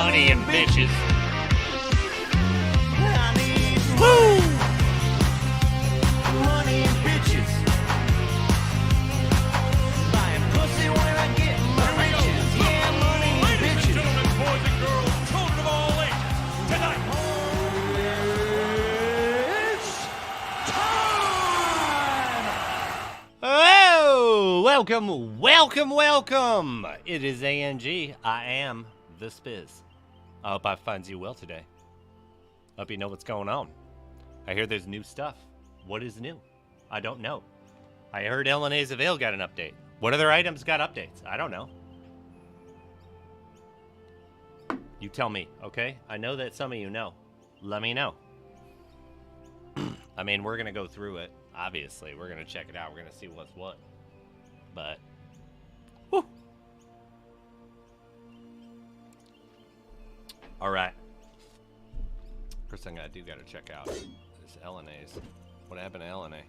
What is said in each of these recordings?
money and bitches. I need Woo! money and bitches. Buying pussy where I get my riches. Yeah, money and Ladies and bitches. gentlemen, boys and girls, children of all ages, tonight, Oh, welcome. It is ANG. I am the Spiz. I hope I find you well today. Hope you know what's going on. I hear there's new stuff. What is new? I don't know. I heard LNA's Avail got an update. What other items got updates? I don't know. You tell me, okay? I know that some of you know. Let me know. I mean, we're going to go through it. Obviously, we're going to check it out. We're going to see what's what. But, whew. All right. First thing I do got to check out is LNA's. What happened to LNA?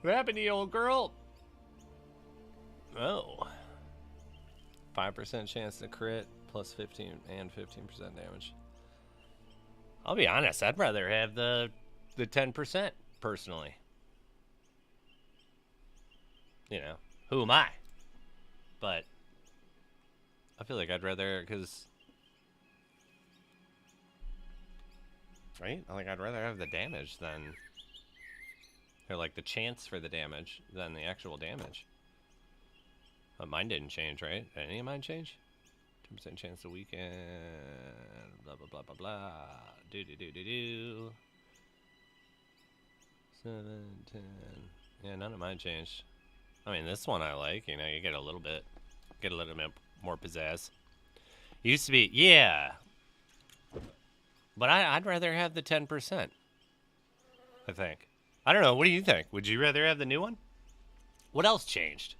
What happened to you, old girl? Oh. 5% chance to crit, plus 15 and 15% damage. I'll be honest, I'd rather have the 10% personally. You know, who am I? But I feel like I'd rather, because, right? Like, I'd rather have the damage than, or like the chance for the damage than the actual damage. But mine didn't change, right? Did any of mine change? 10% chance to weaken, blah, blah, blah, blah, blah. Do. 7, 10. Yeah, none of mine changed. I mean, this one I like. You know, you get a little bit more pizzazz. Used to be, yeah. But I'd rather have the 10%. I think. I don't know. What do you think? Would you rather have the new one? What else changed?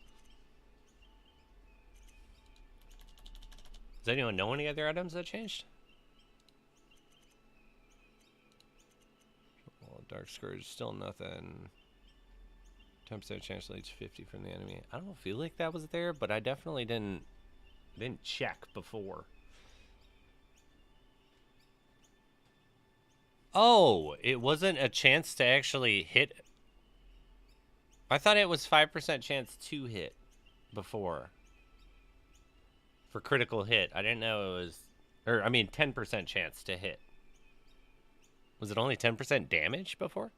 Does anyone know any other items that changed? Well, Dark Scourge, still nothing. 10% chance to leech 50 from the enemy. I don't feel like that was there, but I definitely didn't check before. Oh, it wasn't a chance to actually hit. I thought it was 5% chance to hit before. For critical hit. I didn't know it was, or I mean 10% chance to hit. Was it only 10% damage before?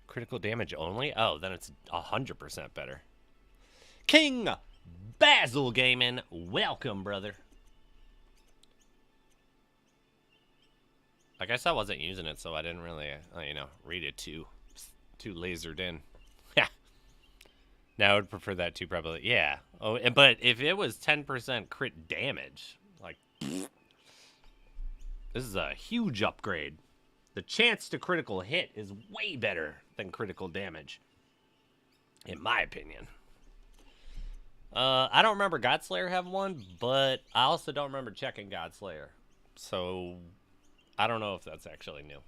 Critical damage only? Oh, then it's 100% better. King Basil Gaming, welcome, brother. I guess I wasn't using it, so I didn't really, read it too lasered in. Yeah. Now I would prefer that too, probably. Yeah. Oh, but if it was 10% crit damage, like, this is a huge upgrade. The chance to critical hit is way better than critical damage, in my opinion. I don't remember Godslayer having one, but I also don't remember checking Godslayer. So, I don't know if that's actually new.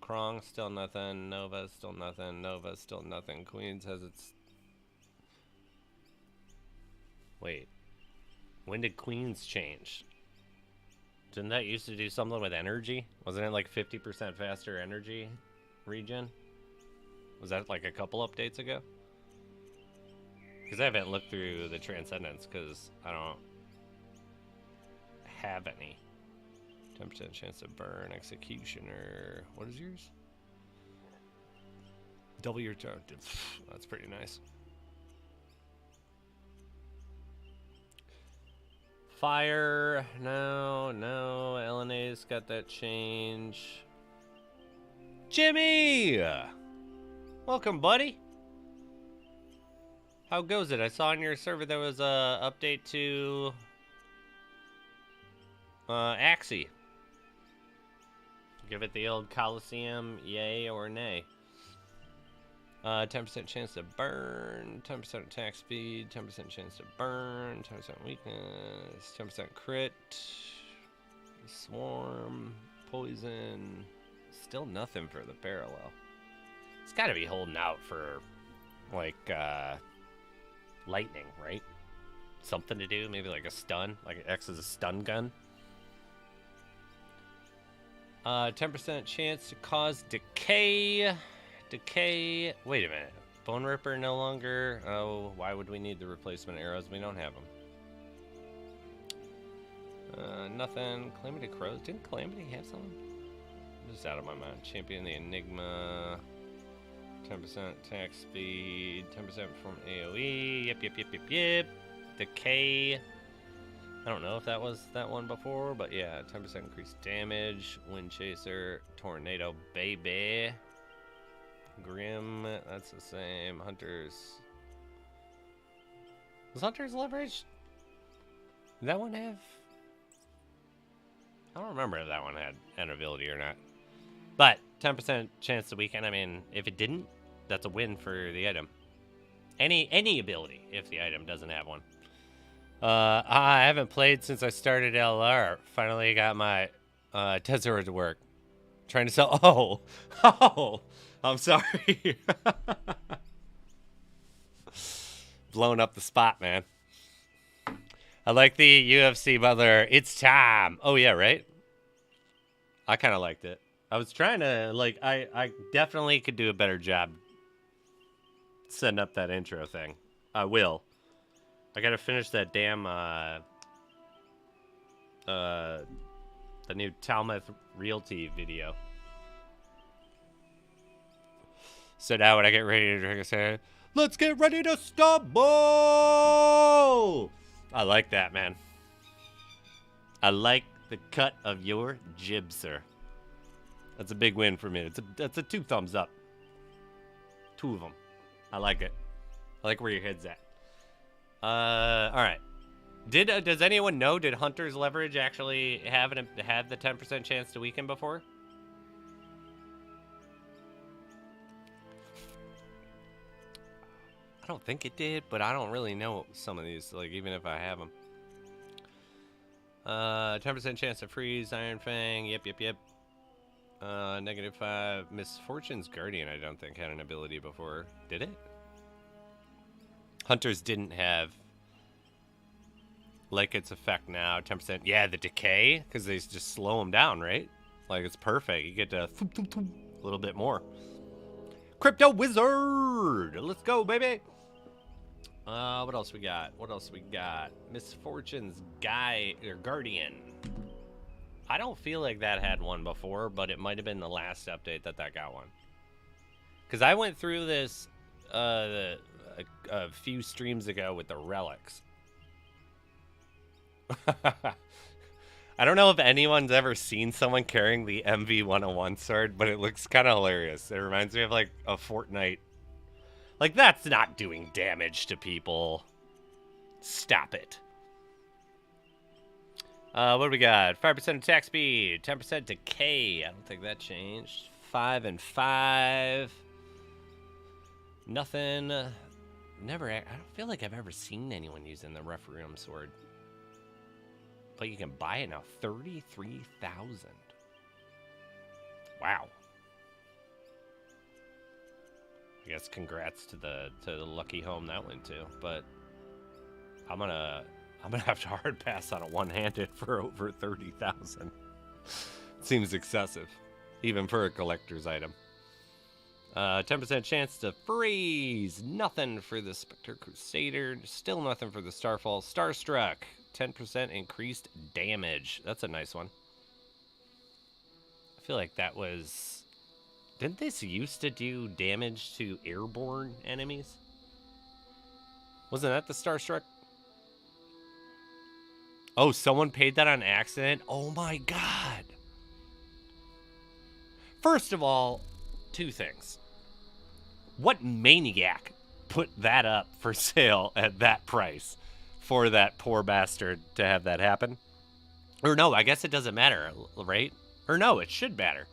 Krong, still nothing. Nova, still nothing. Nova, still nothing. Queens has its... Wait. When did Queens change? Didn't that used to do something with energy? Wasn't it like 50% faster energy regen? Was that like a couple updates ago? Because I haven't looked through the Transcendence because I don't have any. 10% chance to burn, Executioner. What is yours? Double your turn. That's pretty nice. Fire. No. LNA's got that change. Jimmy! Welcome, buddy. How goes it? I saw on your server there was a update to Axie. Give it the old Coliseum, yay or nay. 10% chance to burn, 10% attack speed, 10% chance to burn, 10% weakness, 10% crit, swarm, poison. Still nothing for the parallel. It's got to be holding out for like lightning, right? Something to do, maybe like a stun, like it acts as a stun gun. 10% chance to cause decay. Decay. Wait a minute. Bone Ripper no longer. Oh, why would we need the replacement arrows? We don't have them. Nothing. Calamity Crows. Didn't Calamity have something? I'm just out of my mind. Champion the Enigma. 10% attack speed. 10% from AoE. Yep. Decay. I don't know if that was that one before, but yeah, 10% increased damage. Wind Chaser. Tornado Baby. Grim. That's the same. Hunters. Was Hunter's leverage? Did that one have? I don't remember if that one had an ability or not. But 10% chance to weaken. I mean, if it didn't, that's a win for the item. Any ability if the item doesn't have one. I haven't played since I started LR. Finally got my Tezzeret to work. Trying to sell. Oh, I'm sorry. Blown up the spot, man. I like the UFC Butler. It's time. Oh, yeah, right? I kind of liked it. I was trying to, like, I definitely could do a better job setting up that intro thing. I will. I got to finish that damn, the new Talmuth Realty video. So now when I get ready to drink, I say, let's get ready to stumble! I like that, man. I like the cut of your jib, sir. That's a big win for me. That's a 2 thumbs up. 2 of them. I like it. I like where your head's at. All right. Does anyone know? Did Hunter's leverage actually have the 10% chance to weaken before? I don't think it did, but I don't really know some of these, like, even if I have them. 10% chance to freeze, Iron Fang, yep. -5, Misfortune's Guardian, I don't think had an ability before. Did it? Hunters didn't have, like, its effect now, 10%. Yeah, the decay, because they just slow them down, right? Like, it's perfect. You get to a little bit more. Crypto Wizard! Let's go, baby! What else we got? Misfortune's Guardian. I don't feel like that had one before, but it might have been the last update that got one. Because I went through this a few streams ago with the Relics. I don't know if anyone's ever seen someone carrying the MV-101 sword, but it looks kind of hilarious. It reminds me of, like, a Fortnite. Like, that's not doing damage to people. Stop it. What do we got? 5% attack speed, 10% decay. I don't think that changed. 5 and 5. Nothing. Never. I don't feel like I've ever seen anyone using the Referendum sword. But you can buy it now. 33,000. Wow. I guess congrats to the lucky home that went to, but I'm gonna have to hard pass on a one-handed for over 30,000. Seems excessive, even for a collector's item. 10% chance to freeze. Nothing for the Spectre Crusader. Still nothing for the Starfall Starstruck. 10% increased damage. That's a nice one. I feel like that was... Didn't this used to do damage to airborne enemies? Wasn't that the Starstruck? Oh, someone paid that on accident? Oh my god. First of all, 2 things. What maniac put that up for sale at that price for that poor bastard to have that happen? Or no, I guess it doesn't matter, right? Or no, it should matter.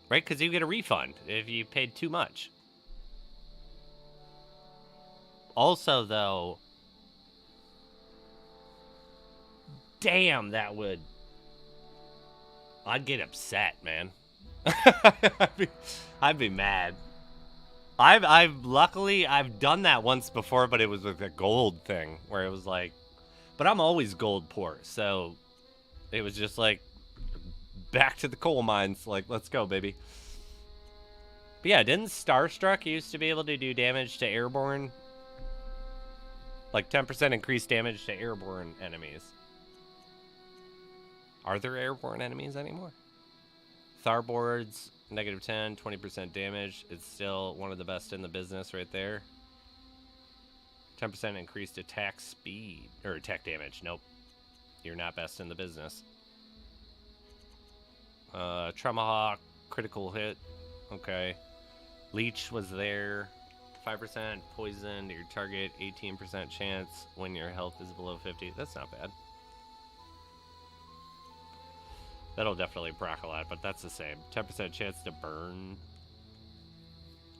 Right? Because you get a refund if you paid too much. Also, though, damn, that would... I'd get upset, man. I'd be mad. Luckily I've done that once before, but it was with a gold thing where it was like, but I'm always gold poor, so it was just like back to the coal mines. Like, let's go, baby. But yeah, didn't Starstruck used to be able to do damage to airborne? Like 10% increased damage to airborne enemies. Are there airborne enemies anymore? Tharboards, -10, 20% damage. It's still one of the best in the business right there. 10% increased attack speed. Or attack damage. Nope. You're not best in the business. Tremahawk, critical hit. Okay. Leech was there. 5% poison to your target. 18% chance when your health is below 50. That's not bad. That'll definitely proc a lot, but that's the same. 10% chance to burn.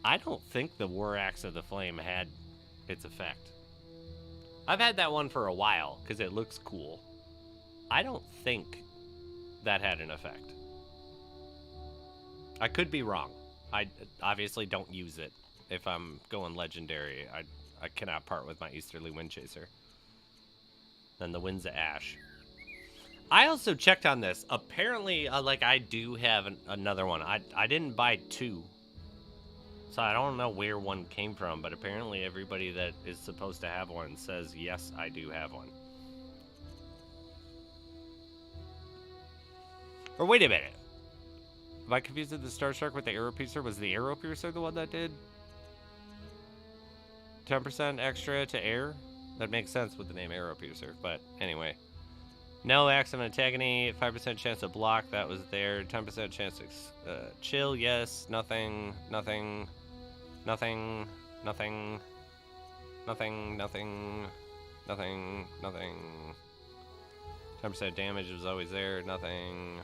I don't think the War Axe of the Flame had its effect. I've had that one for a while, because it looks cool. I don't think that had an effect. I could be wrong. I obviously don't use it. If I'm going legendary, I cannot part with my Easterly Windchaser. Then the Winds of Ash. I also checked on this. Apparently, like, I do have another one. I didn't buy two. So I don't know where one came from, but apparently everybody that is supposed to have one says, yes, I do have one. Or wait a minute. Have I confused the Starstruck with the Arrow Piercer? Was the Arrow Piercer the one that did 10% extra to air? That makes sense with the name Arrow Piercer, but anyway. No axe of antagony, 5% chance to block, that was there. 10% chance to chill, yes. Nothing, nothing, nothing, nothing, nothing, nothing, nothing, nothing. 10% damage was always there, nothing,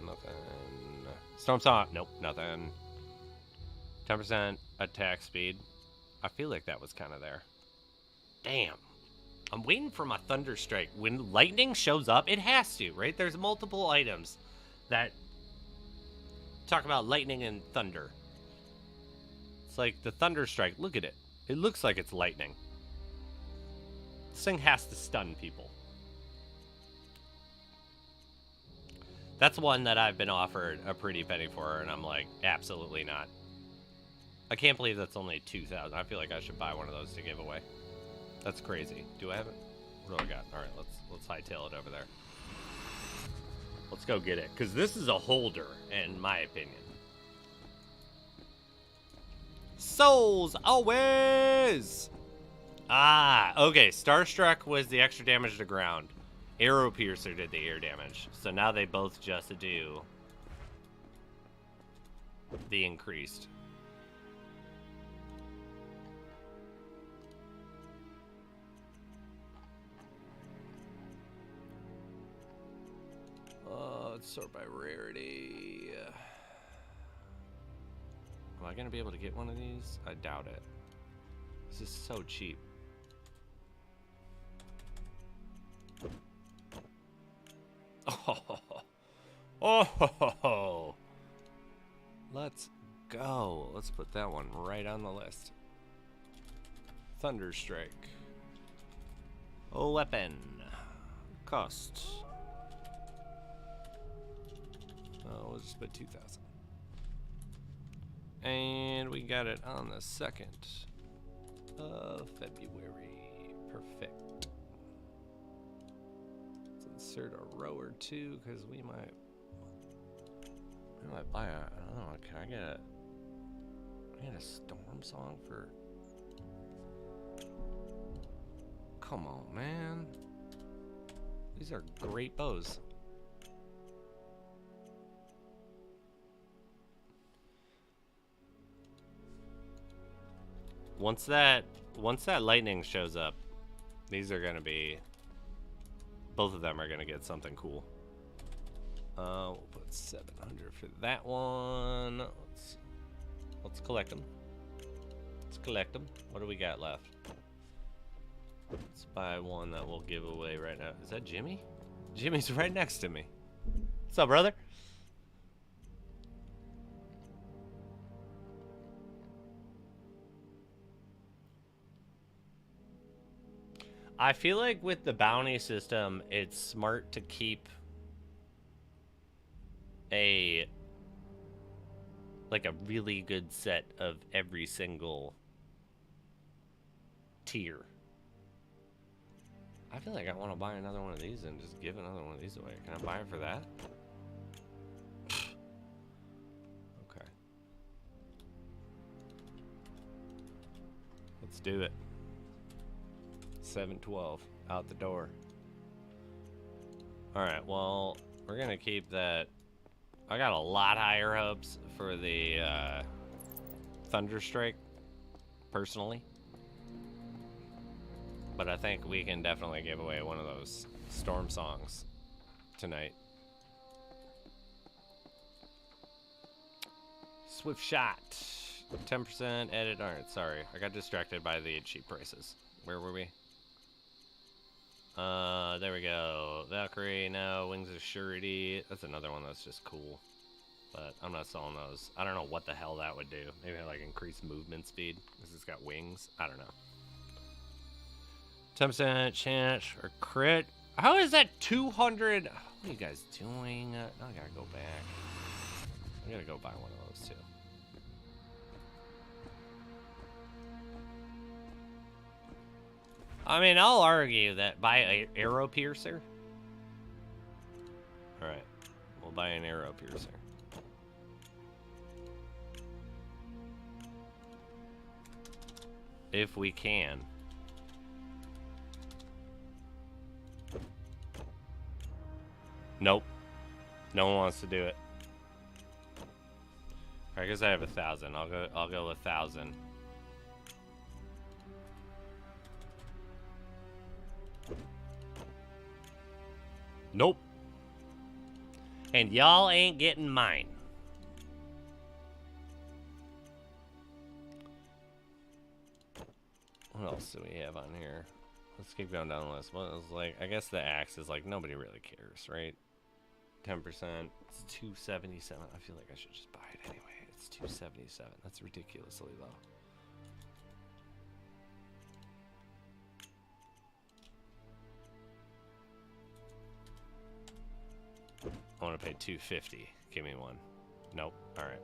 nothing. Storm Saw, nope, nothing. 10% attack speed. I feel like that was kind of there. Damn. I'm waiting for my Thunder Strike. When lightning shows up, it has to, right? There's multiple items that talk about lightning and thunder. It's like the Thunder Strike. Look at it. It looks like it's lightning. This thing has to stun people. That's one that I've been offered a pretty penny for, and I'm like, absolutely not. I can't believe that's only 2,000. I feel like I should buy one of those to give away. That's crazy. Do I have it? What do I got? All right, let's hightail it over there. Let's go get it, because this is a holder, in my opinion. Souls always. Ah, okay. Starstruck was the extra damage to ground. Arrow Piercer did the air damage. So now they both just do the increased. Let's sort by rarity. Am I going to be able to get one of these? I doubt it. This is so cheap. Oh, let's go. Let's put that one right on the list. Thunderstrike. Weapon. Cost. We'll just put 2,000. And we got it on the 2nd of February. Perfect. Let's insert a row or two because we might buy a, I don't know, can I get a storm song for, come on, man. These are great bows. Once that lightning shows up, these are gonna be, both of them are gonna get something cool. We'll put 700 for that one. Let's collect them. Let's collect them. What do we got left? Let's buy one that we'll give away right now. Is that Jimmy? Jimmy's right next to me. What's up, brother? I feel like with the bounty system, it's smart to keep a really good set of every single tier. I feel like I want to buy another one of these and just give another one of these away. Can I buy it for that? Okay. Let's do it. 712 out the door. Alright, well, we're gonna keep that. I got a lot higher hopes for the Thunderstrike, personally. But I think we can definitely give away one of those storm songs tonight. Swift Shot. 10% edit art. Sorry, I got distracted by the cheap prices. Where were we? There we go. Valkyrie, no. Wings of Surety. That's another one that's just cool. But I'm not selling those. I don't know what the hell that would do. Maybe like increase movement speed because it's got wings. I don't know. 10% chance or crit. How is that 200? What are you guys doing? I gotta go back. I gotta go buy one of those too. I mean, I'll argue that buy an arrow piercer. Alright. We'll buy an arrow piercer. If we can. Nope. No one wants to do it. I guess I have 1,000. I'll go 1,000. Nope. And y'all ain't getting mine. What else do we have on here? Let's keep going down the list. What is like? I guess the axe is like nobody really cares, right? 10%. It's 277. I feel like I should just buy it anyway. It's 277. That's ridiculously low. I want to pay 250. Give me one. Nope. All right.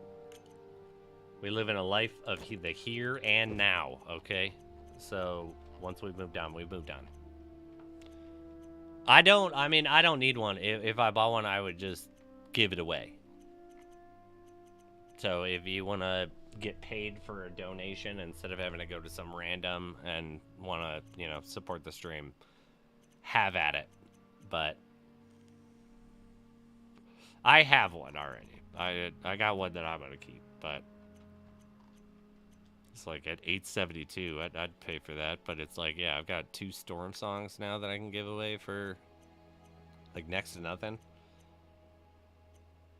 We live in a life of the here and now. Okay. So once we've moved on, we've moved on. I don't need one. If I bought one, I would just give it away. So if you want to get paid for a donation instead of having to go to some random and want to, support the stream, have at it. But I have one already. I got one that I'm going to keep, but it's like at $8.72. I'd pay for that, but it's like, yeah, I've got 2 storm songs now that I can give away for like next to nothing.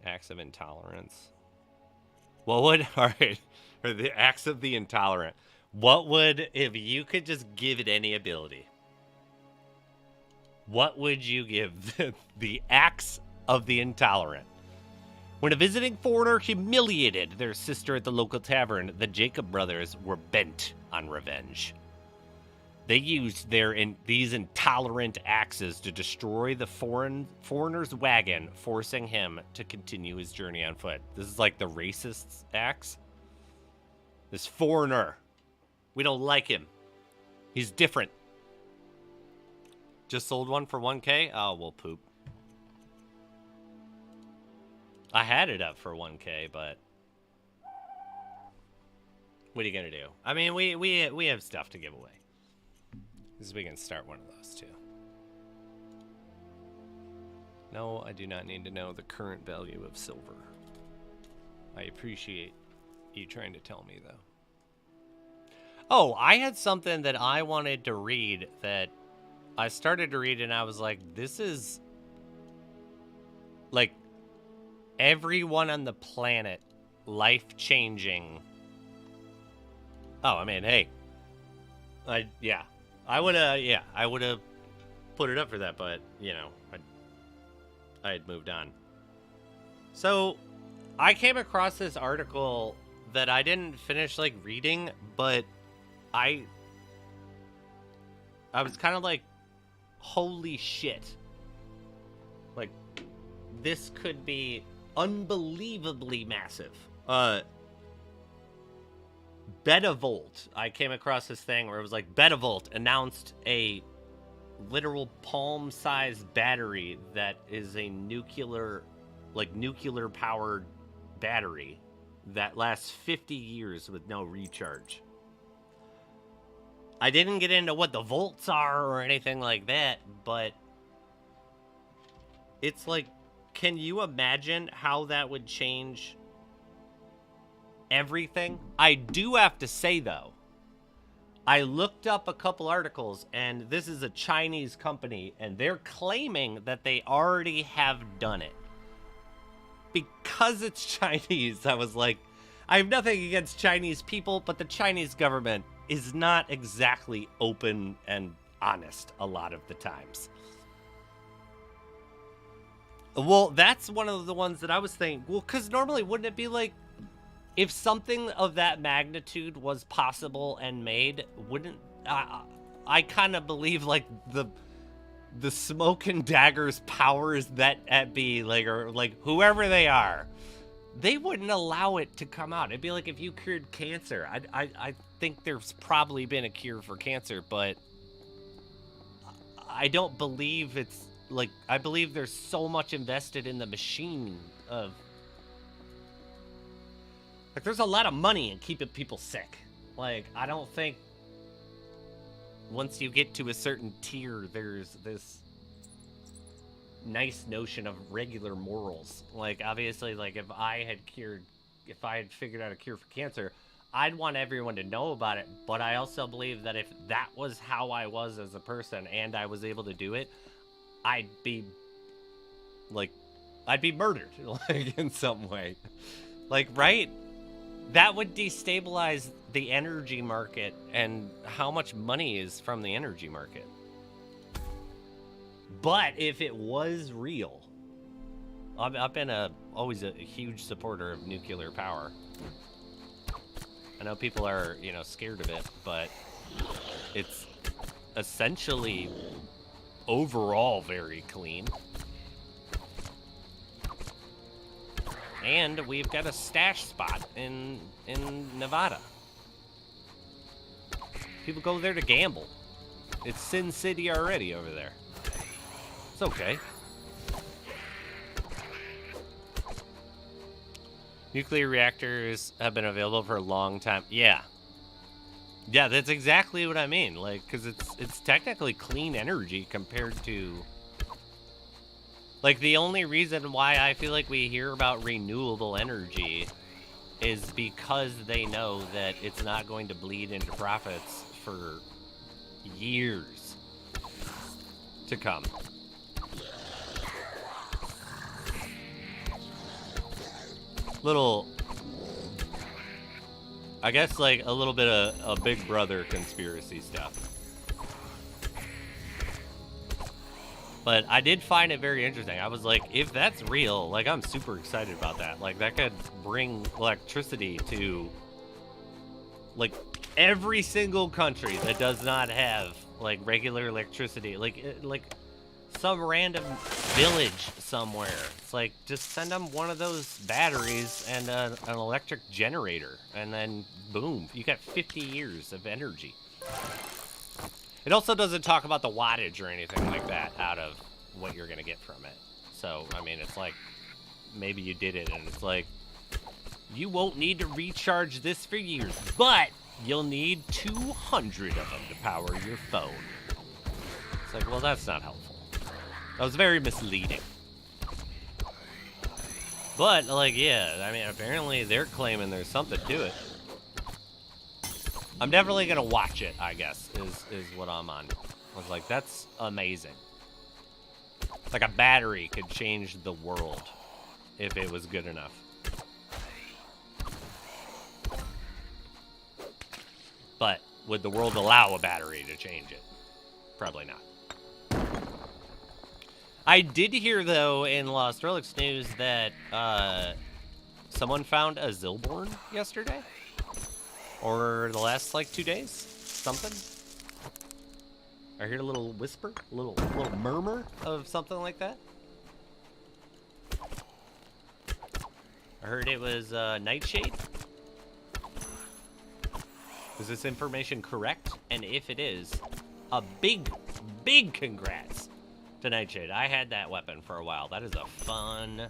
Acts of Intolerance. What would, all right, or the Acts of the Intolerant. What would, if you could just give it any ability, what would you give the Acts of the Intolerant? When a visiting foreigner humiliated their sister at the local tavern, the Jacob brothers were bent on revenge. They used these intolerant axes to destroy the foreigner's wagon, forcing him to continue his journey on foot. This is like the racist's axe. This foreigner. We don't like him. He's different. Just sold one for 1K? Oh, well, poop. I had it up for 1K, but what are you gonna do? I mean, we have stuff to give away. Because we can start one of those too. No, I do not need to know the current value of silver. I appreciate you trying to tell me, though. Oh, I had something that I wanted to read that I started to read and I was like, this is like everyone on the planet life-changing. Oh, I mean, hey. I would have put it up for that, but, I had moved on. So, I came across this article that I didn't finish, reading, but I was kind of, holy shit. Like, this could be unbelievably massive. Betavolt. I came across this thing where it was like Betavolt announced a literal palm-sized battery that is a nuclear-powered battery that lasts 50 years with no recharge. I didn't get into what the volts are or anything like that, but it's like, can you imagine how that would change everything? I do have to say, though, I looked up a couple articles, and this is a Chinese company, and they're claiming that they already have done it. Because it's Chinese, I was like, I have nothing against Chinese people, but the Chinese government is not exactly open and honest a lot of the times. Well, that's one of the ones that I was thinking, well, because normally wouldn't it be like, if something of that magnitude was possible and made, wouldn't I kind of believe like the Smoke and Daggers powers that be like, or like whoever they are, they wouldn't allow it to come out. It'd be like if you cured cancer. I think there's probably been a cure for cancer, but I don't believe it's like, I believe there's so much invested in the machine of, like, there's a lot of money in keeping people sick. Like, I don't think once you get to a certain tier, there's this nice notion of regular morals. Like, obviously, like, if I had figured out a cure for cancer, I'd want everyone to know about it. But I also believe that if that was how I was as a person and I was able to do it, I'd be murdered, like, in some way. Like, right? That would destabilize the energy market and how much money is from the energy market. But if it was real, I've been always a huge supporter of nuclear power. I know people are, scared of it, but it's essentially overall very clean. And we've got a stash spot in Nevada. People go there to gamble. It's Sin City already over there. It's okay. Nuclear reactors have been available for a long time. Yeah. Yeah, that's exactly what I mean. Like, because it's technically clean energy compared to... Like, the only reason why I feel like we hear about renewable energy is because they know that it's not going to bleed into profits for years to come. I guess, like, a little bit of a Big Brother conspiracy stuff. But I did find it very interesting. I was like, if that's real, like, I'm super excited about that. Like, that could bring electricity to, like, every single country that does not have, like, regular electricity. Like some random village somewhere. It's like, just send them one of those batteries and an electric generator. And then, boom, you got 50 years of energy. It also doesn't talk about the wattage or anything like that out of what you're going to get from it. So, I mean, it's like, maybe you did it, and it's like, you won't need to recharge this for years, but you'll need 200 of them to power your phone. It's like, well, that's not helpful. That was very misleading. But, like, yeah, I mean, apparently they're claiming there's something to it. I'm definitely gonna watch it, I guess, is what I'm on. I was like, that's amazing. Like, a battery could change the world if it was good enough. But would the world allow a battery to change it? Probably not. I did hear, though, in Lost Relics news that someone found a Zilborn yesterday. Or the last, like, 2 days? Something? I heard a little whisper, a little murmur of something like that. I heard it was Nightshade. Is this information correct? And if it is, a big congrats to Nightshade. I had that weapon for a while. That is a fun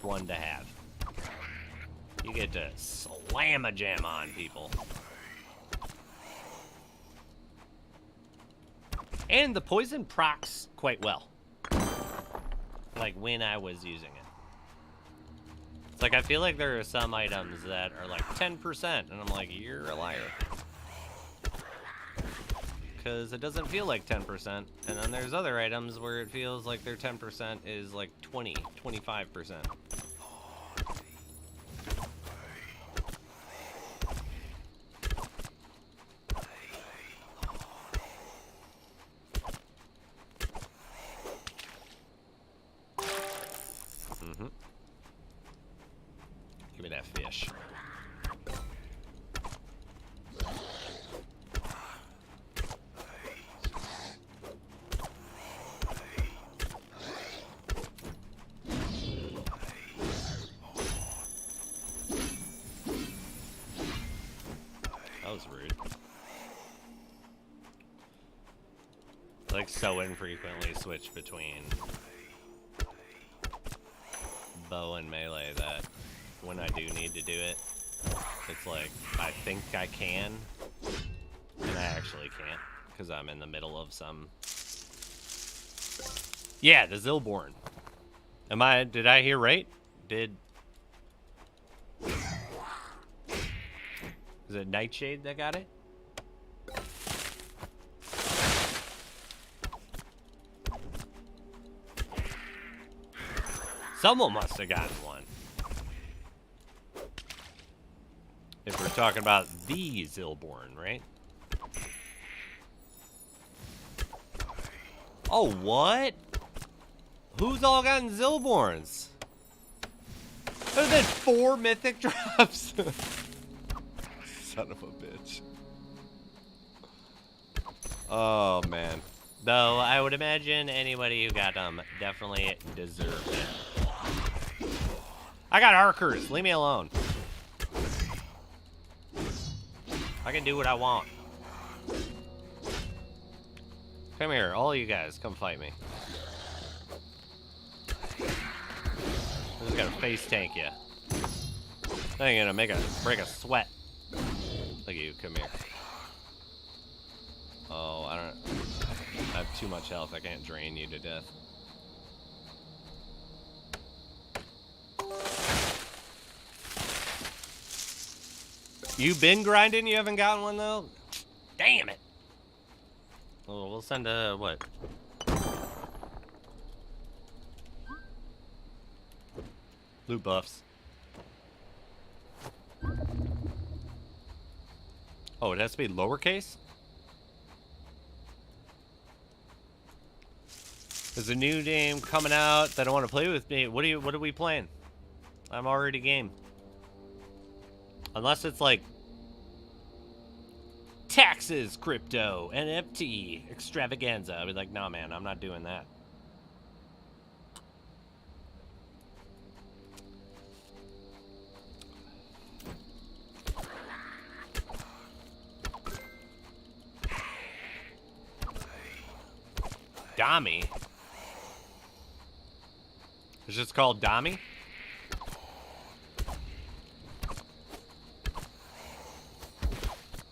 one to have. You get to slam a jam on people. And the poison procs quite well. Like when I was using it. It's like I feel like there are some items that are like 10%, and I'm like, you're a liar. Because it doesn't feel like 10%, and then there's other items where it feels like their 10% is like 20, 25%. Give me that fish. That was rude. Like so infrequently switch between bow and melee that when I do need to do it, it's like I think I can, and I actually can't because I'm in the middle of some. Yeah, the Zilborn. Did I hear right? Is it Nightshade that got it? Someone must have gotten one. If we're talking about the Zilborn, right? Oh, what? Who's all gotten Zilborns? There's been 4 mythic drops. Son of a bitch. Oh, man. Though, I would imagine anybody who got them definitely deserved it. I got archers. Leave me alone. I can do what I want. Come here, all you guys, come fight me. I'm just gonna face tank you. I ain't gonna break a sweat. Look at you, come here. Oh, I have too much health. I can't drain you to death. You been grinding? You haven't gotten one though? Damn it! Well, we'll send a what? Loot buffs. Oh, it has to be lowercase? There's a new game coming out that I want to play with me. What are we playing? I'm already game. Unless it's like taxes, crypto, NFT, extravaganza. I'll be like, nah, man, I'm not doing that. Dami? It's just called Dami?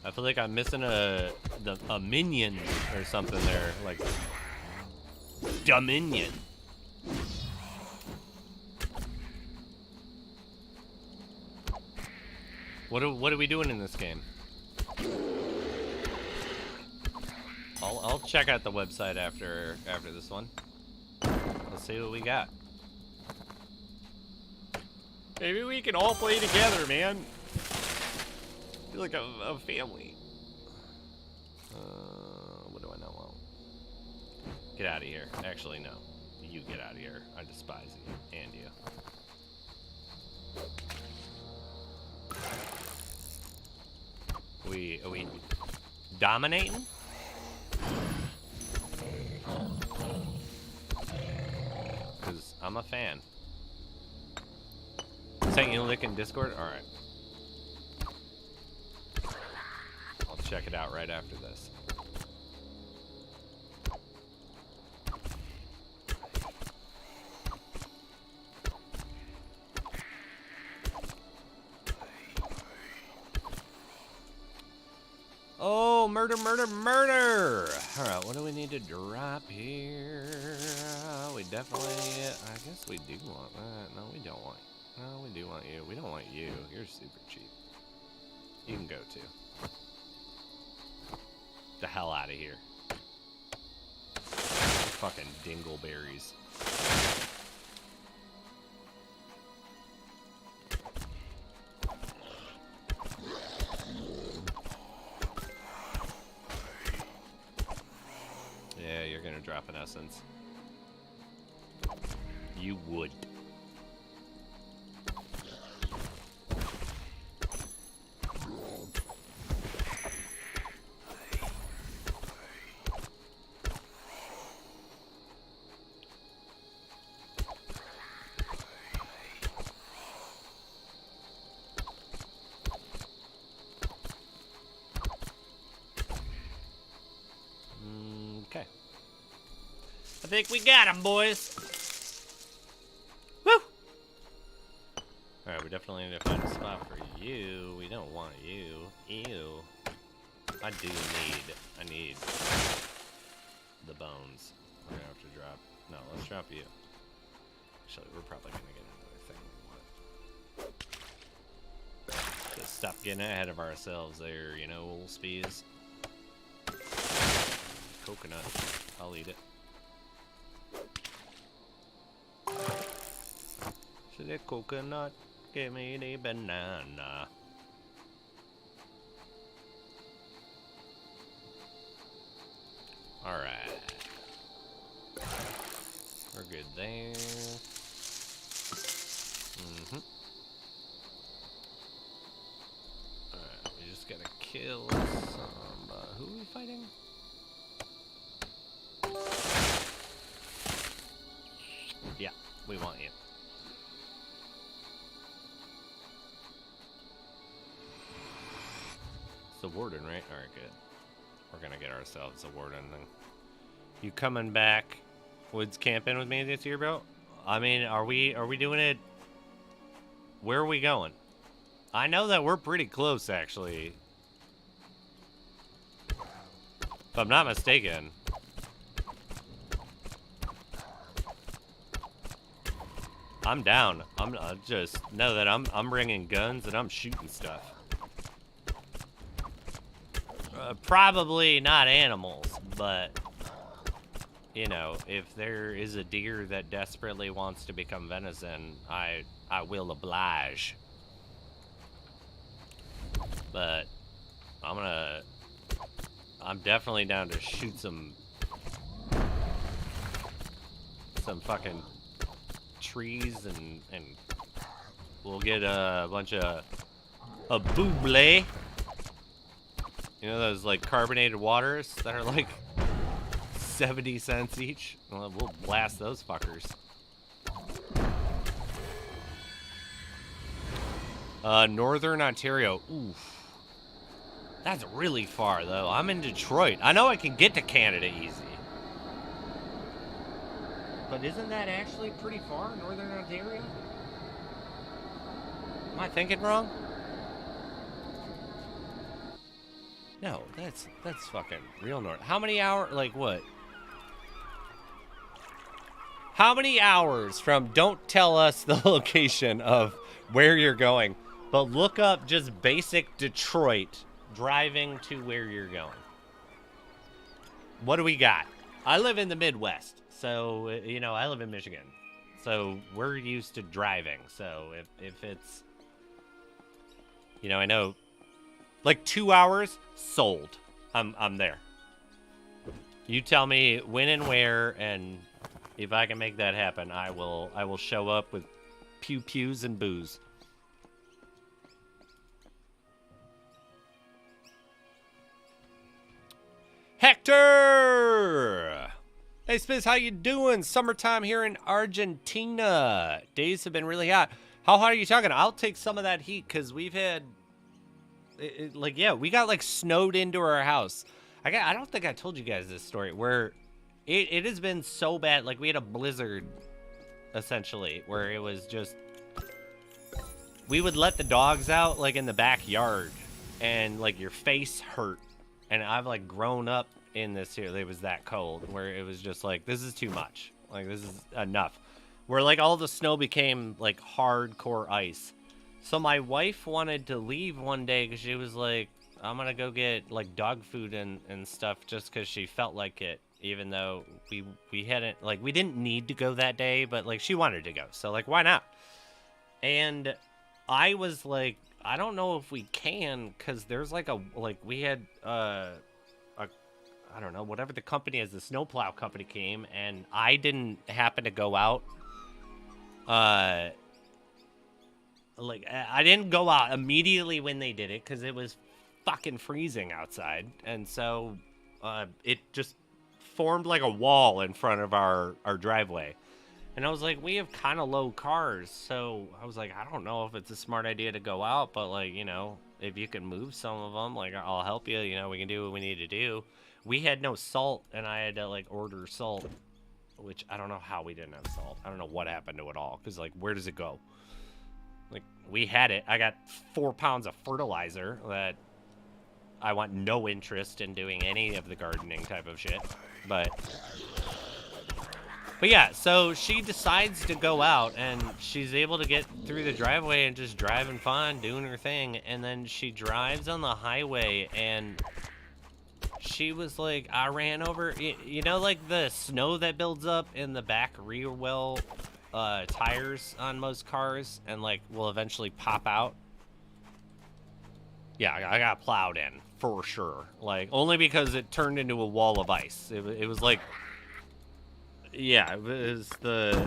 I feel like I'm missing a minion or something there, like Dominion. What are we doing in this game? I'll check out the website after this one. Let's see what we got. Maybe we can all play together, man. Feel like a family. What do I know? Well, get out of here. Actually, no. You get out of here. I despise you and you. Are we dominating? I'm a fan. Sent you a link in Discord? Alright. I'll check it out right after this. Oh, murder, murder, murder! Alright, what do we need to drop here? We definitely... I guess we do want that. No, we don't want... No, we do want you. We don't want you. You're super cheap. You can go too. The hell out of here. Fucking dingleberries. Yeah, you're gonna drop an essence. You would. Okay. I think we got him, boys. Woo! Alright, we definitely need to find a spot for you. We don't want you. Ew. I need the bones. We're gonna have to drop. No, let's drop you. Actually, we're probably gonna get another thing we want. Just stop getting ahead of ourselves there, you know, old spees. Coconut. I'll eat it. So the coconut, give me the banana. Alright. We're good there. Alright, we just gotta kill some... who are we fighting? Yeah, we want you. It's the warden, right? Alright, good. We're gonna get ourselves a warden thing. You coming back woods camping with me this year, bro? I mean, are we doing it? Where are we going? I know that we're pretty close, actually. If I'm not mistaken. I'm down. I'm just know that I'm bringing guns and I'm shooting stuff. Probably not animals, but you know, if there is a deer that desperately wants to become venison, I will oblige. But I'm definitely down to shoot some fucking trees and we'll get a bunch of buble. You know those like carbonated waters that are like 70 cents each? Well, we'll blast those fuckers. Northern Ontario. Oof. That's really far though. I'm in Detroit. I know I can get to Canada easy. But isn't that actually pretty far, Northern Ontario? Am I thinking wrong? No, that's fucking real north. How many hours, like what? How many hours from, don't tell us the location of where you're going, but look up just basic Detroit driving to where you're going. What do we got? I live in the Midwest, so, you know, I live in Michigan. So we're used to driving. So if it's, you know, I know, like 2 hours, sold. I'm there. You tell me when and where, and if I can make that happen, I will show up with pew pews and booze. Hector! Hey, Spiz, how you doing? Summertime here in Argentina. Days have been really hot. How hot are you talking? I'll take some of that heat because we've had, yeah, we got like snowed into our house. I don't think I told you guys this story where it has been so bad. Like we had a blizzard, essentially, where it was just, we would let the dogs out like in the backyard and like your face hurt. And I've like grown up in this here. It was that cold where it was just like, this is too much. Like this is enough. Where like all the snow became like hardcore ice. So my wife wanted to leave one day because she was like, I'm gonna go get like dog food and stuff just because she felt like it, even though we hadn't, like, we didn't need to go that day, but like she wanted to go, so like why not? And I was like, I don't know if we can, because there's like we had I don't know, whatever the company is, the snowplow company came, and I didn't happen to go out. Like, I didn't go out immediately when they did it, because it was fucking freezing outside. And so, it just formed like a wall in front of our driveway. And I was like, we have kind of low cars, so I was like, I don't know if it's a smart idea to go out, but like, you know, if you can move some of them, like, I'll help you, you know, we can do what we need to do. We had no salt, and I had to, like, order salt, which I don't know how we didn't have salt. I don't know what happened to it all, because, like, where does it go? Like, we had it. I got 4 pounds of fertilizer that I want no interest in doing any of the gardening type of shit. But yeah, so she decides to go out, and she's able to get through the driveway and just driving fine, doing her thing, and then she drives on the highway, and she was like, I ran over, you know, like the snow that builds up in the back rear wheel tires on most cars and like will eventually pop out? Yeah, I got plowed in for sure. Like, only because it turned into a wall of ice. It was like, yeah, it was the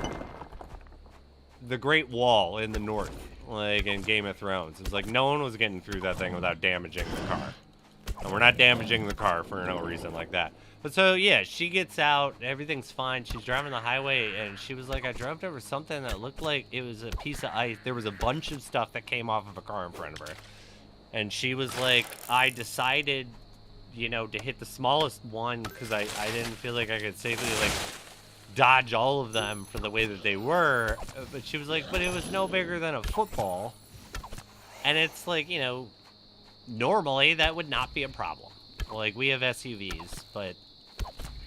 Great Wall in the north, like in Game of Thrones. It was like no one was getting through that thing without damaging the car. And we're not damaging the car for no reason like that. But so, yeah, she gets out. Everything's fine. She's driving the highway, and she was like, I drove over something that looked like it was a piece of ice. There was a bunch of stuff that came off of a car in front of her. And she was like, I decided, you know, to hit the smallest one because I didn't feel like I could safely, like, dodge all of them for the way that they were. But she was like, but it was no bigger than a football. And it's like, you know, normally that would not be a problem. Like, we have SUVs, but,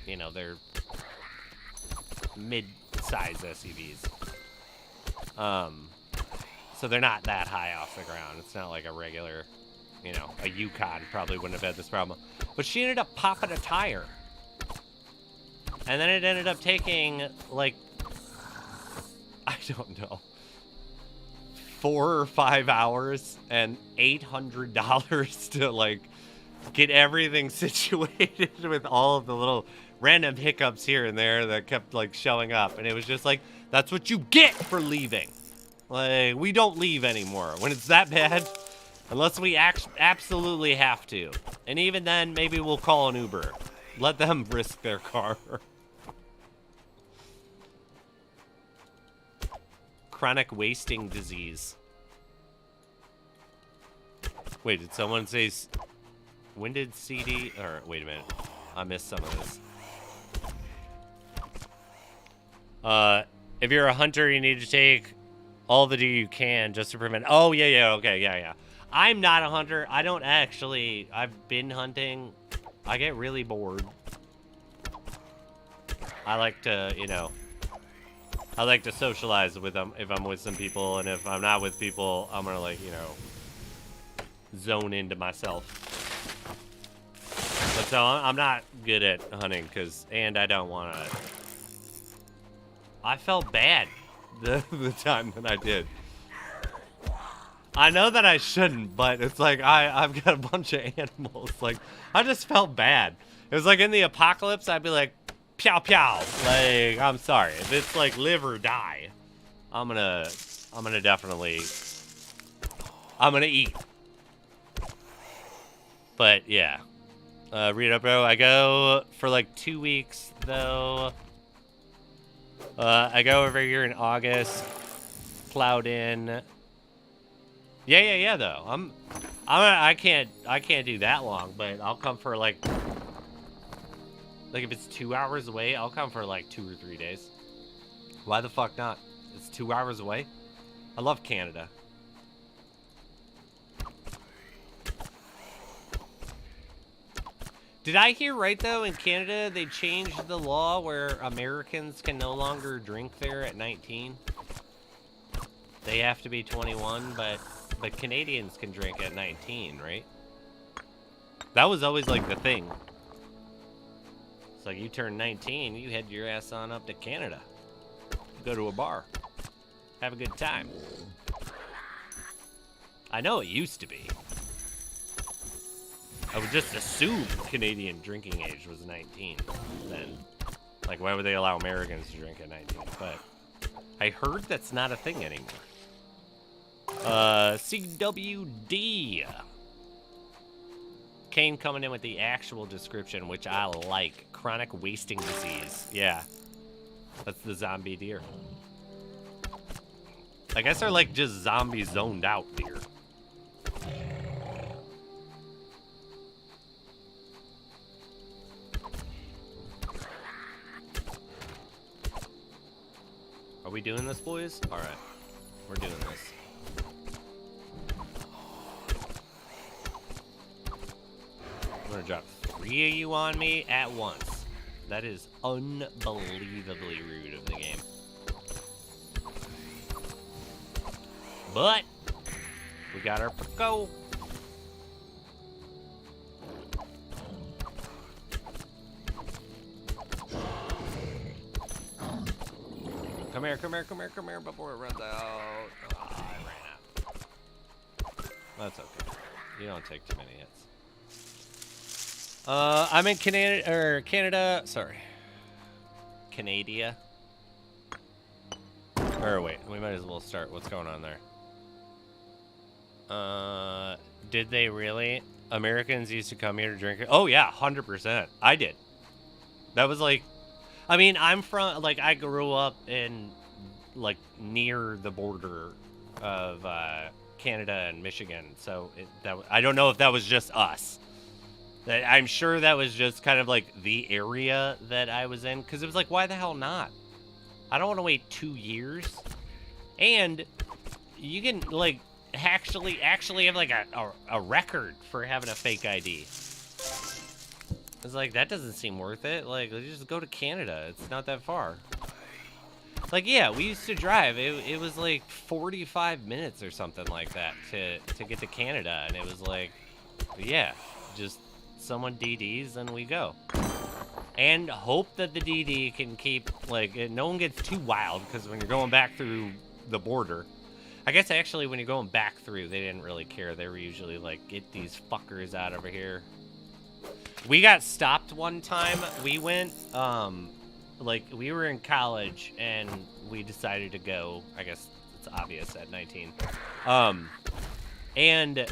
you know, they're mid-size SUVs. So they're not that high off the ground. It's not like a regular, you know, a Yukon probably wouldn't have had this problem. But she ended up popping a tire. And then it ended up taking, like, I don't know, 4 or 5 hours and $800 to, like, get everything situated with all of the little random hiccups here and there that kept, like, showing up. And it was just like, that's what you get for leaving. Like, we don't leave anymore when it's that bad, unless we absolutely have to. And even then, maybe we'll call an Uber. Let them risk their car. Chronic wasting disease. Wait, did someone say... When did CD... Or, wait a minute. I missed some of this. If you're a hunter, you need to take all the deer you can just to prevent... Oh, yeah, okay, yeah. I'm not a hunter. I don't actually... I've been hunting. I get really bored. I like to, you know... I like to socialize with them if I'm with some people, and if I'm not with people, I'm gonna, like, you know, zone into myself. But so I'm not good at hunting, and I don't want to. I felt bad the time that I did. I know that I shouldn't, but it's like I've got a bunch of animals. Like, I just felt bad. It was like in the apocalypse, I'd be like, Pow pow. Like, I'm sorry. If it's like live or die, I'm gonna definitely eat. But yeah. Read up, bro. I go for like 2 weeks though. I go over here in August. Plowed in. Yeah. Though I can't do that long, but I'll come for like if it's 2 hours away, I'll come for like 2 or 3 days. Why the fuck not? It's 2 hours away. I love Canada. Did I hear right though? In Canada, they changed the law where Americans can no longer drink there at 19. They have to be 21, but Canadians can drink at 19, right? That was always like the thing. It's like you turn 19, you head your ass on up to Canada. Go to a bar. Have a good time. I know it used to be. I would just assume Canadian drinking age was 19 then. Like, why would they allow Americans to drink at 19? But I heard that's not a thing anymore. CWD. Kane coming in with the actual description, which I like. Chronic wasting disease. Yeah. That's the zombie deer. I guess they're like just zombie zoned out deer. Are we doing this, boys? All right. We're doing this. I'm gonna drop 3 of you on me at once. That is unbelievably rude of the game. But we got our go. Come here before it runs out. Oh, I ran out. That's okay. You don't take too many hits. I'm in Canada. Sorry. Canada. Or wait, we might as well start. What's going on there? Did they really? Americans used to come here to drink it? Oh yeah, 100%. I did. That was like, I mean, I'm from, like, I grew up in, like, near the border of Canada and Michigan, so I don't know if that was just us. I'm sure that was just kind of like the area that I was in, because it was like, why the hell not? I don't want to wait 2 years, and you can like actually have like a record for having a fake ID. It's like, that doesn't seem worth it. Like, let's just go to Canada. It's not that far. Like, yeah, we used to drive. It was like 45 minutes or something like that to get to Canada, and it was like, yeah, just someone DDs and we go. And hope that the DD can keep, like, no one gets too wild, because when you're going back through the border, I guess actually when you're going back through, they didn't really care. They were usually like, get these fuckers out over here. We got stopped one time. We went, like, we were in college and we decided to go. I guess it's obvious at 19. And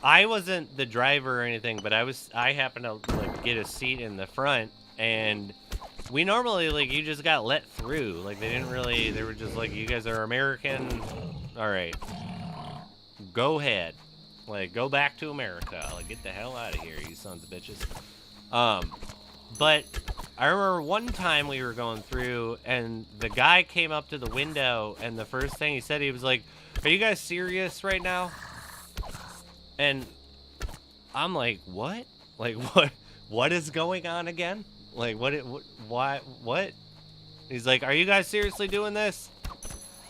I wasn't the driver or anything, but I happened to like get a seat in the front, and we normally, like, you just got let through. Like, they were just like, you guys are American. All right, go ahead. Like, go back to America. Like, get the hell out of here, you sons of bitches. But I remember one time we were going through, and the guy came up to the window, and the first thing he said, he was like, "Are you guys serious right now?" And I'm like, what? Like, what is going on again? Like, what? He's like, "Are you guys seriously doing this?"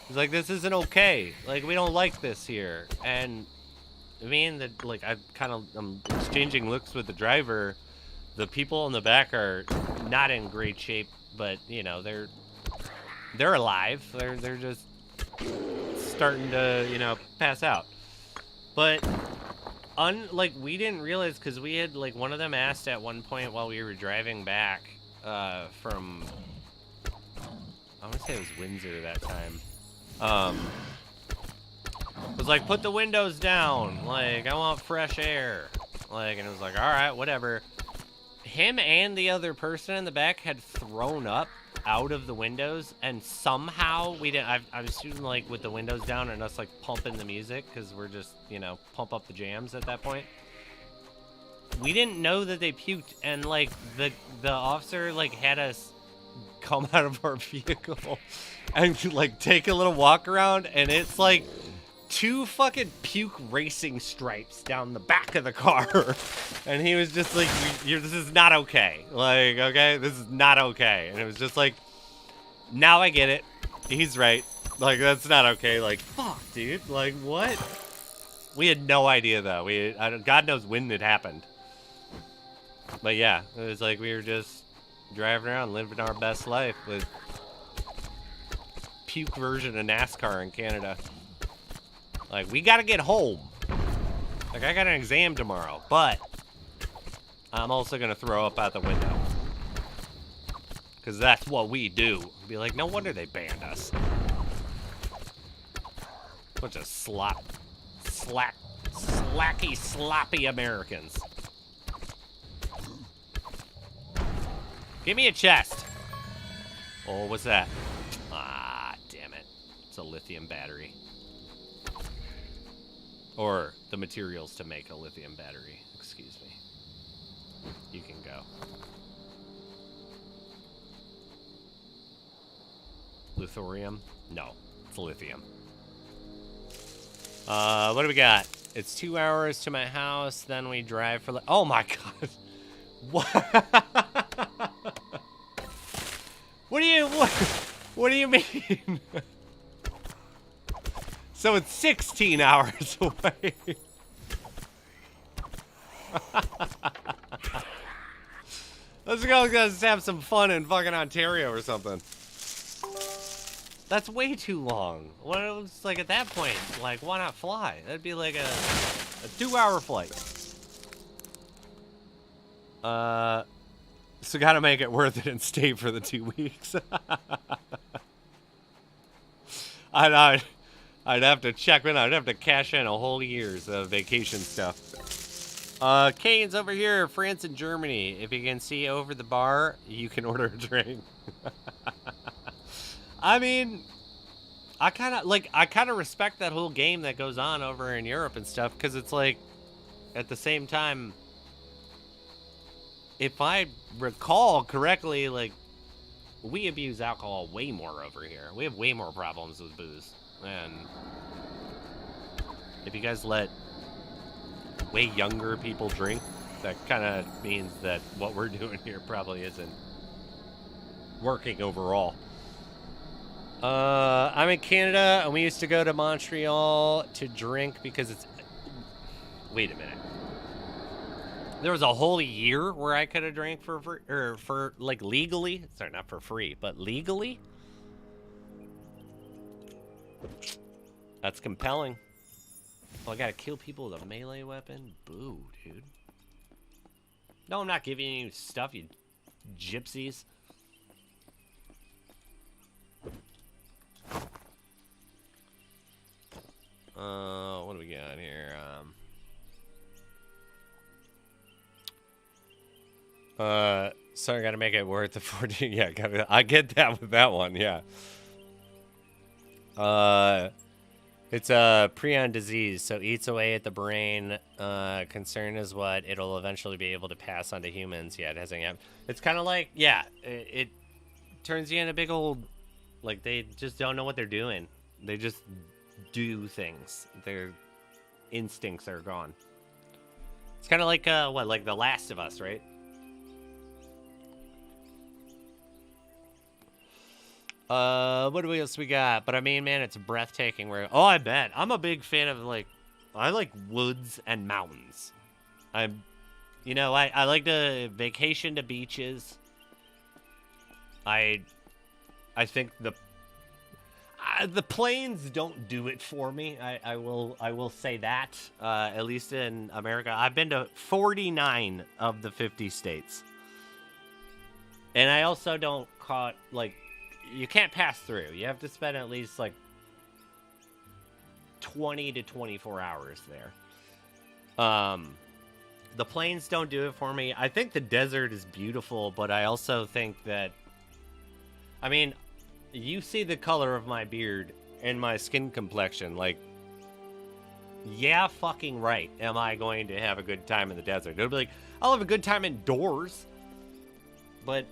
He's like, "This isn't okay. Like, we don't like this here." And me and the, like, I'm exchanging looks with the driver. The people in the back are not in great shape, but, you know, they're alive. They're just starting to, you know, pass out. But like, we didn't realize, because we had, like, one of them asked at one point while we were driving back from, I want to say it was Windsor that time. It was like, "Put the windows down. Like, I want fresh air." Like, and it was like, all right, whatever. Him and the other person in the back had thrown up out of the windows, and somehow we didn't. I was shooting like with the windows down and us like pumping the music because we're just, you know, pump up the jams at that point. We didn't know that they puked, and like the officer like had us come out of our vehicle and like take a little walk around, and it's like 2 fucking puke racing stripes down the back of the car. And he was just like, this is not okay. Like, okay, this is not okay. And it was just like, now I get it. He's right. Like, that's not okay. Like, fuck, dude. Like, what? We had no idea, though. God knows when it happened. But yeah, it was like we were just driving around, living our best life with puke version of NASCAR in Canada. Like, we gotta get home. Like, I got an exam tomorrow, but I'm also gonna throw up out the window. Because that's what we do. Be like, no wonder they banned us. Bunch of slacky, sloppy Americans. Give me a chest. Oh, what's that? Ah, damn it. It's a lithium battery. Or the materials to make a lithium battery. Excuse me. You can go. Lithium? No, it's lithium. What do we got? It's 2 hours to my house, then we drive for oh my god. What? What do you mean? So it's 16 hours away. Let's go, let's have some fun in fucking Ontario or something. That's way too long. What it was like at that point, like, why not fly? That'd be like a 2-hour flight. So gotta make it worth it and stay for the 2 weeks. I'd have to check in. I'd have to cash in a whole year's vacation stuff. Kane's over here, France and Germany. If you can see over the bar, you can order a drink. I mean, I kind of respect that whole game that goes on over in Europe and stuff, because it's like, at the same time, if I recall correctly, like, we abuse alcohol way more over here. We have way more problems with booze. And if you guys let way younger people drink, that kind of means that what we're doing here probably isn't working overall. I'm in Canada, and we used to go to Montreal to drink because it's... Wait a minute. There was a whole year where I could have drank for free, or for, like, legally. Sorry, not for free, but legally? That's compelling. Well, I gotta kill people with a melee weapon? Boo, dude. No, I'm not giving you stuff, you gypsies. What do we got here? Sorry, gotta make it worth the 14. Yeah, I get that with that one, yeah. It's a prion disease, so eats away at the brain. Concern is what it'll eventually be able to pass on to humans. Yeah, it hasn't yet. It's kind of like, yeah, it turns you into a big old, like, they just don't know what they're doing. They just do things. Their instincts are gone. It's kind of like, like The Last of Us, right? What else we got? But I mean, man, it's breathtaking. Oh, I bet. I'm a big fan of, like, I like woods and mountains. I like to vacation to beaches. I think the planes don't do it for me. I will say that. At least in America, I've been to 49 of the 50 states, and I also don't you can't pass through. You have to spend at least like 20 to 24 hours there. The plains don't do it for me. I think the desert is beautiful, but I also think that... I mean, you see the color of my beard and my skin complexion. Like, yeah, fucking right. Am I going to have a good time in the desert? It'll be like, I'll have a good time indoors, but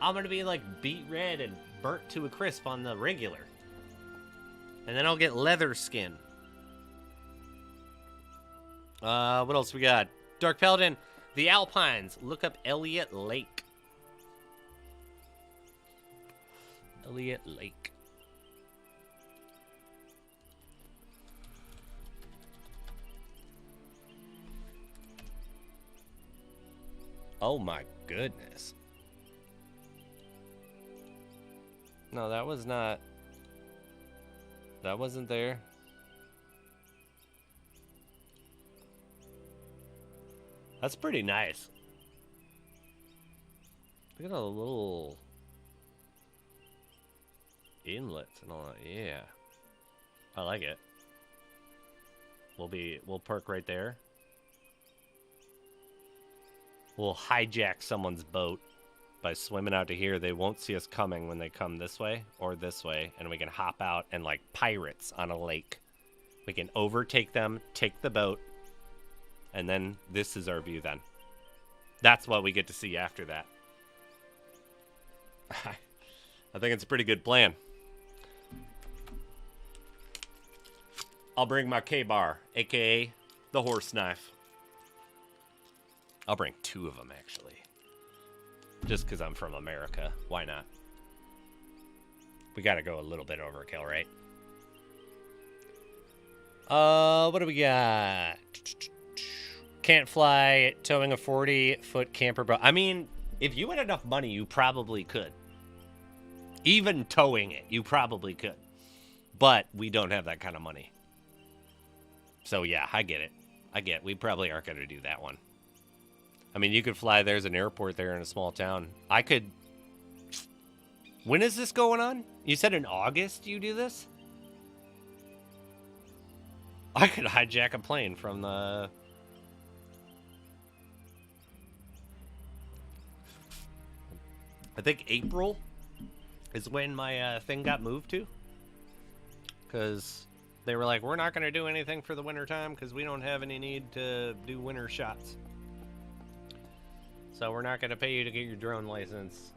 I'm going to be like beet red and burnt to a crisp on the regular. And then I'll get leather skin. What else we got? Dark Paladin, the Alpines. Look up Elliott Lake. Elliott Lake. Oh my goodness. No, that was not. That wasn't there. That's pretty nice. Look at all the little inlets and all that. Yeah. I like it. We'll park right there. We'll hijack someone's boat by swimming out to here. They won't see us coming when they come this way or this way, and we can hop out and like pirates on a lake. We can overtake them, take the boat, and then this is our view then. That's what we get to see after that. I think it's a pretty good plan. I'll bring my K-bar, aka the horse knife. I'll bring 2 of them, actually. Just because I'm from America. Why not? We gotta go a little bit overkill, right? What do we got? Can't fly, towing a 40-foot camper boat. I mean, if you had enough money, you probably could. Even towing it, you probably could. But we don't have that kind of money. So yeah, I get it. We probably aren't going to do that one. I mean, you could fly. There's an airport there in a small town. I could... When is this going on? You said in August you do this? I could hijack a plane from the... I think April is when my thing got moved to. Because they were like, we're not going to do anything for the winter time because we don't have any need to do winter shots. So we're not going to pay you to get your drone license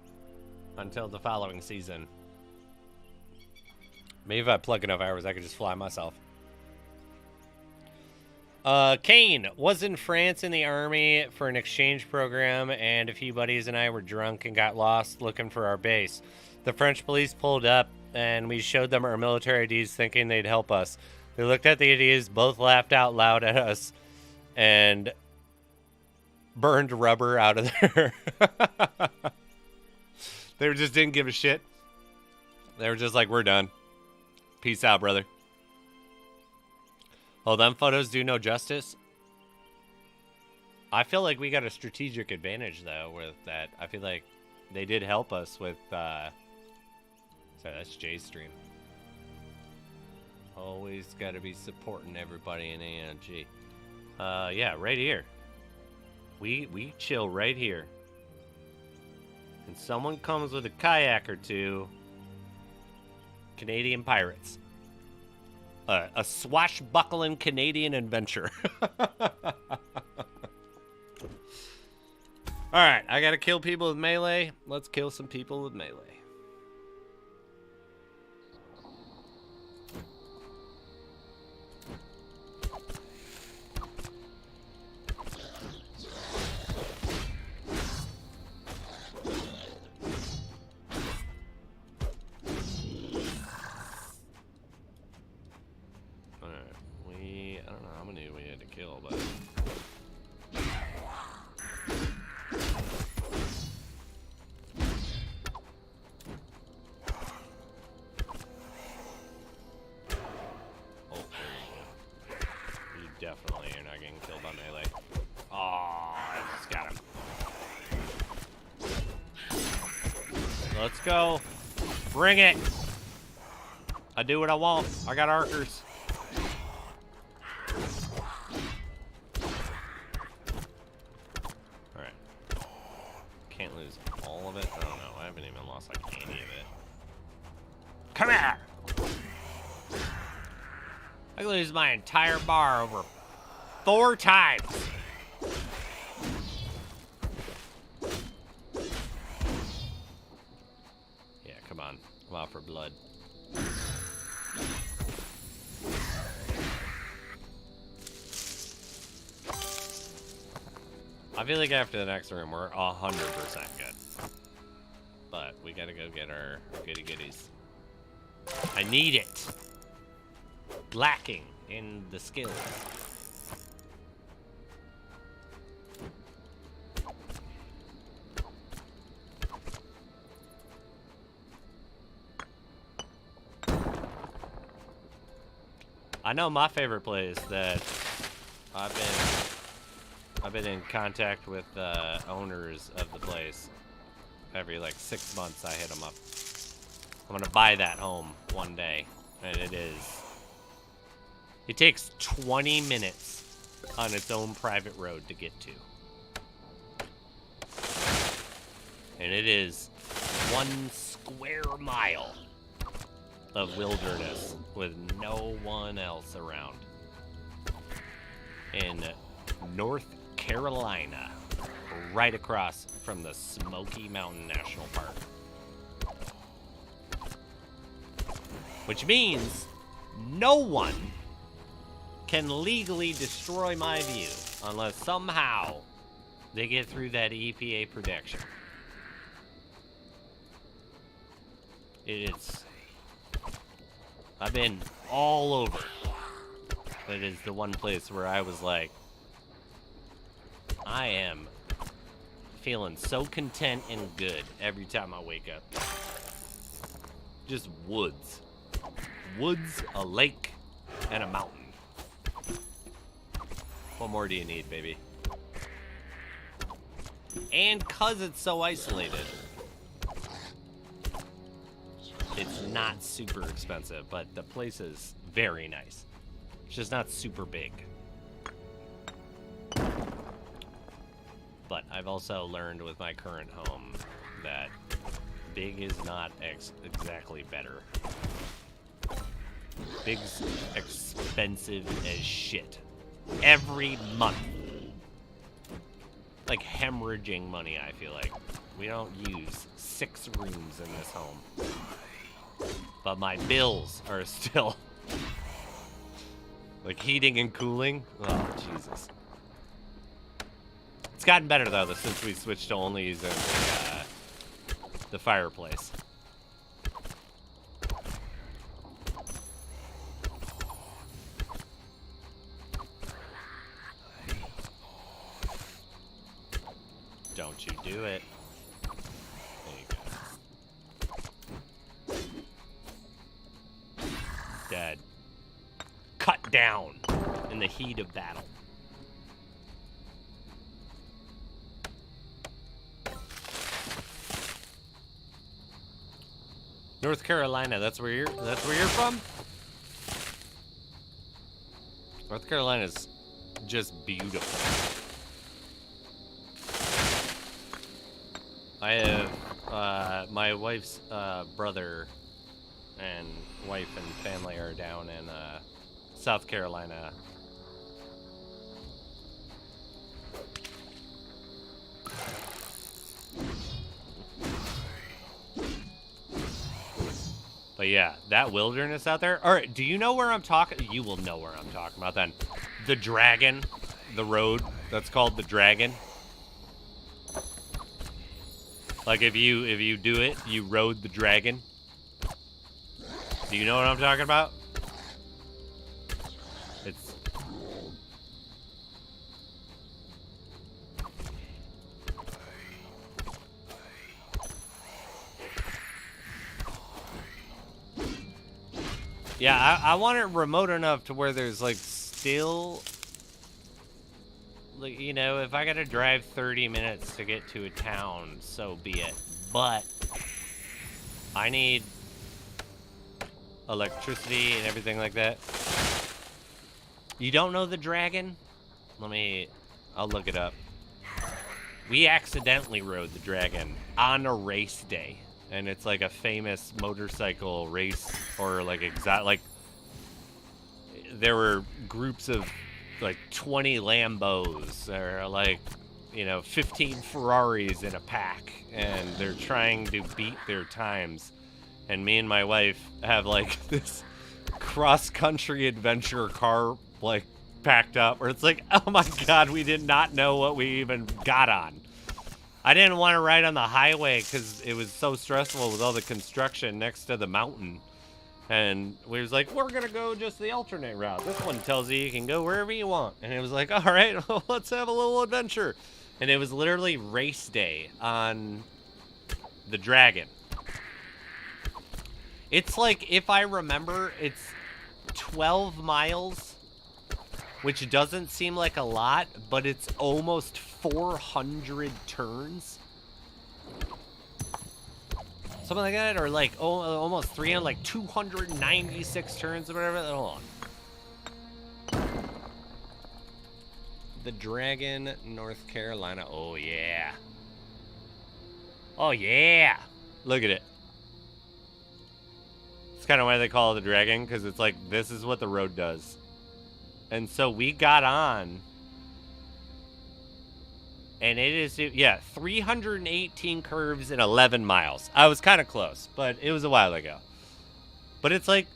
until the following season. Maybe if I plug enough hours, I could just fly myself. Kane was in France in the army for an exchange program, and a few buddies and I were drunk and got lost looking for our base. The French police pulled up, and we showed them our military IDs thinking they'd help us. They looked at the IDs, both laughed out loud at us, and burned rubber out of there. They just didn't give a shit. They were just like, we're done. Peace out, brother. Oh, them photos do no justice. I feel like we got a strategic advantage, though, with that. I feel like they did help us with... Sorry, that's Jay's stream. Always got to be supporting everybody in ANG. Yeah, right here. We chill right here. And someone comes with a kayak or two. Canadian pirates. A swashbuckling Canadian adventure. Alright, I gotta kill people with melee. Let's kill some people with melee. Let's go. Bring it. I do what I want. I got archers. lose my entire bar over 4 times. Yeah, come on. Come out for blood. I feel like after the next room, we're 100% good. But we gotta go get our goody goodies. I need it. Lacking in the skills. I know my favorite place that I've been in contact with the owners of the place. Every like 6 months I hit them up. I'm gonna buy that home one day, and it takes 20 minutes on its own private road to get to. And it is 1 square mile of wilderness with no one else around. In North Carolina, right across from the Smoky Mountain National Park. Which means no one can legally destroy my view unless somehow they get through that EPA protection. I've been all over. It is the one place where I was like, I am feeling so content and good every time I wake up. Just woods. Woods, a lake, and a mountain. What more do you need, baby? And 'cause it's so isolated, it's not super expensive, but the place is very nice. It's just not super big. But I've also learned with my current home that big is not exactly better. Big's expensive as shit. Every month. Like hemorrhaging money, I feel like. We don't use 6 rooms in this home. But my bills are still... like heating and cooling. Oh, Jesus. It's gotten better, though, since we switched to only using the fireplace. Don't you do it. There you go. Dead. Cut down in the heat of battle. North Carolina, that's where you're from? North Carolina's just beautiful. I have my wife's brother and wife and family are down in South Carolina. But yeah, that wilderness out there. All right, do you know where I'm talking? You will know where I'm talking about then. The Dragon, the road that's called the Dragon. Like if you do it, you rode the dragon. Do you know what I'm talking about? It's yeah, I want it remote enough to where there's like still, like, you know, if I gotta drive 30 minutes to get to a town, so be it. But I need electricity and everything like that. You don't know the Dragon? I'll look it up. We accidentally rode the Dragon on a race day. And it's like a famous motorcycle race, or like there were groups of like 20 Lambos or like, 15 Ferraris in a pack, and they're trying to beat their times. And me and my wife have like this cross-country adventure car like packed up where it's like, oh my god, we did not know what we even got on. I didn't want to ride on the highway because it was so stressful with all the construction next to the mountain. And we was like, we're going to go just the alternate route. This one tells you can go wherever you want. And it was like, all right, well, let's have a little adventure. And it was literally race day on the Dragon. It's like, if I remember, it's 12 miles, which doesn't seem like a lot, but it's almost 400 turns. Something like that, or like almost 300, like 296 turns or whatever. Hold on. The Dragon, North Carolina. Oh, yeah. Oh, yeah. Look at it. It's kind of why they call it the Dragon, because it's like, this is what the road does. And so we got on, and it is, 318 curves and 11 miles. I was kind of close, but it was a while ago. But it's like,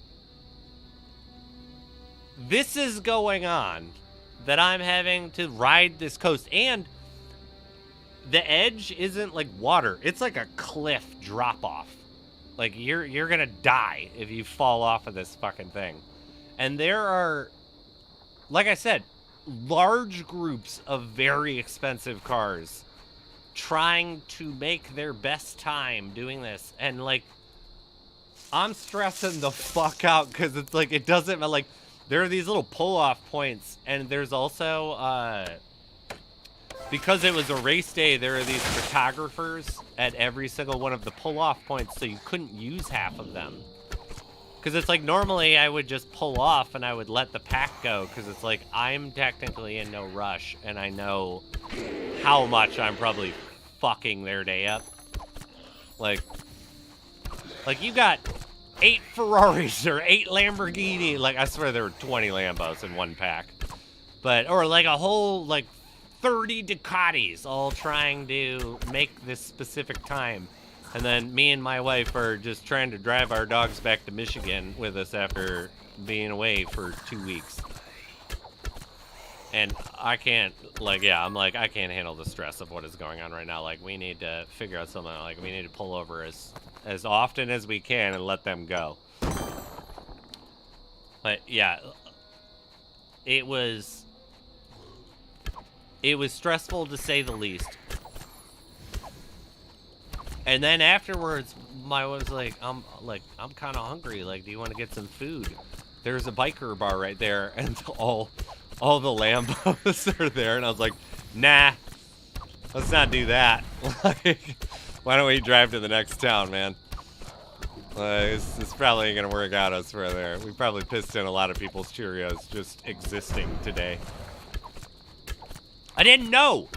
this is going on, that I'm having to ride this coast, and the edge isn't like water. It's like a cliff drop-off. Like, you're gonna die if you fall off of this fucking thing. And there are, like I said, large groups of very expensive cars trying to make their best time doing this. And, like, I'm stressing the fuck out because it's like, it doesn't, like, there are these little pull-off points, and there's also, because it was a race day, there are these photographers at every single one of the pull-off points, so you couldn't use half of them. Because it's like, normally I would just pull off and I would let the pack go, because it's like, I'm technically in no rush, and I know how much I'm probably fucking their day up. Like you got 8 Ferraris or 8 Lamborghini. Like, I swear there were 20 Lambos in one pack. But, or like a whole, like, 30 Ducatis all trying to make this specific time. And then me and my wife are just trying to drive our dogs back to Michigan with us after being away for 2 weeks. And I can't, like, I'm like, I can't handle the stress of what is going on right now. Like, we need to figure out something. Like, we need to pull over as often as we can and let them go. But, yeah, it was stressful to say the least. And then afterwards, my wife was like, I'm kind of hungry. Like, do you want to get some food? There's a biker bar right there, and all the Lambos are there. And I was like, nah, let's not do that. Like, why don't we drive to the next town, man? This probably ain't gonna work out us for there. We probably pissed in a lot of people's Cheerios just existing today. I didn't know.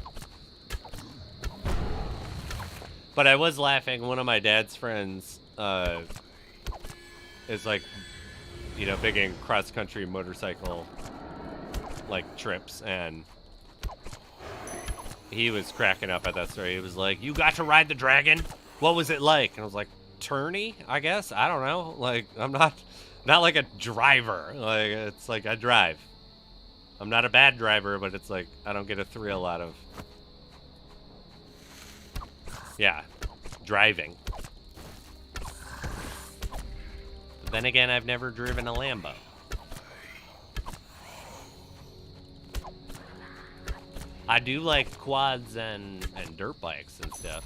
But I was laughing. One of my dad's friends is like, big in cross-country motorcycle like trips, and he was cracking up at that story. He was like, "You got to ride the Dragon? What was it like?" And I was like, "Tourney, I guess. I don't know. Like, I'm not like a driver. Like, it's like I drive. I'm not a bad driver, but it's like I don't get a thrill out of, driving." But then again, I've never driven a Lambo. I do like quads and dirt bikes and stuff.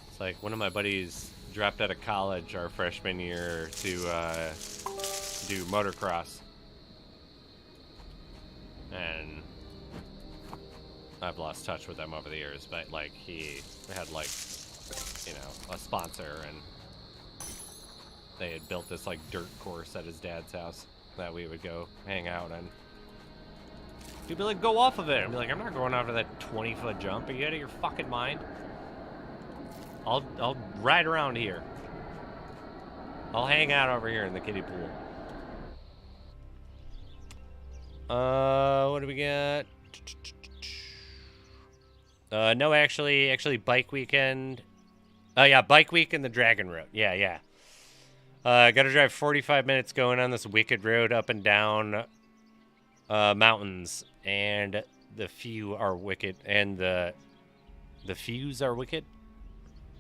It's like one of my buddies dropped out of college our freshman year to do motocross. And I've lost touch with them over the years, but like he had like, a sponsor, and they had built this like dirt course at his dad's house that we would go hang out in. He'd be like, "Go off of it." I'd be like, "I'm not going off of that 20-foot jump. Are you out of your fucking mind? I'll ride around here." I'll hang out over here in the kiddie pool. What do we got? No, actually, bike weekend. Oh yeah, bike week in the Dragon Road. Yeah. Gotta drive 45 minutes going on this wicked road up and down mountains, and the few are wicked, and the fews are wicked.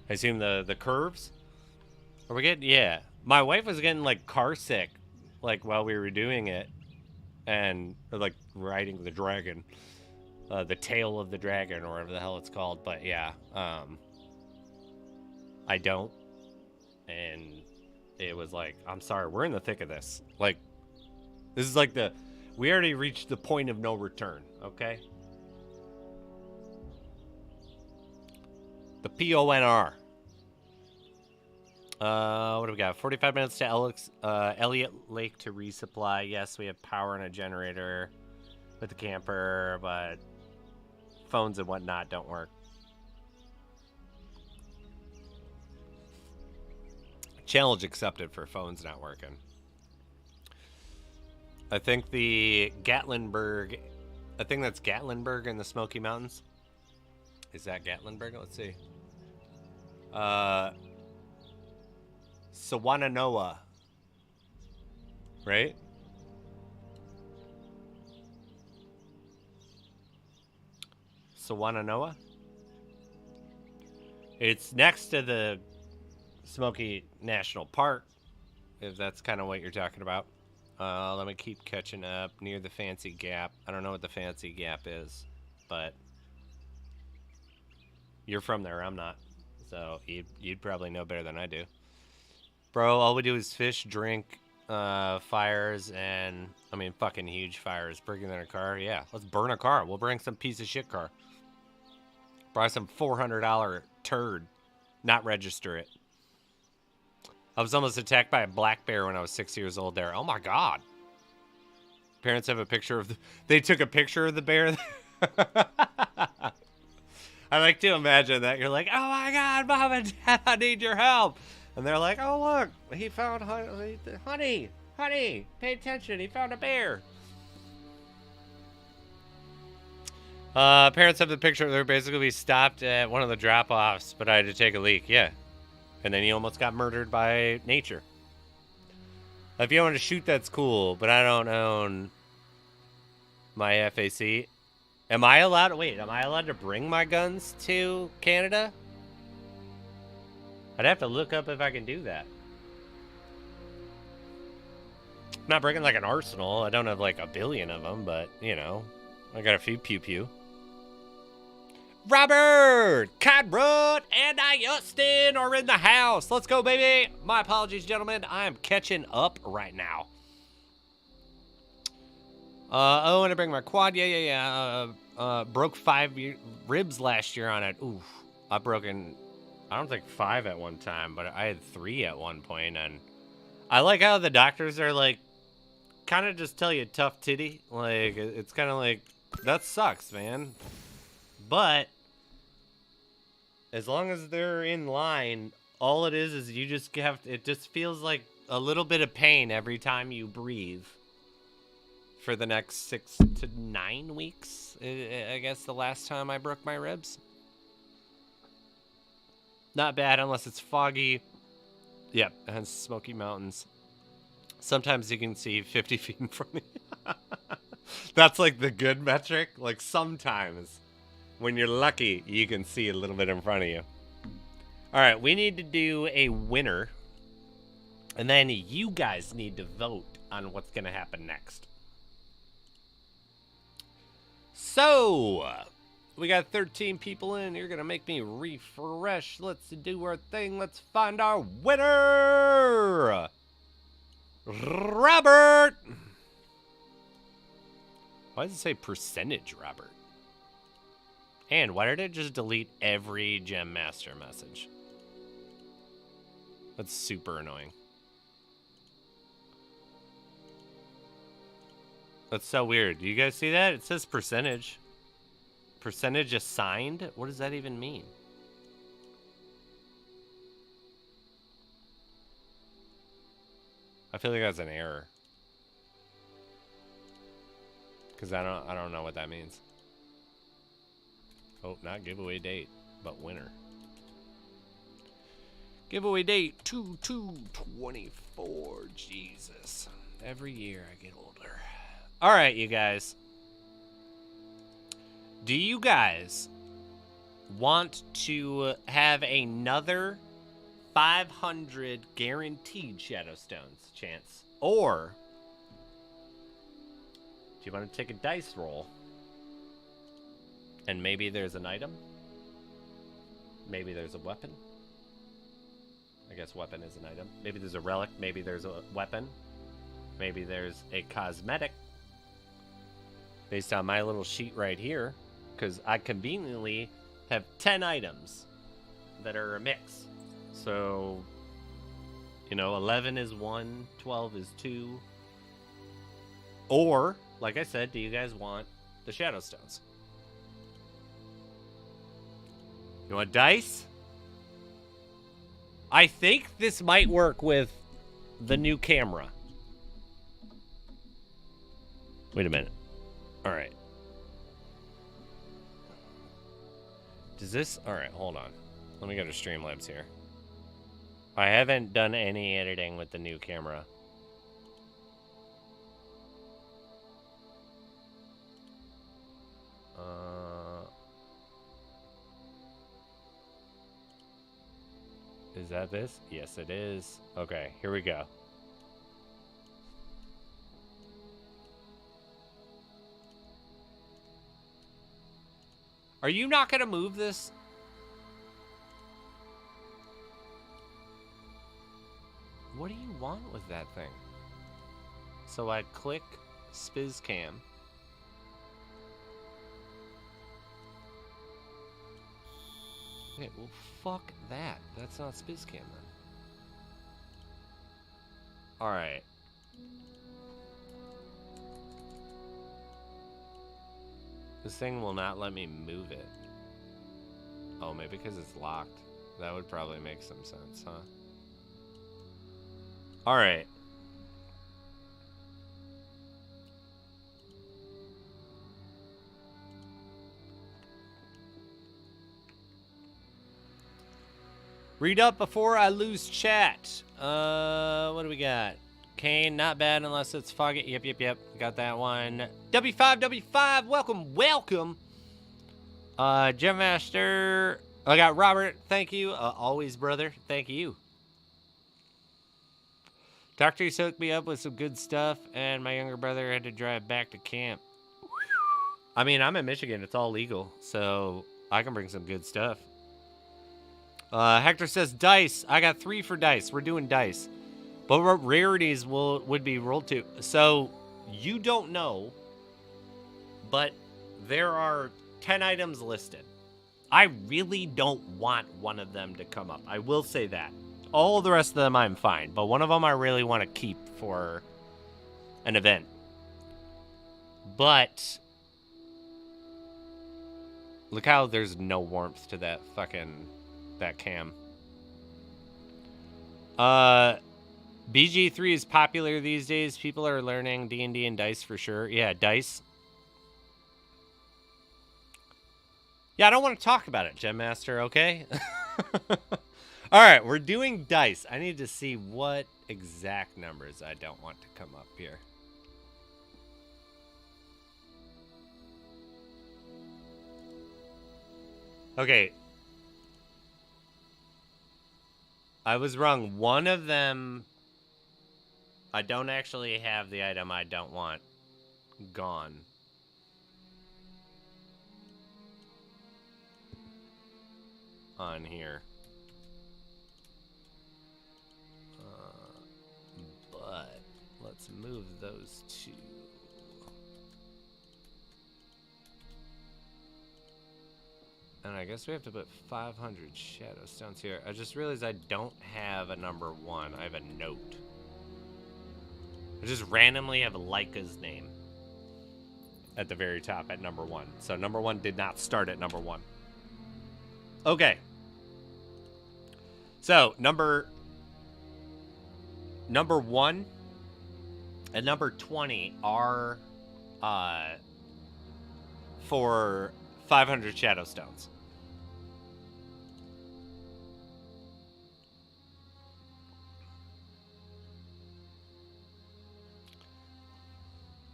I assume the curves are wicked. Yeah, my wife was getting like car sick, like while we were doing it, and like riding the dragon, the tail of the dragon, or whatever the hell it's called. But yeah, I don't, and it was like, I'm sorry, we're in the thick of this. Like, this is like we already reached the point of no return, okay? The PONR. What do we got? 45 minutes to Elliott Lake to resupply. Yes, we have power and a generator with the camper, but phones and whatnot don't work. Challenge accepted for phones not working. I think the Gatlinburg, I think that's Gatlinburg in the Smoky Mountains. Is that Gatlinburg? Let's see. Sawananoa. Right? Sawananoa? It's next to the Smoky National Park, if that's kind of what you're talking about. Let me keep catching up near the Fancy Gap. I don't know what the Fancy Gap is, but you're from there. I'm not, so you'd probably know better than I do, bro. All we do is fish, drink, fires, and I mean fucking huge fires. Bringing in a car, yeah. Let's burn a car. We'll bring some piece of shit car. Buy some $400 turd, not register it. I was almost attacked by a black bear when I was 6 years old there. Oh my God. Parents have a picture of they took a picture of the bear. I like to imagine that. You're like, oh my God, Mom and Dad, I need your help. And they're like, oh look, he found honey, pay attention, he found a bear. Parents have the picture. They're basically stopped at one of the drop-offs, but I had to take a leak. Yeah. And then he almost got murdered by nature. If you want to shoot, that's cool, but I don't own my FAC. Am I allowed to bring my guns to Canada? I'd have to look up if I can do that. I'm not bringing like an arsenal. I don't have like a billion of them, but you know, I got a few pew-pew. Robert, Cadbrot, and Justin are in the house. Let's go, baby. My apologies, gentlemen. I am catching up right now. Oh, and I bring my quad. Yeah. Broke 5 ribs last year on it. Oof. I've broken, I don't think 5 at one time, but I had 3 at one point. And I like how the doctors are like, kind of just tell you tough titty. Like, it's kind of like, that sucks, man. But as long as they're in line, all it is you just have to, it just feels like a little bit of pain every time you breathe for the next 6 to 9 weeks. I guess the last time I broke my ribs. Not bad unless it's foggy. Yep, and Smoky Mountains. Sometimes you can see 50 feet in front of you. That's like the good metric. Like sometimes when you're lucky, you can see a little bit in front of you. All right, we need to do a winner. And then you guys need to vote on what's going to happen next. So, we got 13 people in. You're going to make me refresh. Let's do our thing. Let's find our winner. Robert. Why does it say percentage, Robert? And why did it just delete every Gem Master message? That's super annoying. That's so weird. Do you guys see that? It says percentage. Percentage assigned? What does that even mean? I feel like that's an error. Because I don't know what that means. Oh, not giveaway date, but winner. Giveaway date 2/2/24. Jesus. Every year I get older. All right, you guys. Do you guys want to have another 500 guaranteed Shadowstones chance? Or do you want to take a dice roll and maybe there's an item? Maybe there's a weapon? I guess weapon is an item. Maybe there's a relic. Maybe there's a weapon. Maybe there's a cosmetic. Based on my little sheet right here. Because I conveniently have 10 items that are a mix. So, 11 is 1, 12 is 2. Or, like I said, do you guys want the Shadowstones? You want dice? I think this might work with the new camera. Wait a minute. All right. Does this... All right, hold on. Let me go to Streamlabs here. I haven't done any editing with the new camera. Is that this? Yes, it is. Okay, here we go. Are you not going to move this? What do you want with that thing? So I click SpizCam. Okay, well, fuck that. That's not SpizCam then. Alright. This thing will not let me move it. Oh, maybe because it's locked. That would probably make some sense, huh? Alright. Read up before I lose chat. What do we got? Kane, not bad unless it's foggy. Yep. Got that one. W5, welcome. Gem Master. I got Robert, thank you. Always, brother, thank you. Doctor hooked me up with some good stuff, and my younger brother had to drive back to camp. I mean, I'm in Michigan. It's all legal, so I can bring some good stuff. Hector says dice. I got 3 for dice. We're doing dice. But what rarities would be rolled to? So, you don't know, but there are 10 items listed. I really don't want one of them to come up. I will say that. All the rest of them I'm fine, but one of them I really want to keep for an event. But look how there's no warmth to that that cam. BG3 is popular these days. People are learning D&D and dice for sure. Yeah, dice. Yeah, I don't want to talk about it, Gem Master, okay? All right, we're doing dice. I need to see what exact numbers I don't want to come up here. Okay. I was wrong. One of them, I don't actually have the item I don't want gone. On here. But let's move those 2. And I guess we have to put 500 Shadowstones here. I just realized I don't have a number 1. I have a note. I just randomly have Leica's name at the very top at number 1. So number 1 did not start at number 1. Okay. So, number 1 And number 20 are for 500 Shadow Stones.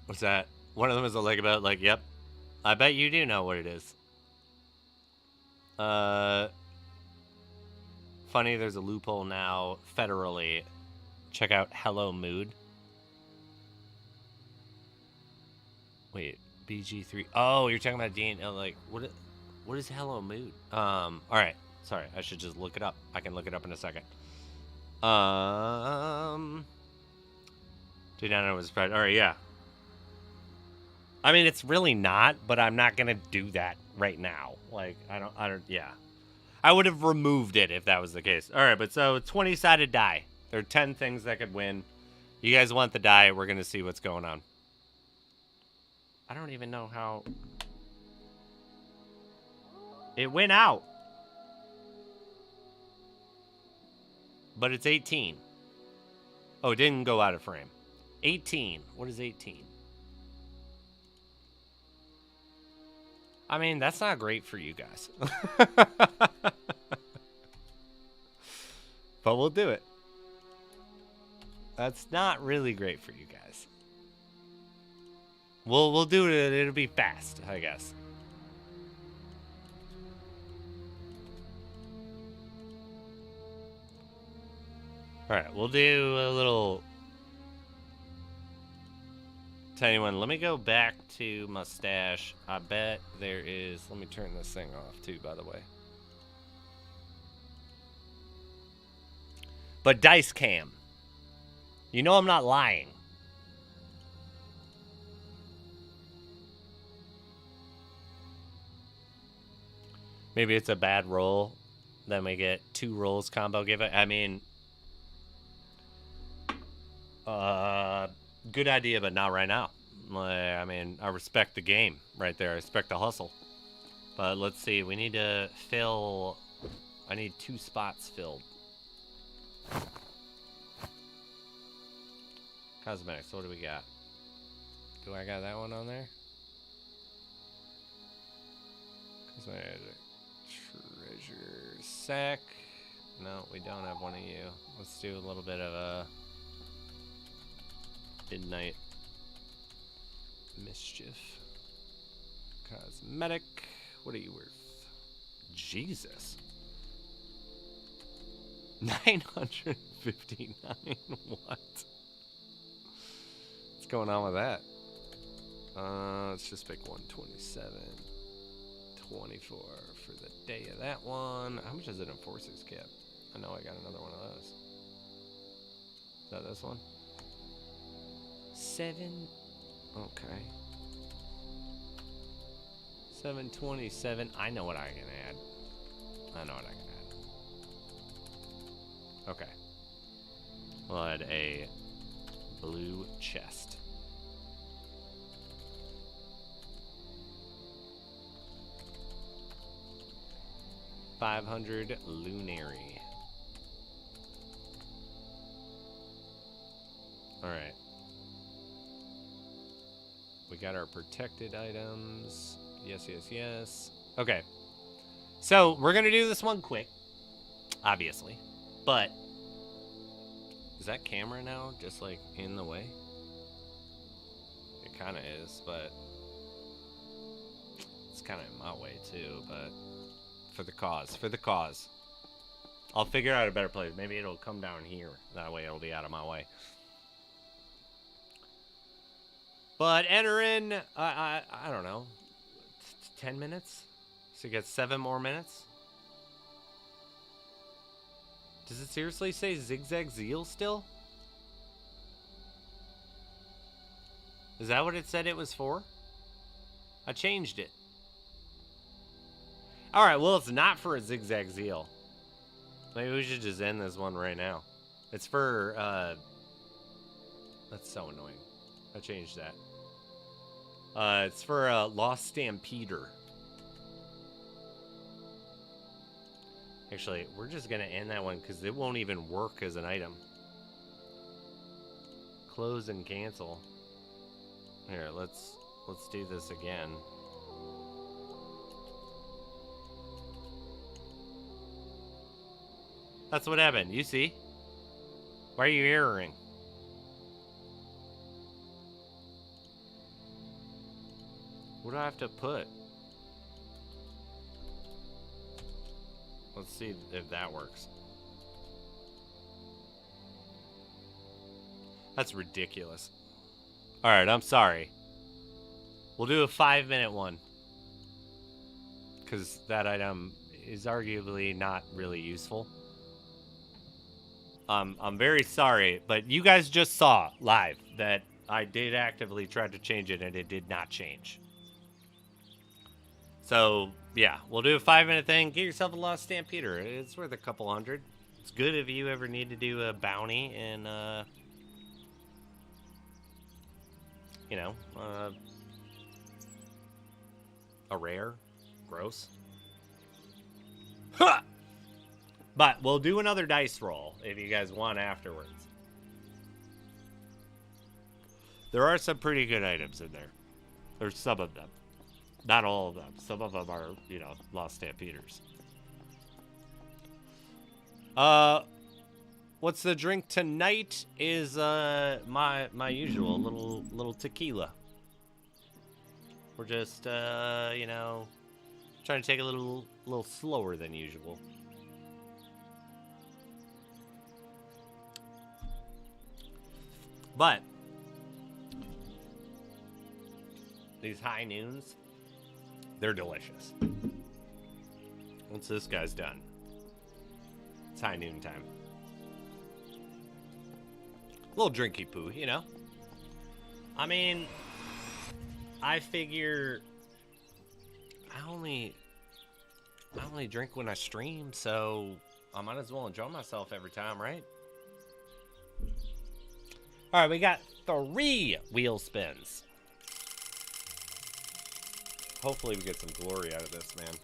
What's that? One of them is a leg about, like, yep. I bet you do know what it is. Funny, there's a loophole now federally. Check out Hello Mood. Wait, BG3. Oh, you're talking about Dean. Like, what is Hello Mood? All right. Sorry, I should just look it up. I can look it up in a second. Dude, I know it was Fred. All right, yeah. I mean, it's really not, but I'm not gonna do that right now. Like, I don't. Yeah, I would have removed it if that was the case. All right, but so 20-sided die. There are 10 things that could win. You guys want the die? We're gonna see what's going on. I don't even know how it went out, but it's 18. Oh, it didn't go out of frame. 18. What is 18? I mean, that's not great for you guys. But we'll do it. That's not really great for you guys. We'll do it. It'll be fast, I guess. All right, we'll do a little tiny one. Let me go back to mustache. I bet there is. Let me turn this thing off too, by the way. But dice cam. You know I'm not lying. Maybe it's a bad roll. Then we get 2 rolls combo give it. I mean, good idea, but not right now. I mean, I respect the game right there. I respect the hustle. But let's see. We need to fill. I need 2 spots filled. Cosmetics. What do we got? Do I got that one on there? Cosmetic. Treasure sack. No, we don't have one of you. Let's do a little bit of a midnight mischief. Cosmetic. What are you worth? Jesus. 959. What? What's going on with that? Let's just pick 127. 24 for the day of that one. How much is it in Forces cap? I know I got another one of those. Is that this one? 7. Okay. 727. I know what I can add. I know what I can add. Okay. We'll add a blue chest. $500 Lunary. Alright. We got our protected items. Yes, yes, yes. Okay. So, we're going to do this one quick. Obviously. But, is that camera now just, like, in the way? It kind of is, but it's kind of in my way, too, but for the cause. For the cause. I'll figure out a better place. Maybe it'll come down here. That way it'll be out of my way. But enter in, I don't know, 10 minutes? So you get 7 more minutes? Does it seriously say Zigzag Zeal still? Is that what it said it was for? I changed it. Alright, well, it's not for a Zigzag Zeal. Maybe we should just end this one right now. It's for, that's so annoying. I changed that. It's for a Lost Stampeder. Actually, we're just going to end that one because it won't even work as an item. close and cancel. Here, let's do this again. That's what happened. You see? Why are you erroring? What do I have to put? Let's see if that works. That's ridiculous. All right, I'm sorry. We'll do a 5-minute one. Because that item is arguably not really useful. I'm very sorry, but you guys just saw live that I did actively try to change it and it did not change. So, yeah, we'll do a 5-minute thing. Get yourself a Lost Stampeder. It's worth a couple hundred. It's good if you ever need to do a bounty in, you know, a rare. Gross. Ha! But we'll do another dice roll if you guys want afterwards. There are some pretty good items in there. There's some of them. Not all of them. Some of them are, you know, Lost Stampeders. What's the drink tonight is my usual little tequila. We're just you know, trying to take it a little slower than usual. But these high noons, they're delicious. Once this guy's done, it's high noon time. A little drinky poo, you know? I mean, I figure I only drink when I stream, so I might as well enjoy myself every time, right? All right, we got 3 wheel spins. Hopefully we get some glory out of this, man.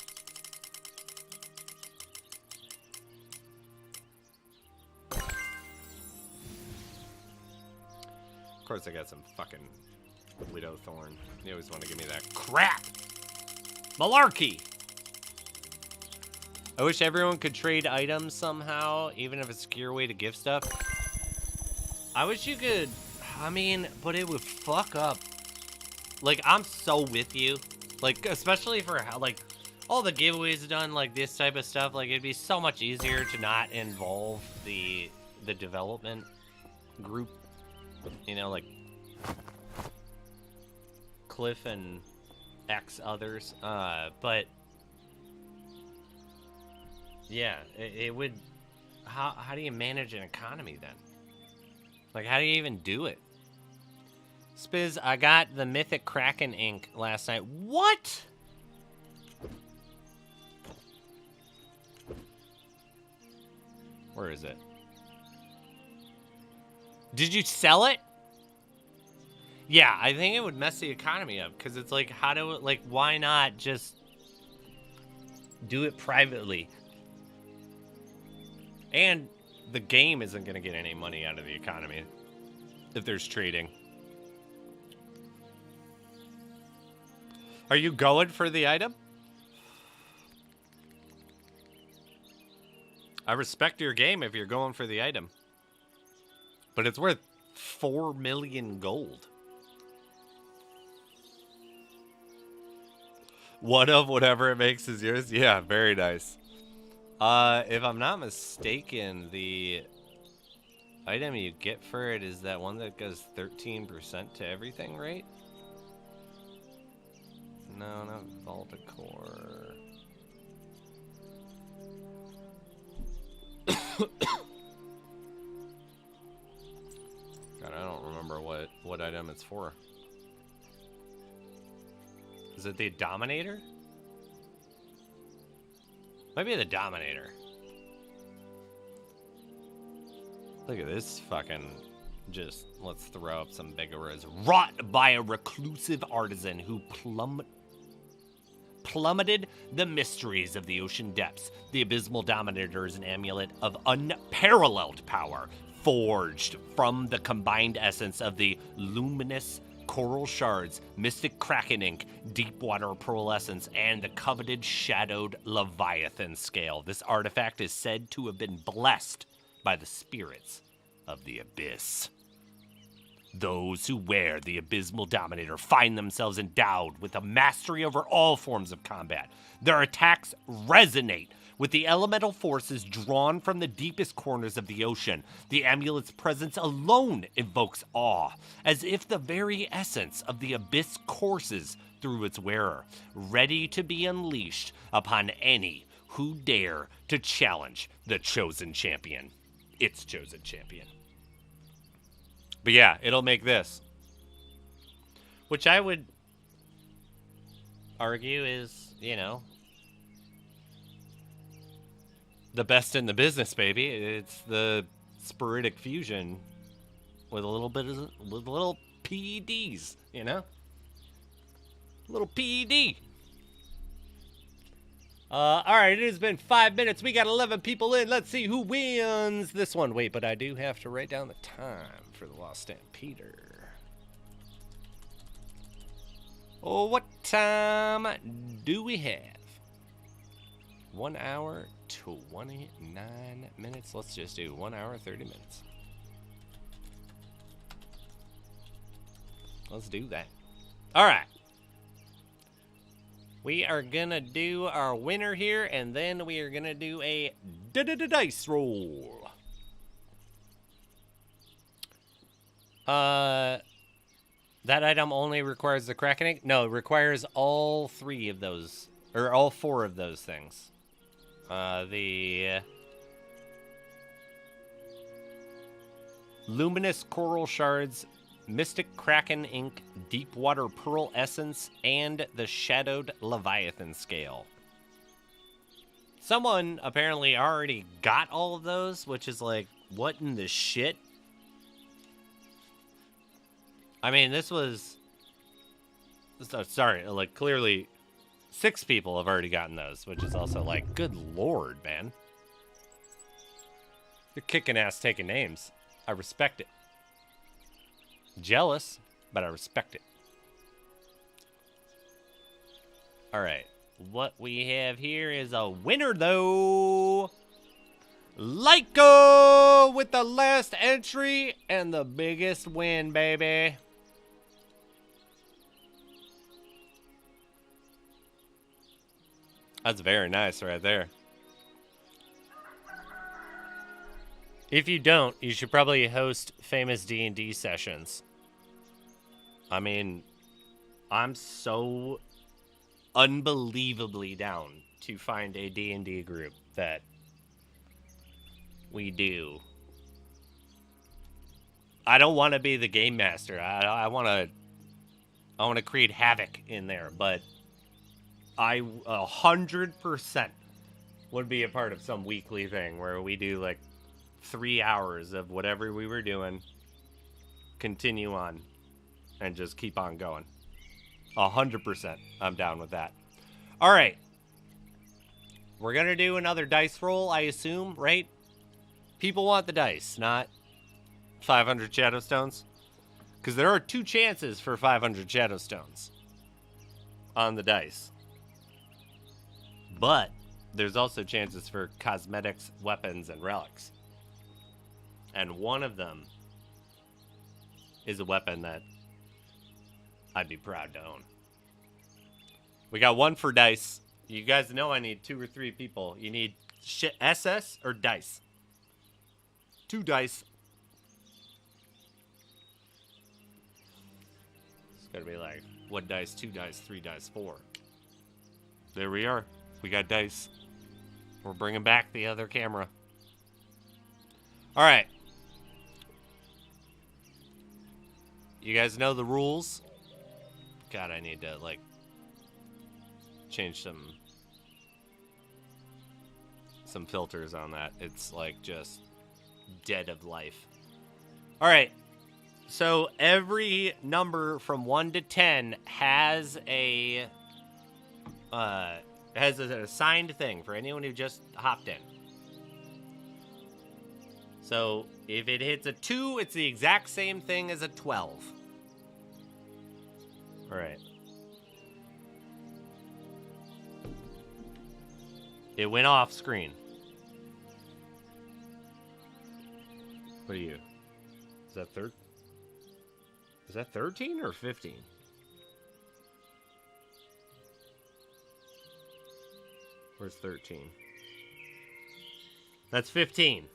Of course I got some fucking Widow Thorn. You always want to give me that crap. Malarkey. I wish everyone could trade items somehow, even if it's a secure way to gift stuff. I wish you could, I mean, but it would fuck up. Like, I'm so with you. Like, especially for how, like, all the giveaways done, like, this type of stuff. Like, it'd be so much easier to not involve the development group. You know, like, Cliff and X others. But, yeah, it would, how do you manage an economy then? Like, how do you even do it? Spiz, I got the Mythic Kraken ink last night. What? Where is it? Did you sell it? Yeah, I think it would mess the economy up. Because it's like, how do it, like, why not just do it privately? And the game isn't going to get any money out of the economy if there's trading. Are you going for the item? I respect your game if you're going for the item. But it's worth 4 million gold. One of whatever it makes is yours? Yeah, very nice. If I'm not mistaken, the item you get for it is that one that goes 13% to everything, right? No, not Volticor. God, I don't remember what item it's for. Is it the Dominator? Maybe the Dominator. Look at this fucking... Just, let's throw up some bigoras. Wrought by a reclusive artisan who plummeted the mysteries of the ocean depths. The Abysmal Dominator is an amulet of unparalleled power, forged from the combined essence of the luminous coral shards, mystic kraken ink, deep water pearlescence, and the coveted shadowed leviathan scale. This artifact is said to have been blessed by the spirits of the abyss. Those who wear the Abysmal Dominator find themselves endowed with a mastery over all forms of combat. Their attacks resonate with the elemental forces drawn from the deepest corners of the ocean. The amulet's presence alone evokes awe, as if the very essence of the abyss courses through its wearer, ready to be unleashed upon any who dare to challenge the chosen champion. Its chosen champion. But yeah, it'll make this. Which I would argue is, you know, the best in the business, baby. It's the sporidic fusion with a little bit of, with little PEDs, you know? A little PED. All right, it has been 5 minutes. We got 11 people in. Let's see who wins this one. Wait, but I do have to write down the time for the Lost Stampeder. Oh, what time do we have? 1 hour, 29 minutes. Let's just do 1 hour, 30 minutes. Let's do that. All right. We are gonna do our winner here, and then we are gonna do a dice roll. That item only requires the Kraken ink? No, it requires all 3 of those, or all 4 of those things. The luminous coral shards, mystic kraken ink, deep water pearl essence, and the shadowed leviathan scale. Someone apparently already got all of those, which is like, what in the shit? I mean, this was, sorry, like clearly 6 people have already gotten those, which is also like, good lord, man. You're kicking ass taking names. I respect it. Jealous, but I respect it. All right, what we have here is a winner, though. Lyco with the last entry and the biggest win, baby. That's very nice right there. If you don't, you should probably host famous D&D sessions. I mean, I'm so unbelievably down to find a D&D group that we do. I don't want to be the game master. I want to create havoc in there, but I 100% would be a part of some weekly thing where we do like 3 hours of whatever we were doing, continue on, and just keep on going. 100%. I'm down with that. All right. We're going to do another dice roll, I assume, right? People want the dice, not 500 shadow stones. Because there are 2 chances for 500 shadow stones on the dice. But there's also chances for cosmetics, weapons, and relics. And one of them is a weapon that I'd be proud to own. We got 1 for dice. You guys know I need 2 or 3 people. You need SS or dice. 2 dice. It's gotta be like 1 dice, 2 dice, 3 dice, 4. There we are. We got dice. We're bringing back the other camera. All right. You guys know the rules. God, I need to, like, change some filters on that. It's, like, just dead of life. All right. So every number from 1 to 10 has an assigned thing for anyone who just hopped in. So if it hits a 2, it's the exact same thing as a 12. All right. It went off screen. What are you? Is that third? Is that 13 or 15? Where's 13? That's 15.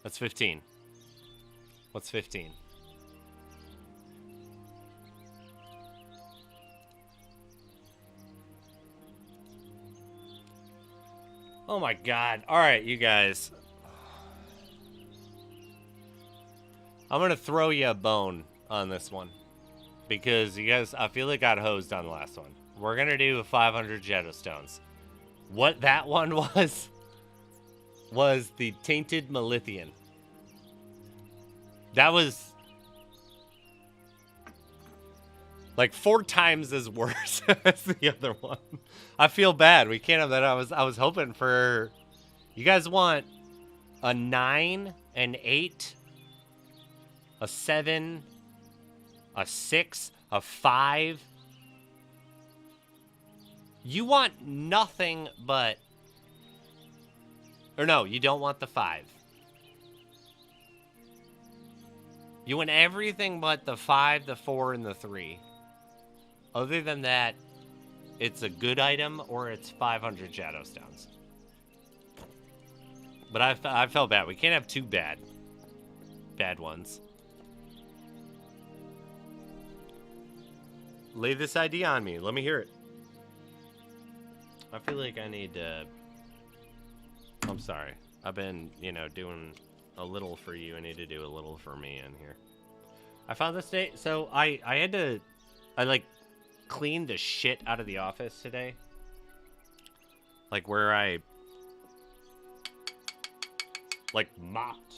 That's 15. What's 15? Oh my god. All right, you guys. I'm going to throw you a bone on this one. Because you guys, I feel like got hosed on the last one. We're going to do 500 Jettostones. What that one was the Tainted Melithian. That was like 4 times as worse as the other one. I feel bad. We can't have that. I was hoping for... You guys want a 9, an 8, a 7, a 6, a 5. You want nothing but... Or no, you don't want the 5. You want everything but the 5, the 4, and the 3. Other than that, it's a good item or it's 500 Jettostones. But I felt bad. We can't have 2 bad ones. Lay this idea on me. Let me hear it. I feel like I need to... I'm sorry. I've been, doing a little for you. I need to do a little for me in here. I found this day... So, I cleaned the shit out of the office today. Like, where I... mopped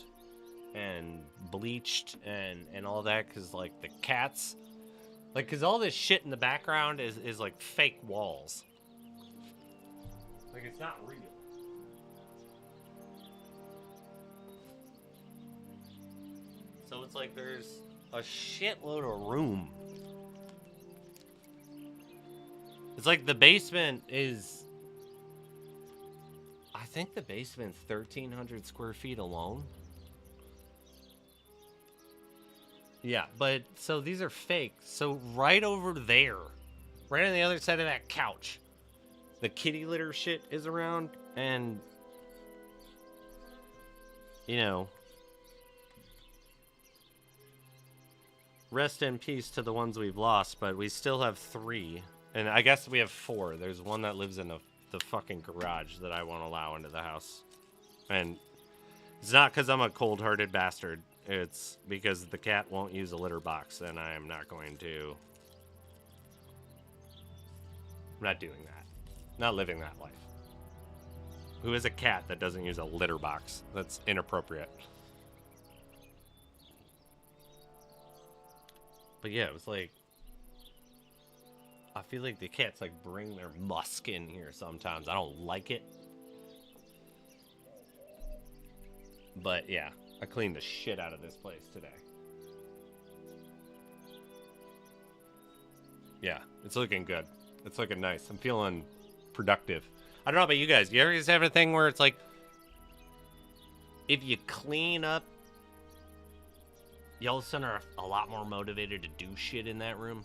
and bleached and all that. Because, the cats... because all this shit in the background is fake walls. It's not real. So it's there's a shitload of room. It's the basement is... I think the basement's 1,300 square feet alone. Yeah, but so these are fake. So right over there, right on the other side of that couch, the kitty litter shit is around, and rest in peace to the ones we've lost, but we still have 3, and I guess we have 4. There's one that lives in the fucking garage that I won't allow into the house, and it's not because I'm a cold-hearted bastard. It's because the cat won't use a litter box, and I am not going to. I'm not doing that. Not living that life. Who is a cat that doesn't use a litter box? That's inappropriate. But yeah, it was I feel like the cats bring their musk in here sometimes. I don't like it. But yeah, I cleaned the shit out of this place today. Yeah, it's looking good. It's looking nice. I'm feeling productive. I don't know about you guys. You ever just have a thing where it's if you clean up, you all of a sudden are a lot more motivated to do shit in that room?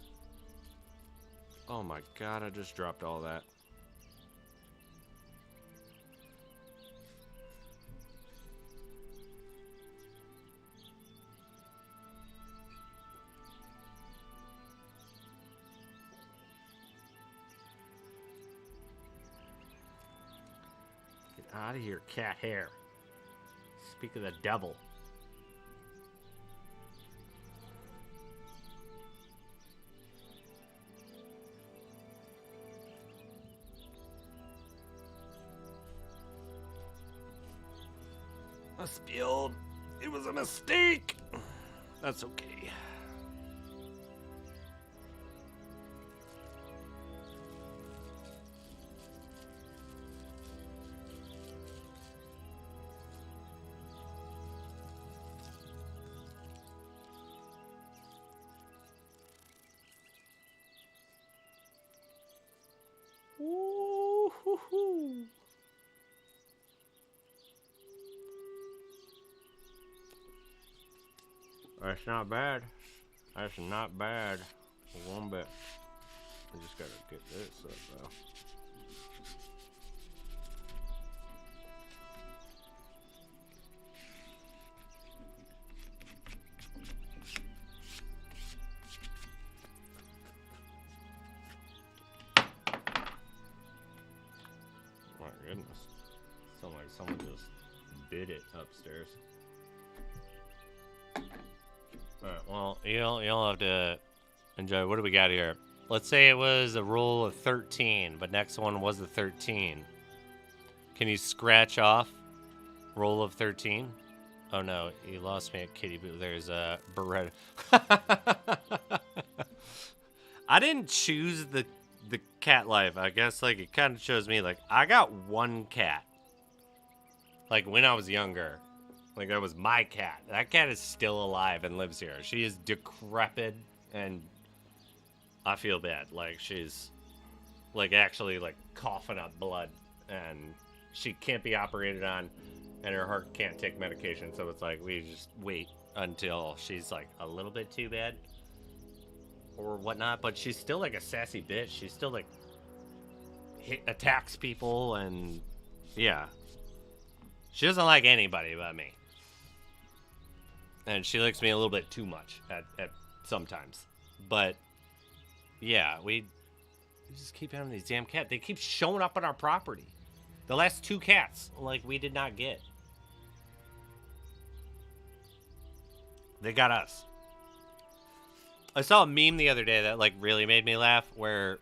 Oh my god, I just dropped all that. Out of here, cat hair. Speak of the devil. I spilled. It was a mistake. That's okay. That's not bad. That's not bad. One bit. I just gotta get this up though. My goodness. Sounds like someone just did it upstairs. Alright, well, you'll have to enjoy. What do we got here? Let's say it was a roll of 13, but next one was a 13. Can you scratch off roll of 13? Oh no, you lost me at Kitty Boo. There's a Beretta. I didn't choose the cat life. I guess like it kind of shows me like I got one cat. Like when I was younger. Like that was my cat. That cat is still alive and lives here. She is decrepit and I feel bad. Like she's like actually like coughing up blood and she can't be operated on and her heart can't take medication. So it's like we just wait until she's like a little bit too bad or whatnot. But she's still like a sassy bitch. She's still like attacks people and yeah. She doesn't like anybody but me. And she likes me a little bit too much at sometimes. But yeah, we just keep having these damn cats. They keep showing up on our property. The last 2 cats, like, we did not get. They got us. I saw a meme the other day that, like, really made me laugh, where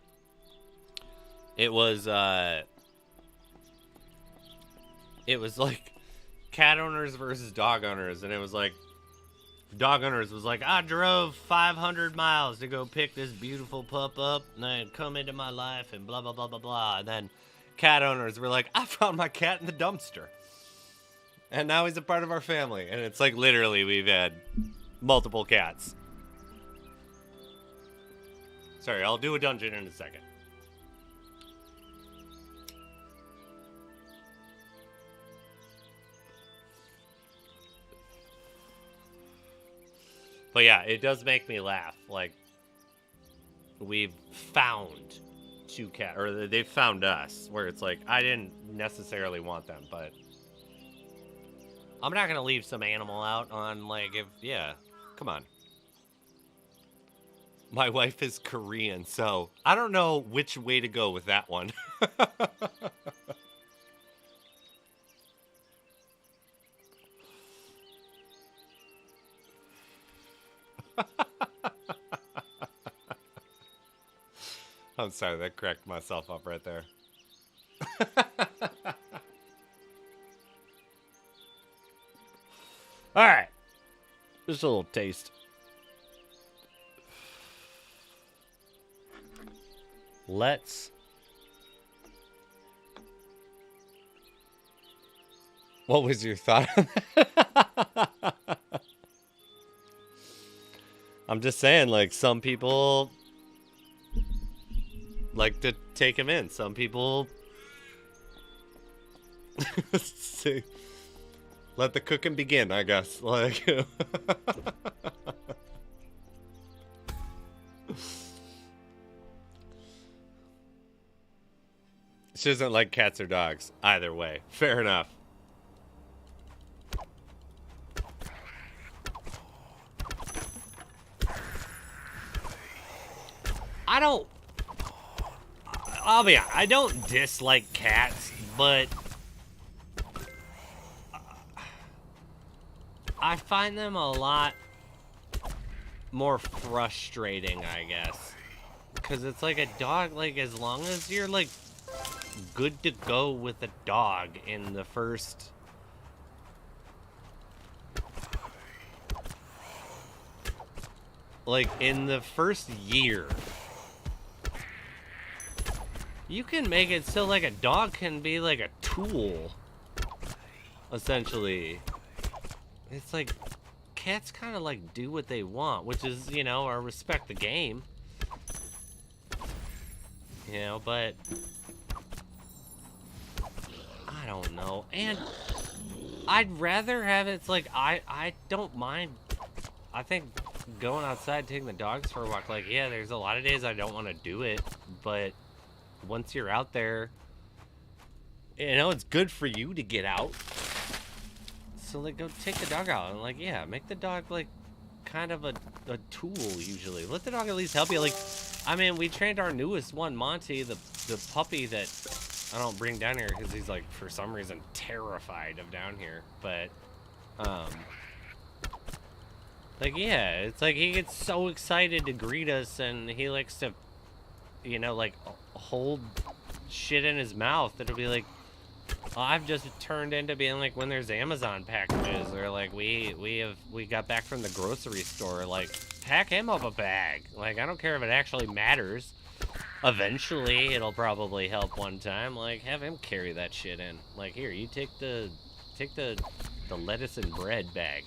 it was like cat owners versus dog owners, and it was like, dog owners was like, I drove 500 miles to go pick this beautiful pup up and then come into my life and blah, blah, blah, blah, blah. And then cat owners were like, I found my cat in the dumpster. And now he's a part of our family. And it's like literally we've had multiple cats. Sorry, I'll do a dungeon in a second. But yeah, it does make me laugh. Like, we've found 2 cats, or they've found us, where it's like, I didn't necessarily want them, but I'm not going to leave some animal out on, like, if, yeah, come on. My wife is Korean, so I don't know which way to go with that one. I'm sorry, that cracked myself up right there. Alright. Just a little taste. Let's... What was your thought on that? I'm just saying, like, some people like to take him in. Some people see, let the cooking begin, I guess. Like, she doesn't like cats or dogs. Either way, fair enough. I'll be honest, I don't dislike cats, but I find them a lot more frustrating, I guess. Because it's like a dog, like, as long as you're, like, good to go with a dog in the first... Like, in the first year... You can make it so, like, a dog can be, like, a tool, essentially. It's like, cats kind of, like, do what they want, which is, you know, or respect the game. You know, but... I don't know. And I'd rather have it, it's like, I don't mind I think going outside, taking the dogs for a walk, like, yeah, there's a lot of days I don't want to do it, but once you're out there, you know, it's good for you to get out. So, like, go take the dog out and, like, yeah, make the dog, like, kind of a tool, usually. Let the dog at least help you. Like, I mean, we trained our newest one, Monty, the puppy that I don't bring down here because he's, like, for some reason, terrified of down here. But, like, yeah, it's like he gets so excited to greet us, and he likes to, you know, like, hold shit in his mouth. It'll be like, well, I've just turned into being like when there's Amazon packages, or like we got back from the grocery store, like, pack him up a bag. Like, I don't care if it actually matters. Eventually, it'll probably help one time. Like, have him carry that shit in. Like, here, you take the lettuce and bread bag.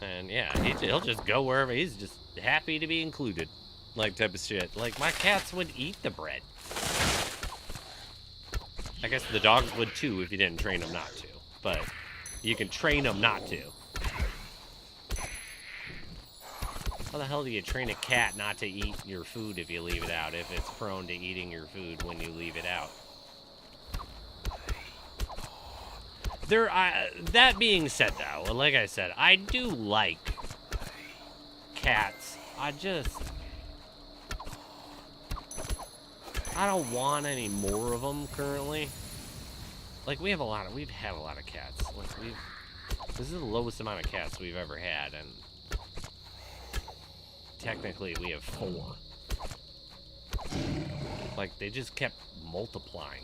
And yeah, he'll just go wherever. He's just happy to be included, like, type of shit. Like, my cats would eat the bread. I guess the dogs would too if you didn't train them not to. But you can train them not to. How the hell do you train a cat not to eat your food if you leave it out, if it's prone to eating your food when you leave it out? That being said, though, like I said, I do like cats. I don't want any more of them currently. Like, we've had a lot of cats. Like, this is the lowest amount of cats we've ever had, and technically we have 4. Like, they just kept multiplying.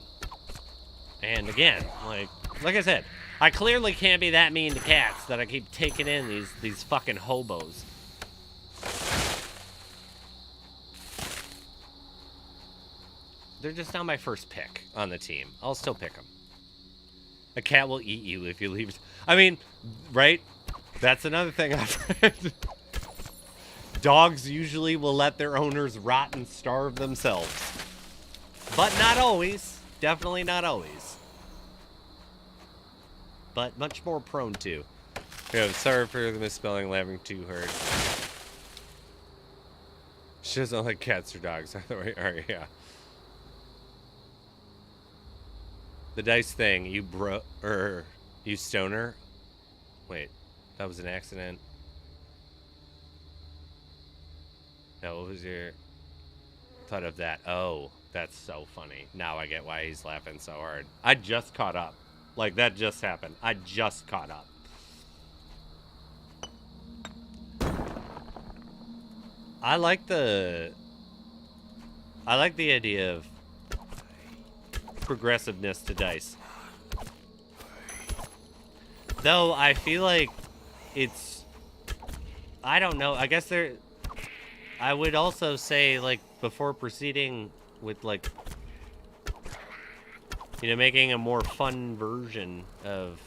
And again, like I said, I clearly can't be that mean to cats that I keep taking in these fucking hobos. They're just not my first pick on the team. I'll still pick them. A cat will eat you if you leave it. I mean, right? That's another thing I've heard. Dogs usually will let their owners rot and starve themselves. But not always. Definitely not always. But much more prone to. Yeah, sorry for the misspelling, laughing too hard. She doesn't like cats or dogs. Alright, yeah. The dice thing, you stoner. Wait, that was an accident. No, what was your thought of that? Oh, that's so funny. Now I get why he's laughing so hard. I just caught up. Like, that just happened. I just caught up. I like the idea of progressiveness to dice. Though I feel like it's, I don't know, I guess I would also say, like, before proceeding with, like, you know, making a more fun version of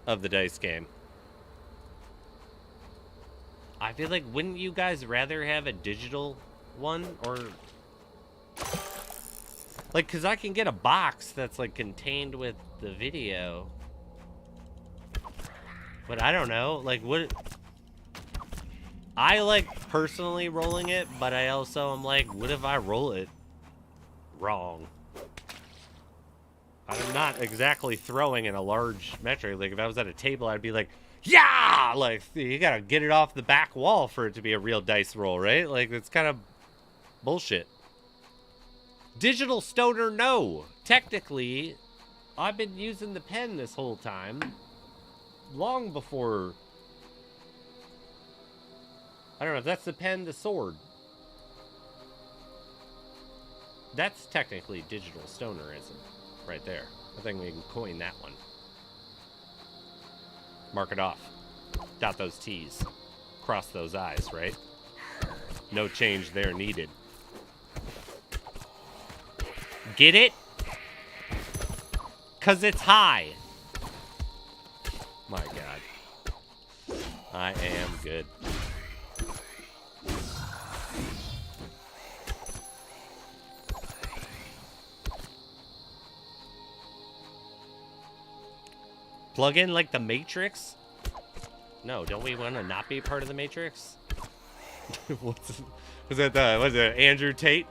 the dice game, I feel like, wouldn't you guys rather have a digital one? Or, like, because I can get a box that's, like, contained with the video. But I don't know, like, I like personally rolling it, but I also am like, what if I roll it wrong? I'm not exactly throwing in a large metric. Like, if I was at a table, I'd be like, yeah! Like, you gotta get it off the back wall for it to be a real dice roll, right? Like, it's kind of bullshit. Digital stoner, no. Technically, I've been using the pen this whole time. Long before... I don't know if that's the pen, the sword. That's technically digital stonerism right there. I think we can coin that one. Mark it off. Dot those T's. Cross those I's, right? No change there needed. Get it? 'Cause it's high. My God. I am good. Plug in like the Matrix? No, don't we want to not be part of the Matrix? Was it Andrew Tate?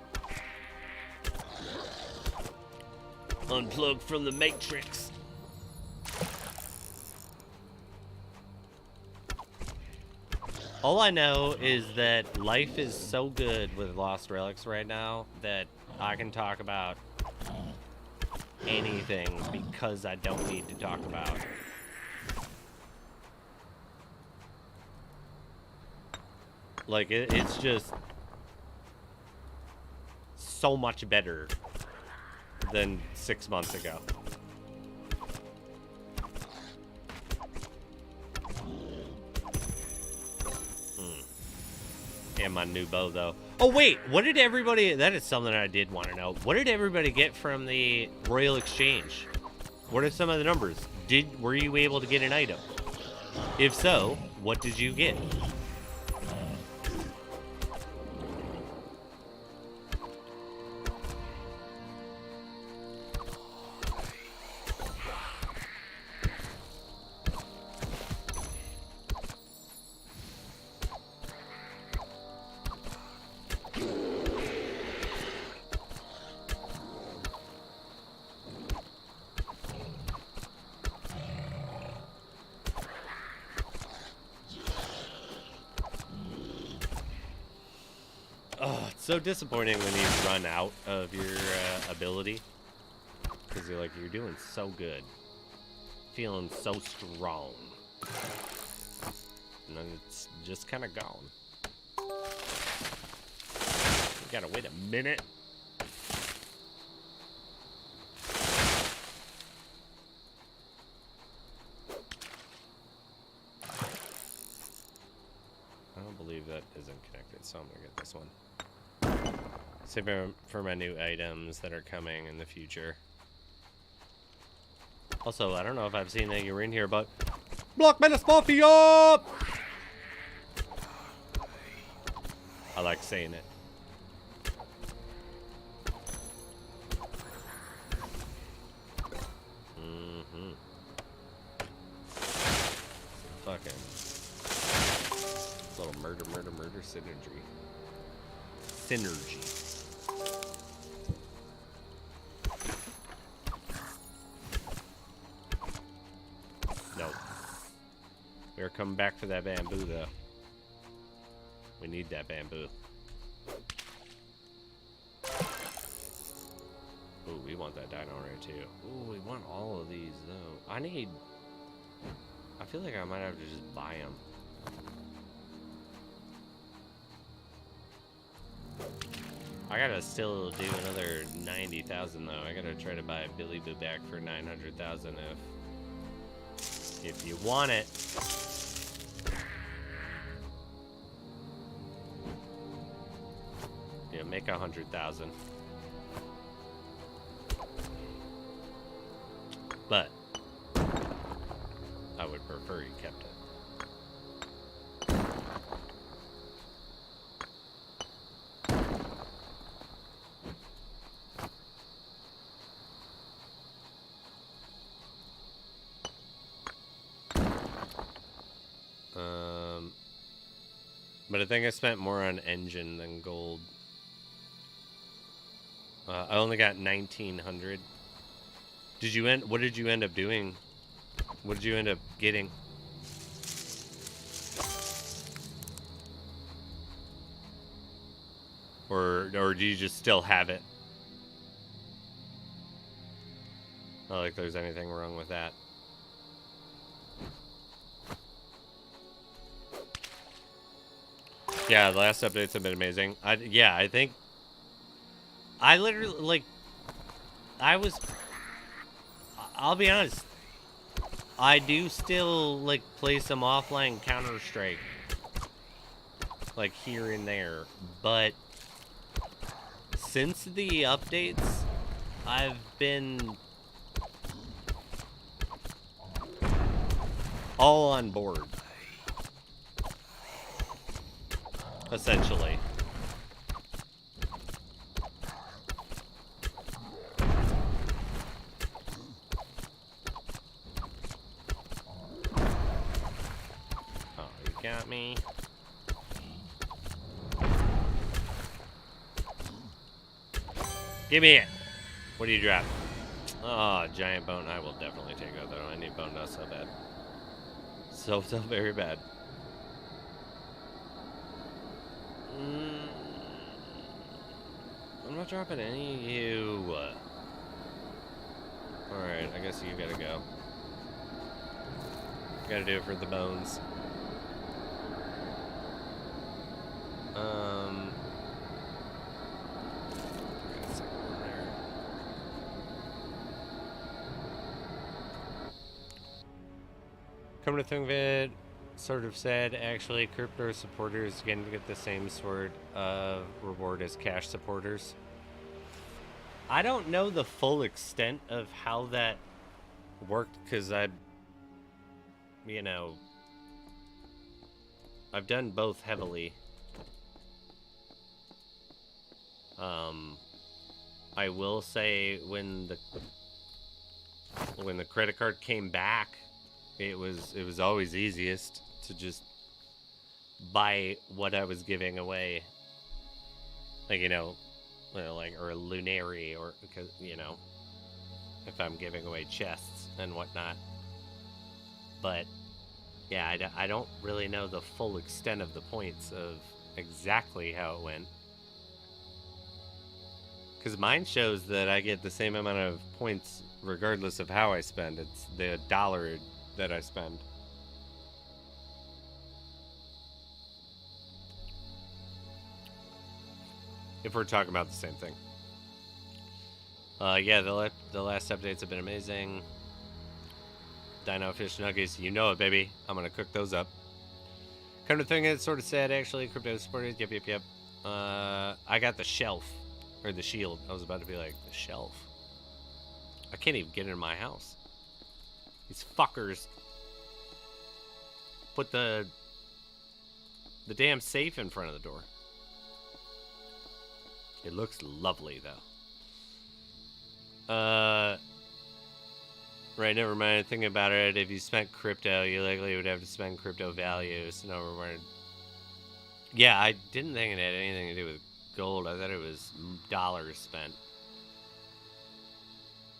Unplug from the Matrix. All I know is that life is so good with Lost Relics right now that I can talk about anything because I don't need to talk about. Like, it's just so much better than 6 months ago. And my new bow, though. Oh, wait. What did everybody... That is something I did want to know. What did everybody get from the Royal Exchange? What are some of the numbers? Were you able to get an item? If so, what did you get? Oh, it's so disappointing when you run out of your ability. Because you're like, you're doing so good. Feeling so strong. And then it's just kind of gone. You gotta wait a minute. I don't believe that isn't connected, so I'm gonna get this one. Save for my new items that are coming in the future. Also, I don't know if I've seen that you were in here, but Block Menace Mafia! I like saying it. Fucking little murder synergy. No. We're coming back for that bamboo, though. We need that bamboo. Ooh, we want that dino right too. Ooh, we want all of these, though. I feel like I might have to just buy them. I gotta still do another 90,000 though. I gotta try to buy Billy Boo back for 900,000 if you want it. Yeah, make 100,000. But I would prefer you kept it. But I think I spent more on engine than gold. I only got 1,900. What did you end up doing? What did you end up getting? Or do you just still have it? Not like there's anything wrong with that. Yeah, the last updates have been amazing. I think I literally, like, I'll be honest, I do still, like, play some offline Counter-Strike, like, here and there, but since the updates, I've been all on board. Essentially. me. Give me it. What do you drop? Oh, giant bone. I will definitely take that though. I need bone dust so bad. So very bad. I'm not dropping any of you. Alright, I guess you gotta go. Gotta do it for the bones. Got a second one there. Come to think of it, sort of said, actually, crypto supporters can get the same sort of reward as cash supporters. I don't know the full extent of how that worked, because I've done both heavily. I will say when the credit card came back, it was always easiest to just buy what I was giving away, like or a lunary, or because if I'm giving away chests and whatnot. But yeah, I don't really know the full extent of the points of exactly how it went. Because mine shows that I get the same amount of points regardless of how I spend. It's the dollar that I spend. If we're talking about the same thing. Yeah, the last updates have been amazing. Dino fish nuggets, you know it, baby. I'm gonna cook those up. Come to think, it's sort of sad, actually. Crypto supported. Yep. I got the shelf. Or the shield. I was about to be like, the shelf. I can't even get into my house. These fuckers put the damn safe in front of the door. It looks lovely, though. Right, never mind. Thinking about it, if you spent crypto, you likely would have to spend crypto values. No reward. Yeah, I didn't think it had anything to do with gold. I thought it was dollars spent.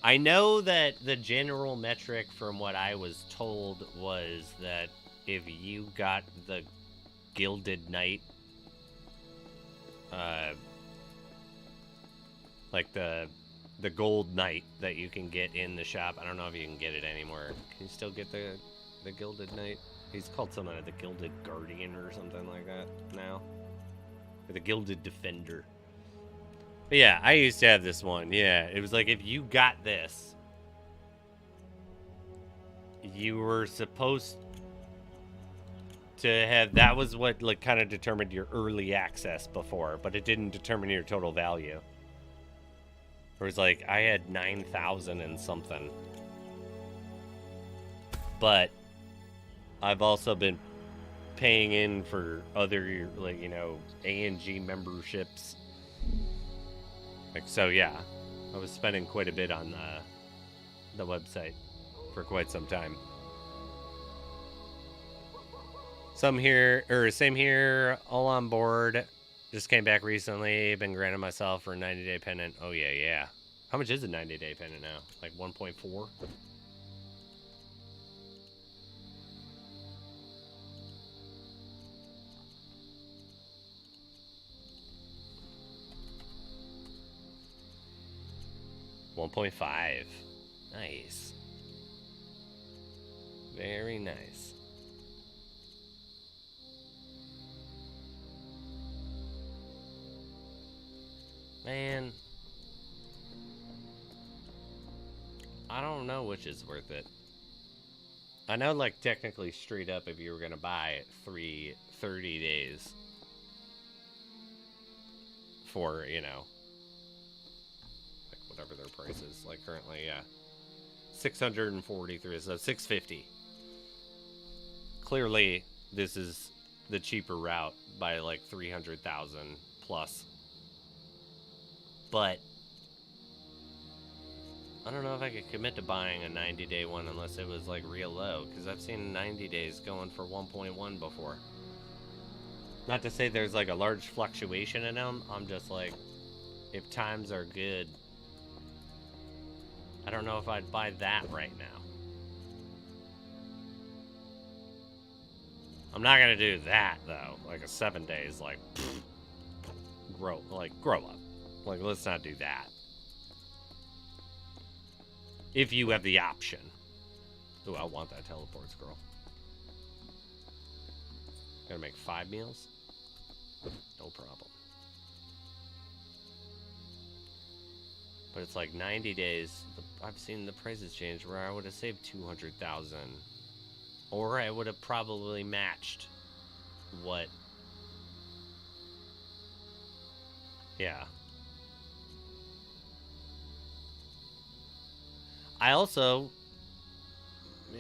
I know that the general metric from what I was told was that if you got the Gilded Knight, like the gold knight that you can get in the shop. I don't know if you can get it anymore. Can you still get the Gilded Knight? He's called something like the Gilded Guardian or something like that now. Or the Gilded Defender. But yeah, I used to have this one. Yeah, it was like if you got this, you were supposed to have, that was what like kind of determined your early access before, but it didn't determine your total value. It was like I had 9,000 and something. But I've also been paying in for other, like, A&G memberships. Like, so yeah, I was spending quite a bit on the website for quite some time. Same here, all on board. Just came back recently, been granted myself for a 90-day pennant. Oh yeah. How much is a 90-day pennant now? Like 1.4? $1.5. Nice. Very nice. Man, I don't know which is worth it. I know, like, technically straight up, if you were gonna buy it 30 days for, like, whatever their price is, like, currently, yeah, 643, so 650. Clearly, this is the cheaper route by, like, 300,000 plus. But I don't know if I could commit to buying a 90-day one unless it was like real low, because I've seen 90 days going for 1.1 before. Not to say there's like a large fluctuation in them. I'm just like, if times are good, I don't know if I'd buy that right now. I'm not gonna do that though. Like a 7 days, like grow up. Like let's not do that. If you have the option. Ooh, I want that teleports girl. Gotta make 5 meals? No problem. But it's like 90 days. I've seen the prices change where I would have saved 200,000. Or I would have probably matched what. Yeah. I also,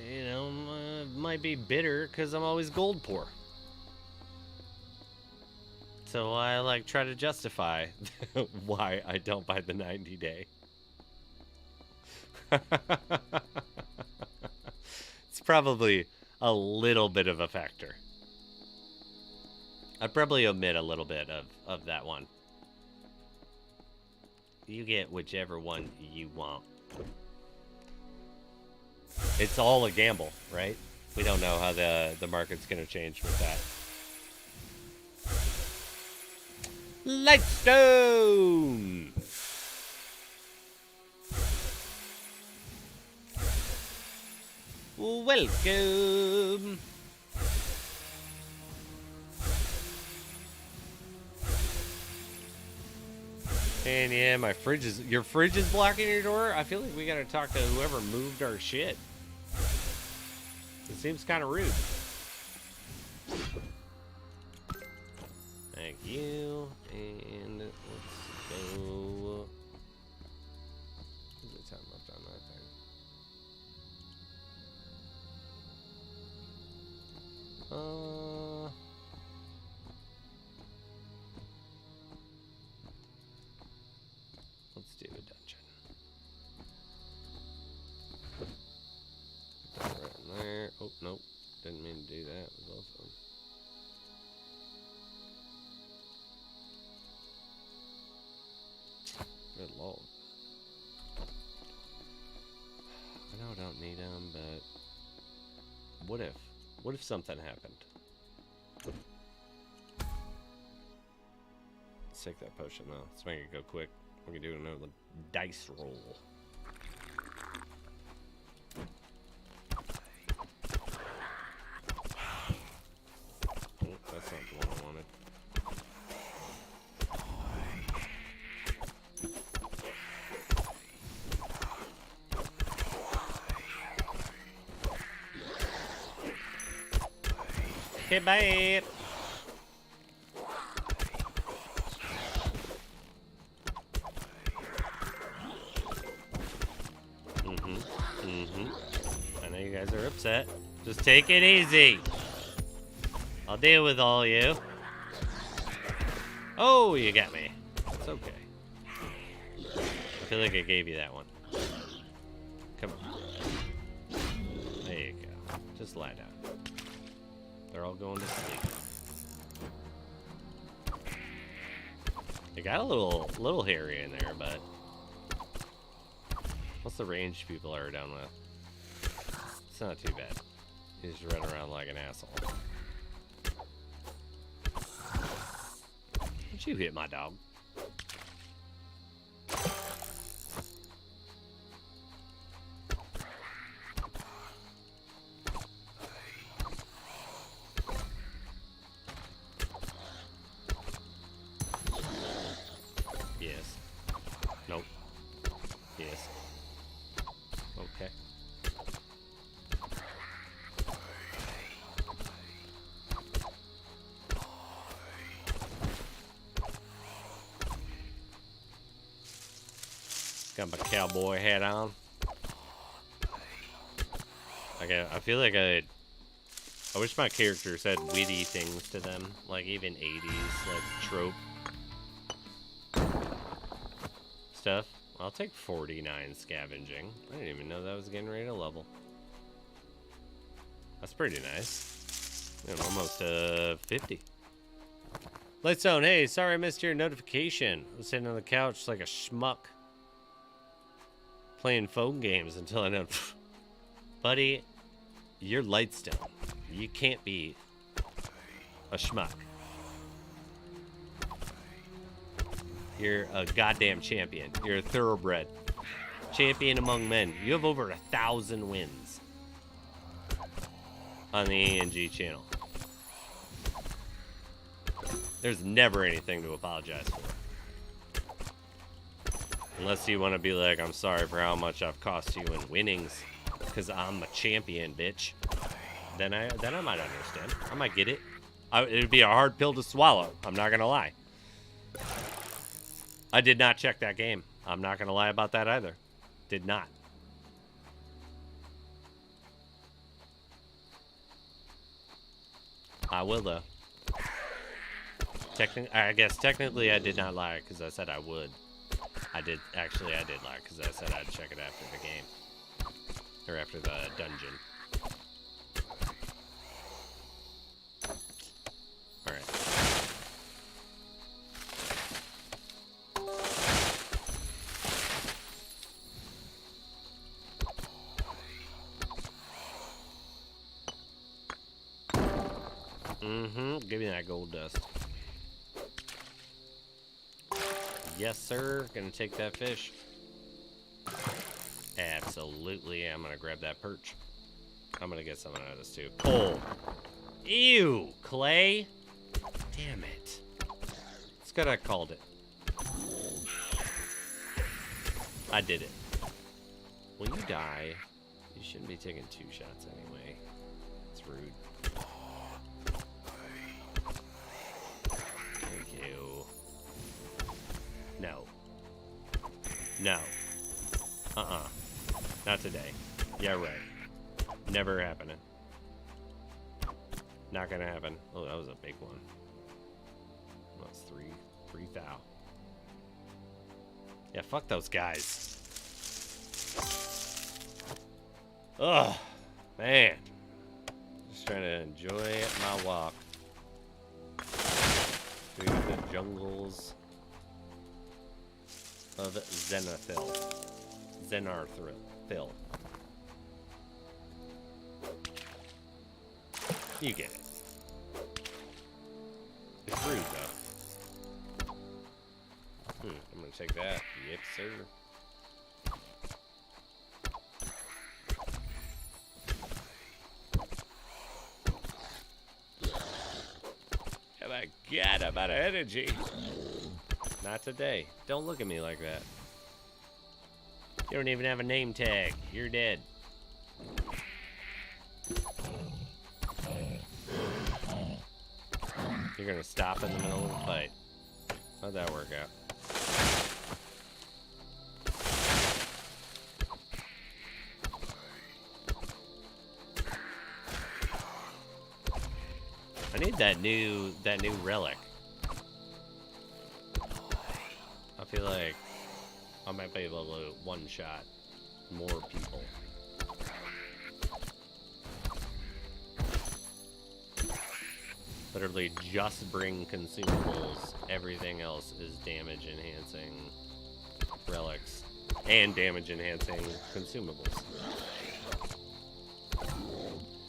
you know, might be bitter because I'm always gold poor. So I like try to justify why I don't buy the 90 day. It's probably a little bit of a factor. I'd probably omit a little bit of that one. You get whichever one you want. It's all a gamble, right? We don't know how the market's going to change with that. Lightstone! Welcome! And yeah, your fridge is blocking your door? I feel like we gotta talk to whoever moved our shit. It seems kind of rude. Thank you. And let's go. What's the time left on that thing? Let's do a dungeon. Put that right in there. Oh, nope. Didn't mean to do that. It was awesome. Good lord. I know I don't need them, but what if something happened? Let's take that potion though. Let's make it go quick. We can do another dice roll. Oh, that's not the one I wanted. Okay, bye. I know you guys are upset. Just take it easy. I'll deal with all you. Oh, you got me. It's okay. I feel like I gave you that one. Come on. There you go. Just lie down. They're all going to sleep. They got a little hairy in there, but what's the range people are down with? It's not too bad. You just run around like an asshole. Don't you hit my dog? Yes. Nope. Yes. Okay. Got my cowboy hat on. Okay, I feel like I wish my character said witty things to them, like even 80s, like trope stuff. I'll take 49 scavenging. I didn't even know that was getting ready to level. That's pretty nice. And almost 50. Lightstone, hey, sorry I missed your notification. I was sitting on the couch like a schmuck. Playing phone games until I know. Buddy, you're Lightstone. You can't be a schmuck. You're a goddamn champion. You're a thoroughbred. Champion among men. You have over 1,000 wins on the ANG channel. There's never anything to apologize for. Unless you want to be like, I'm sorry for how much I've cost you in winnings, because I'm a champion, bitch. Then I might understand. I might get it. It would be a hard pill to swallow. I'm not gonna lie. I did not check that game. I'm not gonna lie about that either. Did not. I will though. I guess technically I did not lie because I said I would. I did lie because I said I'd check it after the game. Or after the dungeon. Alright. Give me that gold dust. Yes, sir. Gonna take that fish. Absolutely. I'm gonna grab that perch. I'm gonna get something out of this too. Coal. Ew, clay. Damn it. It's good I called it. I did it. When you die, you shouldn't be taking 2 shots anyway. It's rude. Thank you. No. No. Not today. Yeah, right. Never happening. Not gonna happen. Oh, that was a big one. That's 3 thou. Yeah, fuck those guys. Oh, man. Just trying to enjoy my walk through the jungles of Zenarthil. You get it. It's rude, though. I'm gonna take that. Yep, sir. Oh my god, I'm out of energy. Not today. Don't look at me like that. You don't even have a name tag. You're dead. You're gonna stop in the middle of the fight. How'd that work out? I need that new relic. I feel like I might be able to one-shot more people. Literally just bring consumables. Everything else is damage enhancing relics and damage enhancing consumables.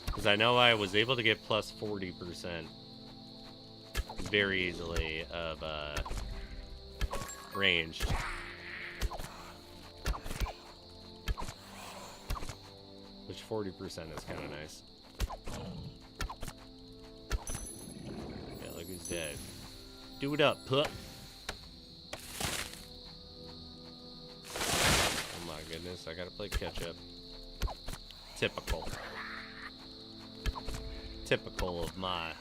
Because I know I was able to get plus 40% very easily of ranged. Which 40% is kind of nice. Yeah, look who's dead. Do it up, pup. Oh my goodness, I gotta play catch up. Typical. Typical of my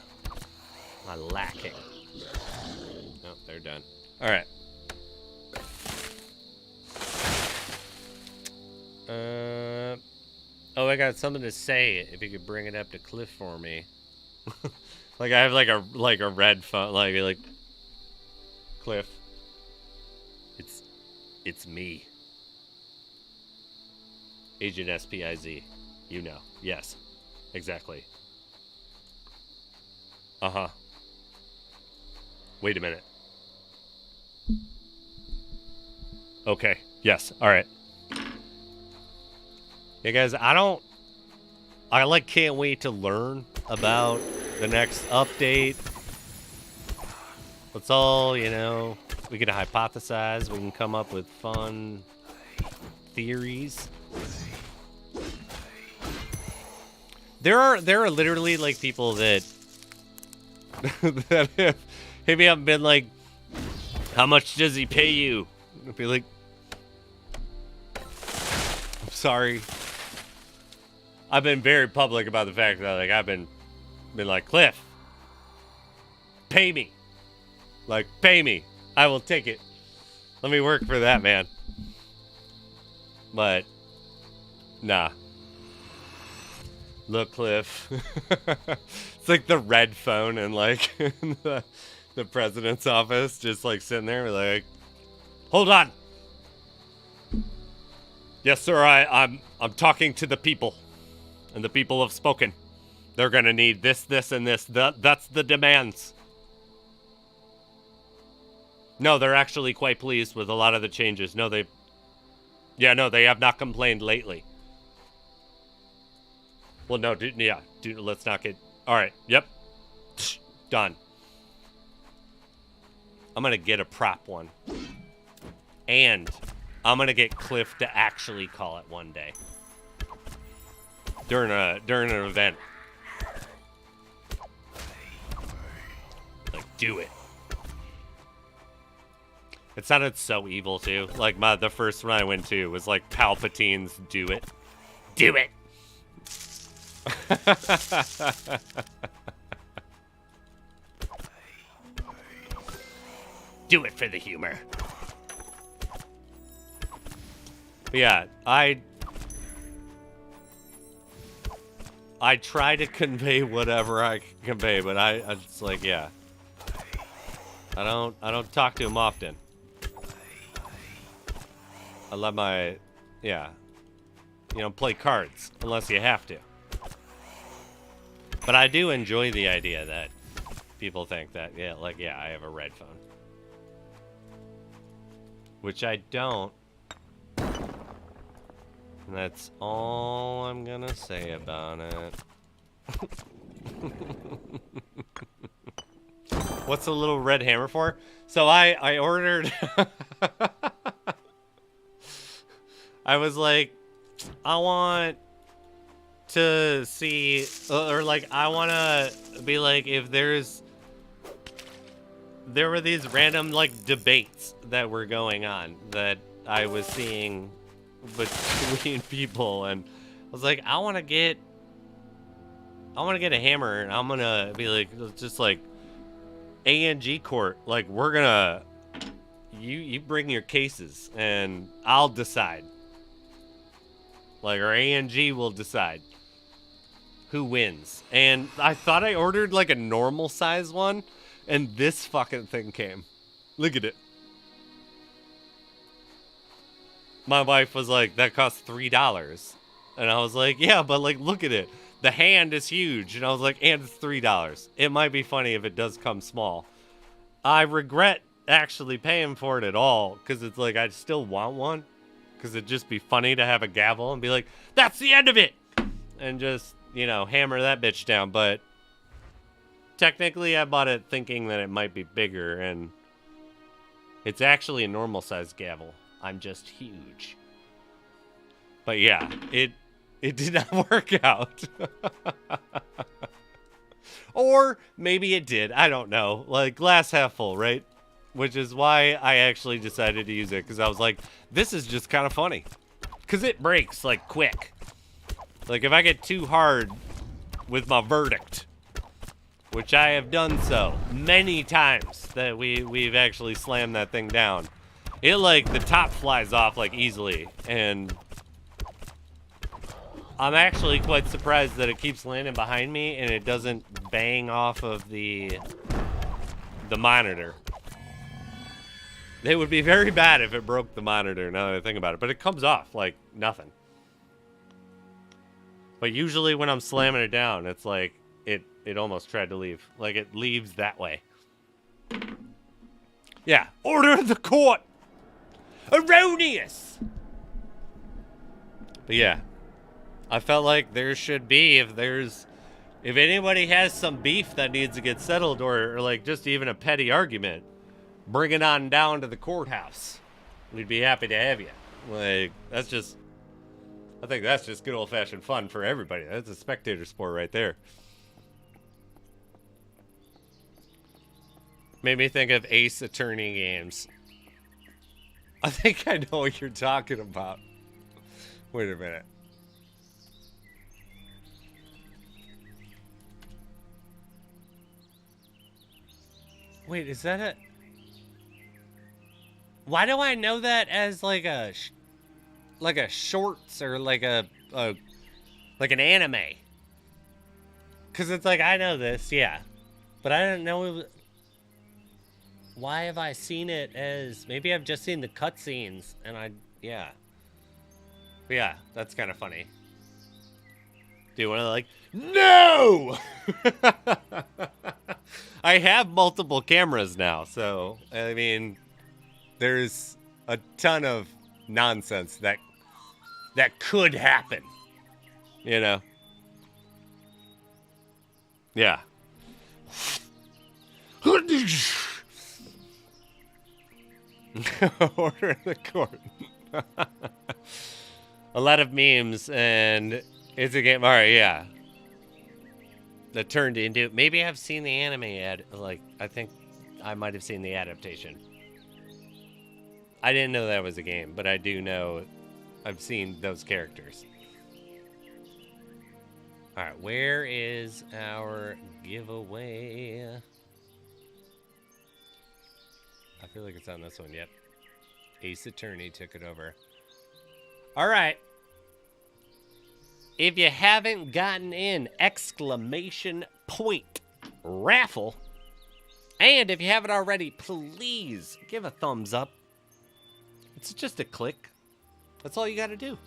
lacking. Nope, they're done. Alright. Oh, I got something to say. If you could bring it up to Cliff for me. Like I have like a red phone, like Cliff. It's me. Agent SPIZ. You know. Yes. Exactly. Uh-huh. Wait a minute. Okay. Yes. All right. Yeah, guys, I like can't wait to learn about the next update. Let's all, you know, we can hypothesize, we can come up with fun theories. There are literally like people that that have hit me up and been like, how much does he pay you? I'd be like, I'm sorry. I've been very public about the fact that like I've been like, Cliff, pay me. Like, pay me. I will take it. Let me work for that, man. But nah. Look, Cliff. It's like the red phone in like the president's office, just like sitting there like, hold on. Yes, sir, I'm talking to the people. And the people have spoken. They're gonna need this, this, and this. That's the demands. No, they're actually quite pleased with a lot of the changes. No, they have not complained lately. Well, no, let's not get... All right, yep. Done. I'm going to get a prop one. And I'm going to get Cliff to actually call it one day. During an event. Like, do it. It sounded so evil, too. Like, the first one I went to was, like, Palpatine's Do It. Do it! Do it for the humor. But yeah, I try to convey whatever I can convey, but I just like, yeah. I don't talk to him often. I let my, yeah, you know, play cards unless you have to. But I do enjoy the idea that people think that, yeah, like, yeah, I have a red phone. Which I don't. And that's all I'm gonna say about it. What's the little red hammer for? So I ordered... I was like, I want to see, or like, I want to be like, if there were these random like debates that were going on that I was seeing between people, and I was like, I want to get a hammer, and I'm gonna be like, just like ANG court, like, we're gonna, you bring your cases and I'll decide. Like, our ANG will decide who wins. And I thought I ordered, like, a normal size one, and this fucking thing came. Look at it. My wife was like, that costs $3. And I was like, yeah, but, like, look at it. The hand is huge. And I was like, and it's $3. It might be funny if it does come small. I regret actually paying for it at all, because it's like, I still want one. Because it'd just be funny to have a gavel and be like, that's the end of it! And just, you know, hammer that bitch down. But technically I bought it thinking that it might be bigger, and it's actually a normal sized gavel. I'm just huge. But yeah, it did not work out. Or maybe it did. I don't know. Like, glass half full, right? Which is why I actually decided to use it, because I was like, this is just kind of funny. Because it breaks, like, quick. Like, if I get too hard with my verdict, which I have done so many times that we've actually slammed that thing down, it, like, the top flies off, like, easily. And I'm actually quite surprised that it keeps landing behind me and it doesn't bang off of the monitor. It would be very bad if it broke the monitor, now that I think about it. But it comes off like nothing. But usually when I'm slamming it down, it's like it almost tried to leave. Like, it leaves that way. Yeah, order of the court. Erroneous. But yeah, I felt like there should be, if anybody has some beef that needs to get settled, or like just even a petty argument, bring it on down to the courthouse. We'd be happy to have you. Like, I think that's just good old-fashioned fun for everybody. That's a spectator sport right there. Made me think of Ace Attorney games. I think I know what you're talking about. Wait a minute. Wait, is that a... Why do I know that as like a shorts or like an anime? Because it's like, I know this, yeah. But I don't know... Why have I seen it as... Maybe I've just seen the cutscenes, and yeah. But yeah, that's kind of funny. Do you want to, like... No! I have multiple cameras now, so, I mean... There's a ton of nonsense that could happen. You know? Yeah. Order in the court. A lot of memes, and it's a game. All right, yeah. That turned into... Maybe I've seen the anime I think I might have seen the adaptation. I didn't know that was a game, but I do know I've seen those characters. All right, where is our giveaway? I feel like it's on this one. Yep. Ace Attorney took it over. All right. If you haven't gotten in, ! Raffle. And if you haven't already, please give a thumbs up. It's just a click. That's all you got to do.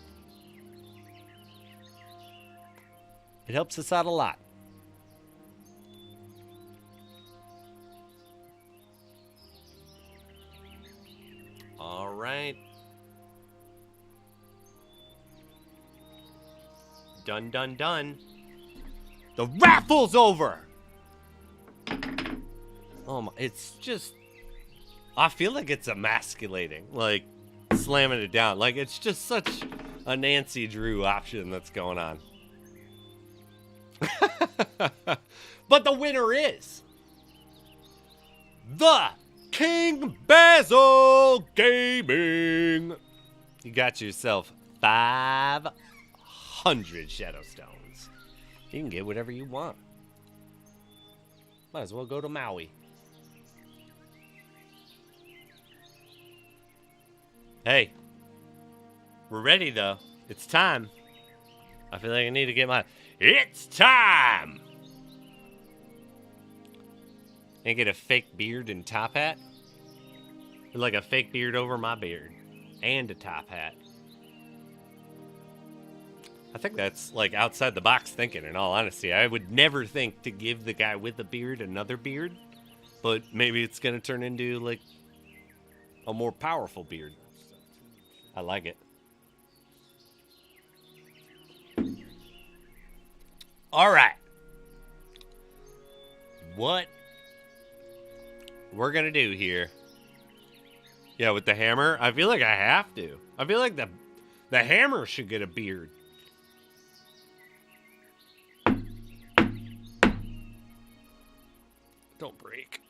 It helps us out a lot. All right. Done, done, done. The raffle's over. Oh my, it's just... I feel like it's emasculating. Like, slamming it down. Like, it's just such a Nancy Drew option that's going on. But the winner is the King Basil Gaming. You got yourself 500 Shadow Stones. You can get whatever you want. Might as well go to Maui. Hey, we're ready though. It's time. I feel like I need to get my... It's time! And get a fake beard and top hat. Like a fake beard over my beard. And a top hat. I think that's like outside the box thinking, in all honesty. I would never think to give the guy with the beard another beard. But maybe it's going to turn into like a more powerful beard. I like it. All right. What we're going to do here. Yeah, with the hammer. I feel like I have to. I feel like the hammer should get a beard. Don't break.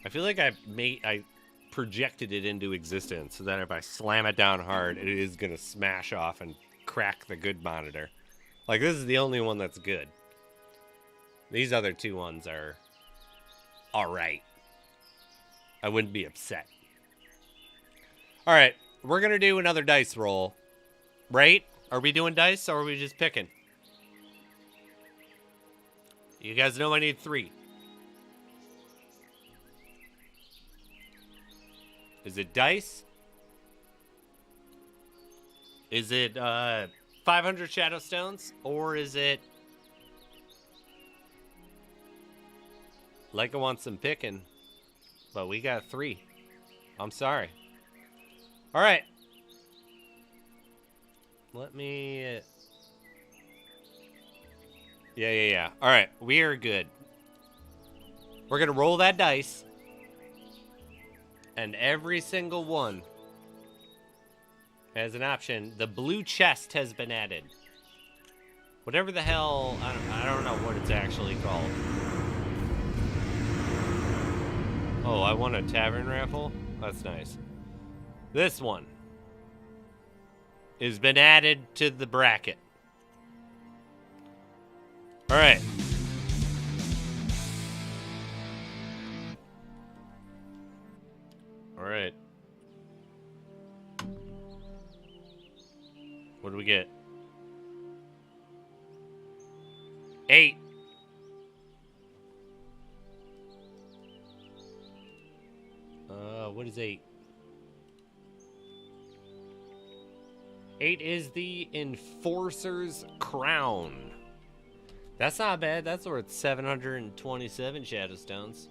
I feel like I projected it into existence so that if I slam it down hard, it is going to smash off and crack the good monitor. Like, this is the only one that's good. These other two ones are alright. I wouldn't be upset. Alright, we're going to do another dice roll. Right? Are we doing dice or are we just picking? You guys know I need 3. Is it dice? Is it 500 Shadow Stones? Or is it like I want some picking? But we got 3. I'm sorry. All right. Let me... Yeah. All right, we are good. We're going to roll that dice. And every single one has an option. The blue chest has been added. Whatever the hell, I don't know what it's actually called. Oh, I won a tavern raffle? That's nice. This one has been added to the bracket. All right. All right. What do we get? 8. What is 8? 8 is the Enforcer's Crown. That's not bad. That's worth 727 Shadowstones.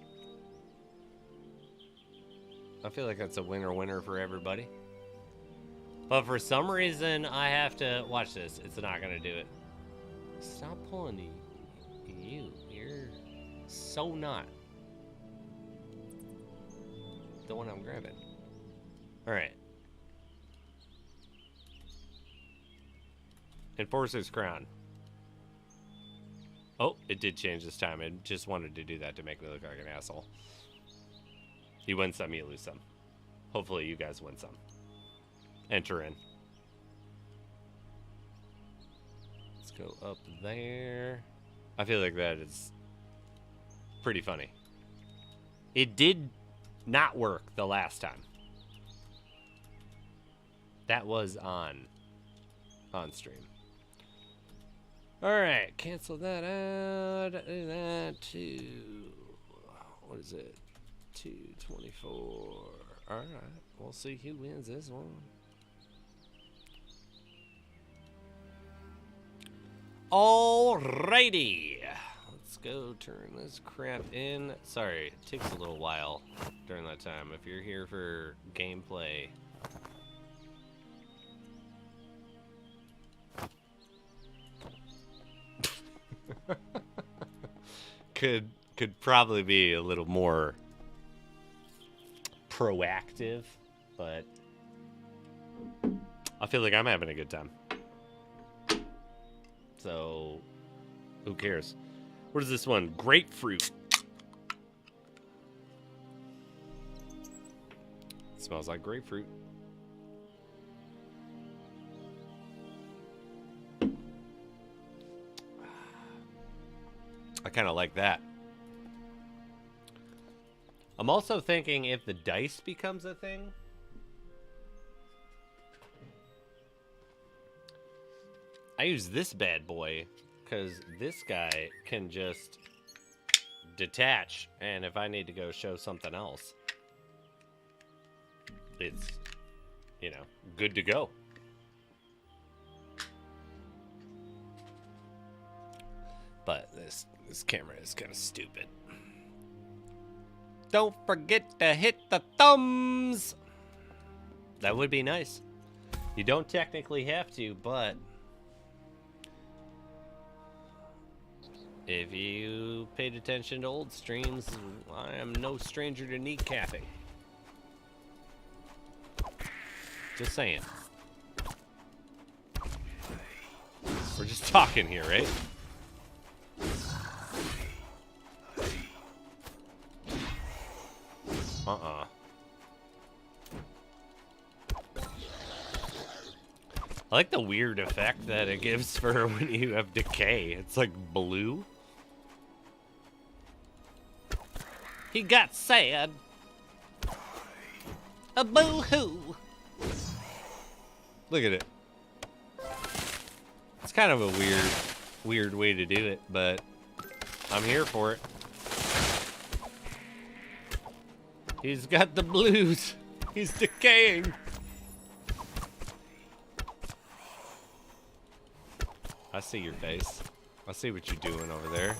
I feel like that's a winner for everybody. But for some reason, I have to... Watch this. It's not going to do it. Stop pulling you. You're so not the one I'm grabbing. Alright. Enforcer's Crown. Oh, it did change this time. It just wanted to do that to make me look like an asshole. You win some, you lose some. Hopefully you guys win some. Enter in. Let's go up there. I feel like that is pretty funny. It did not work the last time. That was on stream. Alright, cancel that out. Do that to... What is it? 224. Alright, we'll see who wins this one. Alrighty. Let's go turn this crap in. Sorry, it takes a little while during that time. If you're here for gameplay... could probably be a little more proactive, but I feel like I'm having a good time. So, who cares? What is this one? Grapefruit. It smells like grapefruit. I kind of like that. I'm also thinking if the dice becomes a thing, I use this bad boy because this guy can just detach, and if I need to go show something else, it's, you know, good to go. But this camera is kind of stupid. Don't forget to hit the thumbs. That would be nice. You don't technically have to, but if you paid attention to old streams, I am no stranger to kneecapping. Just saying. We're just talking here, right? I like the weird effect that it gives for when you have decay. It's like blue. He got sad. A boo-hoo. Look at it. It's kind of a weird way to do it, but I'm here for it. He's got the blues. He's decaying. I see your face. I see what you're doing over there.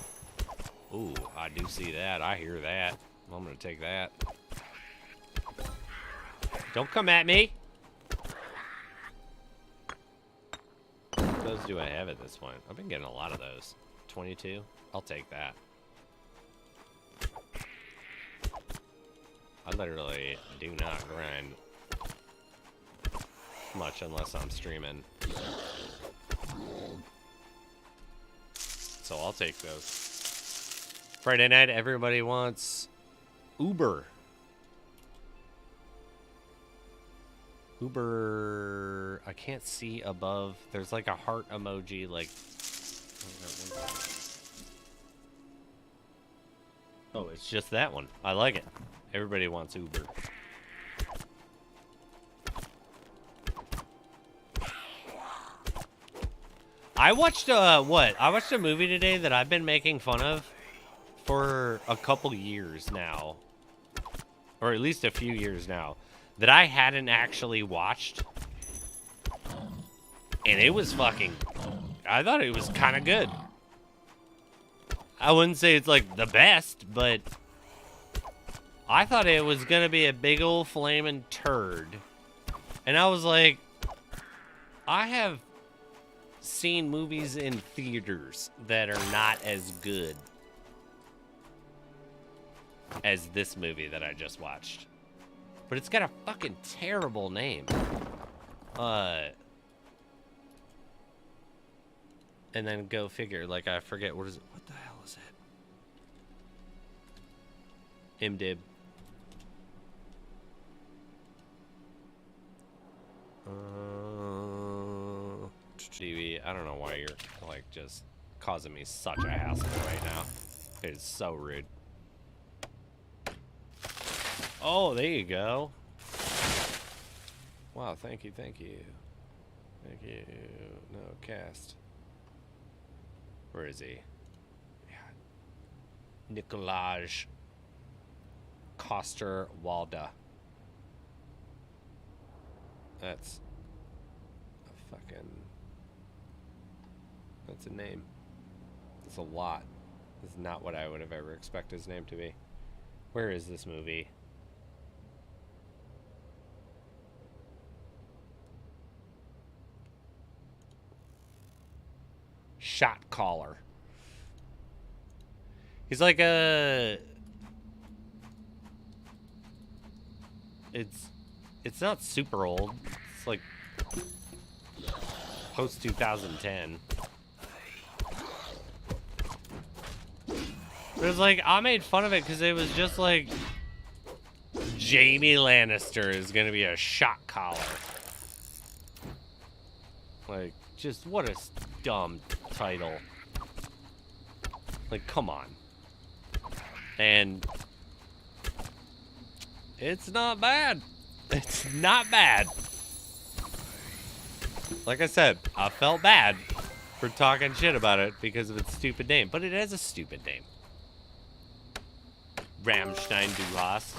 Ooh, I do see that. I hear that. I'm gonna take that. Don't come at me. What those do I have at this point? I've been getting a lot of those. 22? I'll take that. I literally do not grind much unless I'm streaming. So I'll take those. Friday night, everybody wants Uber. Uber, I can't see above. There's like a heart emoji, like. Oh, it's just that one. I like it. Everybody wants Uber. I watched I watched a movie today that I've been making fun of for a couple years now, or at least a few years now, that I hadn't actually watched, and it was fucking. I thought it was kind of good. I wouldn't say it's like the best, but I thought it was gonna be a big old flaming turd, and I was like, I have seen movies in theaters that are not as good as this movie that I just watched. But it's got a fucking terrible name. And then go figure, like I forget what is it? What the hell is it? IMDb. TV. I don't know why you're like just causing me such a hassle right now. It is so rude. Oh, there you go. Wow, thank you, thank you. Thank you. No, cast. Where is he? Yeah. Nicolaj Coster-Waldau. That's a fucking... That's a name. That's a lot. That's not what I would have ever expected his name to be. Where is this movie? Shot caller. He's like a... It's not super old. It's like post 2010. But it was like, I made fun of it because it was just like Jaime Lannister is gonna be a shot caller. Like, just what a dumb title. Like, come on. And it's not bad. It's not bad. Like I said, I felt bad for talking shit about it because of its stupid name, but it has a stupid name. Rammstein Du Hast.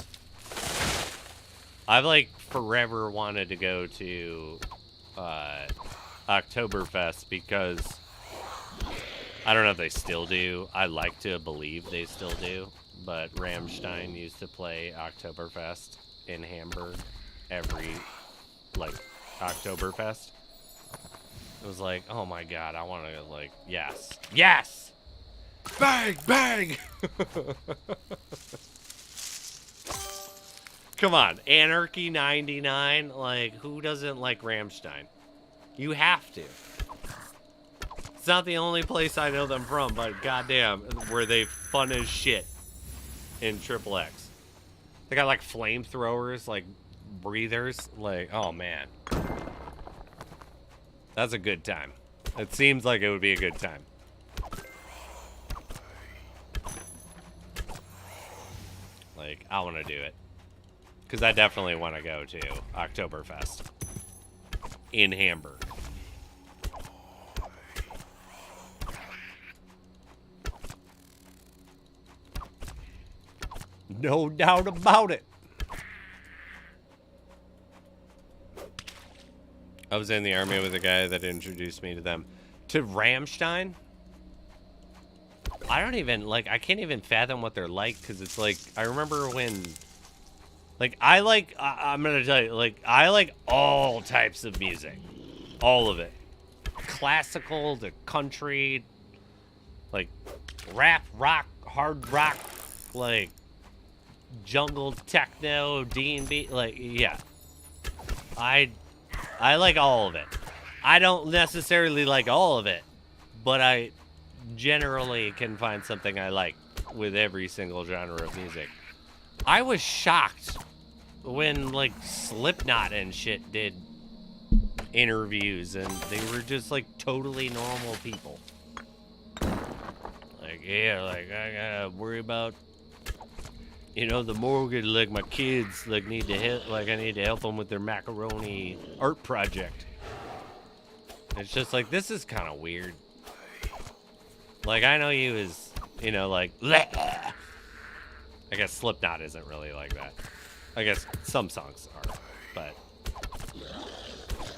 I've like forever wanted to go to Oktoberfest because I don't know if they still do. I like to believe they still do, but Rammstein used to play Oktoberfest in Hamburg every like Oktoberfest. It was like, oh my god, I want to like, yes, yes, bang, bang. Come on, Anarchy 99. Like, who doesn't like Rammstein? You have to. It's not the only place I know them from, but goddamn, were they fun as shit in Triple X. They got like flamethrowers, like breathers. Like, oh man. That's a good time. It seems like it would be a good time. Like, I want to do it. Because I definitely want to go to Oktoberfest in Hamburg. No doubt about it. I was in the army with a guy that introduced me to them. To Rammstein? I don't even, like, I can't even fathom what they're like, because it's like, I remember when Like, I'm gonna tell you, like, I like all types of music. All of it. Classical to country, like, rap, rock, hard rock, like, jungle, techno, D&B, like, yeah. I like all of it. I don't necessarily like all of it, but I generally can find something I like with every single genre of music. I was shocked when, like, Slipknot and shit did interviews and they were just, like, totally normal people. Like, yeah, like, I gotta worry about, you know, the mortgage, like, my kids, like, need to help, like, I need to help them with their macaroni art project. It's just like, this is kind of weird. Like, I know you as, you know, like, bleh. I guess Slipknot isn't really like that. I guess some songs are, but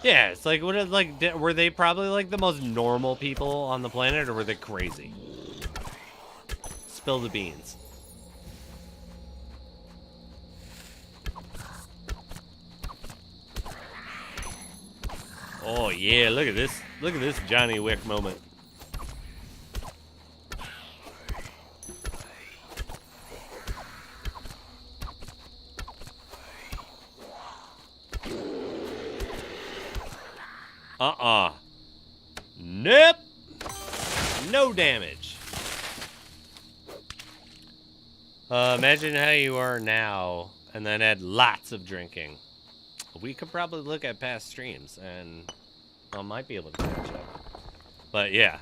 yeah, it's like, were they probably like the most normal people on the planet, or were they crazy? Spill the beans. Oh yeah, look at this. Look at this Johnny Wick moment. Nope. No damage. Imagine how you are now, and then add lots of drinking. We could probably look at past streams, and I might be able to catch up. But yeah.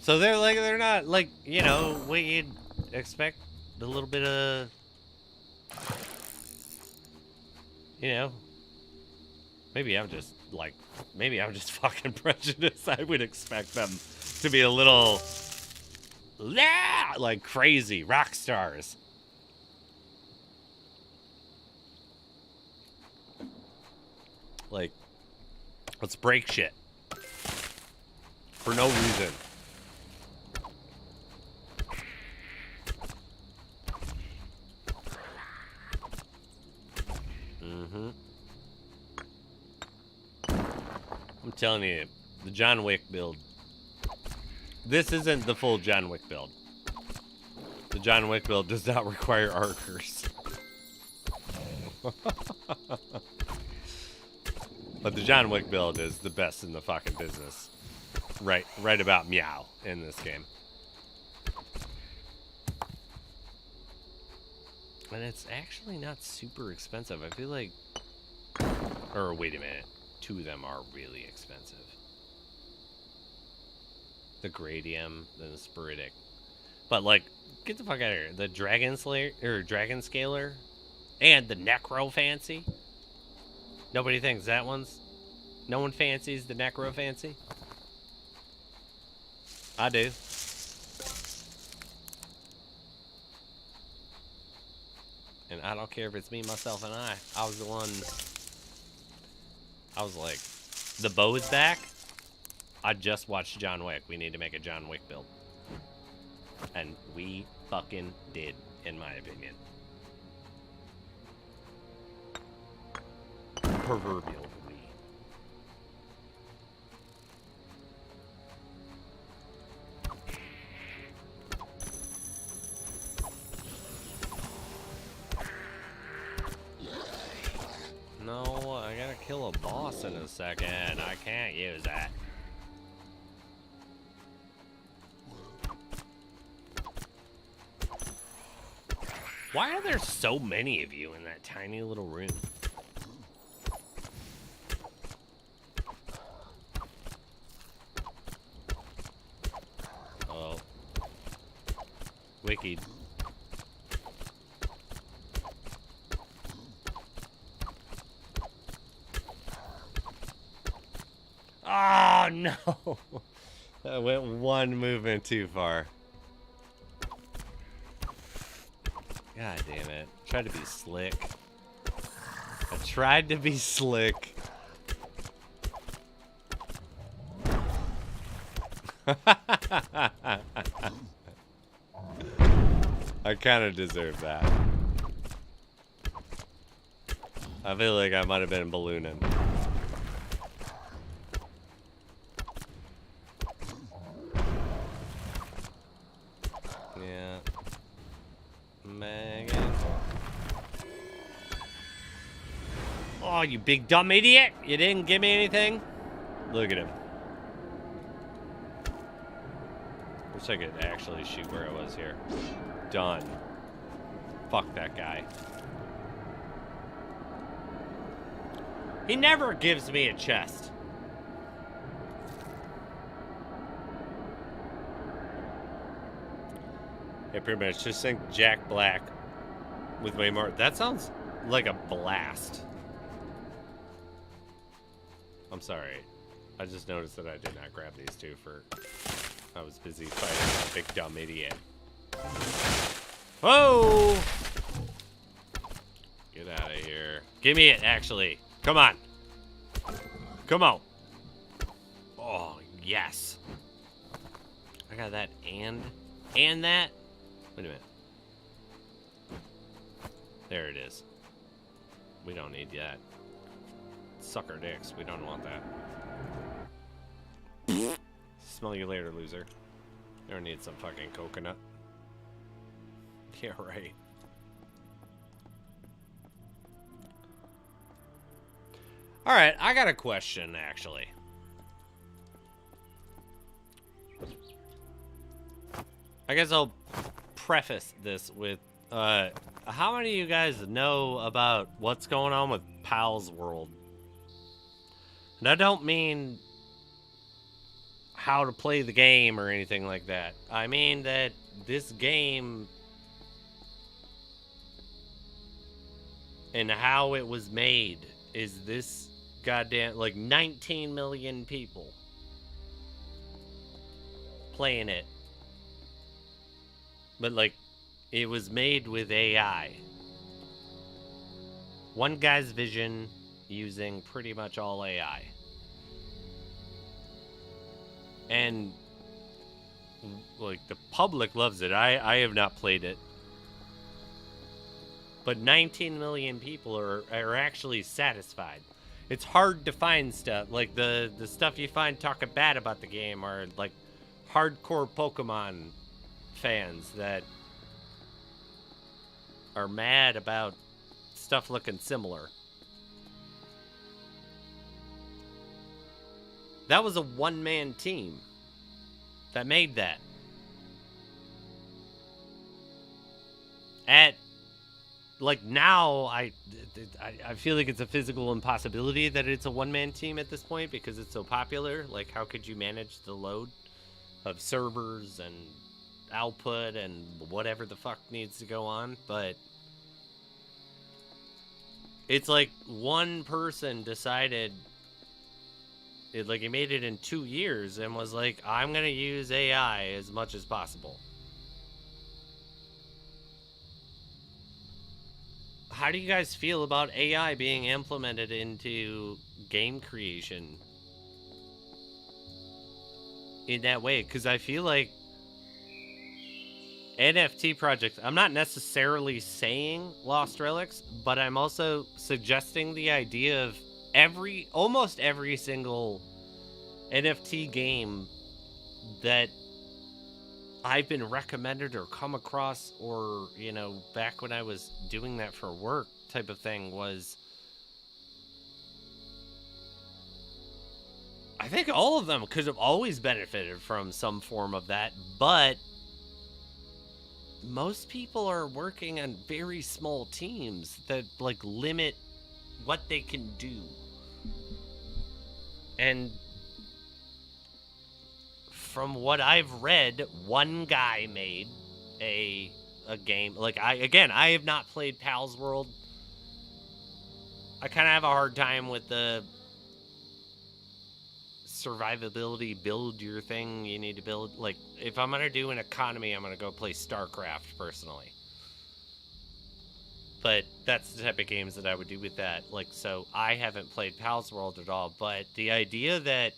So they're not like, you know, what you'd expect. A little bit of, you know, maybe I'm just fucking prejudiced. I would expect them to be a little, like, crazy rock stars. Like, let's break shit for no reason. I'm telling you, the John Wick build. This isn't the full John Wick build. The John Wick build does not require archers. But the John Wick build is the best in the fucking business. Right about meow in this game. And it's actually not super expensive. I feel like, or wait a minute. Two of them are really expensive. The Gradium and the Spiritic. But, like, get the fuck out of here. The Dragon Slayer, or Dragon Scaler, and the Necrofancy. Nobody thinks that one's... No one fancies the Necrofancy? I do. And I don't care if it's me, myself, and I. I was the one... I was like, the bow is back? I just watched John Wick. We need to make a John Wick build. And we fucking did, in my opinion. Proverbial we. No, I gotta kill a boss in a second. I can't use that. Why are there so many of you in that tiny little room? Oh. Wicked. Oh, no. That went one movement too far. God damn it. Tried to be slick. I tried to be slick. I kind of deserve that. I feel like I might have been ballooning. Yeah. Megan. Oh, you big dumb idiot! You didn't give me anything? Look at him. Wish I could actually shoot where I was here. Done. Fuck that guy. He never gives me a chest. Hey, pretty much just think Jack Black with way more. That sounds like a blast. I'm sorry. I just noticed that I did not grab these two for... I was busy fighting a big dumb idiot. Whoa! Get out of here. Give me it, actually. Come on. Come on. Oh, yes. I got that and that. Wait a minute. There it is. We don't need that. Sucker dicks. We don't want that. Smell you later, loser. You don't need some fucking coconut. Yeah, right. Alright, I got a question, actually. I guess I'll preface this with, how many of you guys know about what's going on with Pal's World? And I don't mean how to play the game or anything like that. I mean that this game and how it was made is this goddamn, like 19 million people playing it. But like, it was made with AI. One guy's vision using pretty much all AI. And like the public loves it. I have not played it. But 19 million people are actually satisfied. It's hard to find stuff. Like the stuff you find talking bad about the game are like hardcore Pokemon fans that are mad about stuff looking similar. That was a one-man team that made that. At like now, I feel like it's a physical impossibility that it's a one-man team at this point because it's so popular. Like, how could you manage the load of servers and output and whatever the fuck needs to go on? But it's like one person decided, he made it in 2 years and was like, I'm gonna use AI as much as possible. How do you guys feel about AI being implemented into game creation in that way? Because I feel like NFT projects, I'm not necessarily saying Lost Relics, but I'm also suggesting the idea of almost every single NFT game that I've been recommended or come across, or, you know, back when I was doing that for work type of thing, was, I think all of them could have always benefited from some form of that, but most people are working on very small teams that like limit what they can do. And from what I've read, one guy made a game. Like, I have not played Pal's World. I kind of have a hard time with the survivability, build your thing you need to build. Like, if I'm going to do an economy, I'm going to go play StarCraft, personally. But that's the type of games that I would do with that. Like, so I haven't played Pal's World at all, but the idea that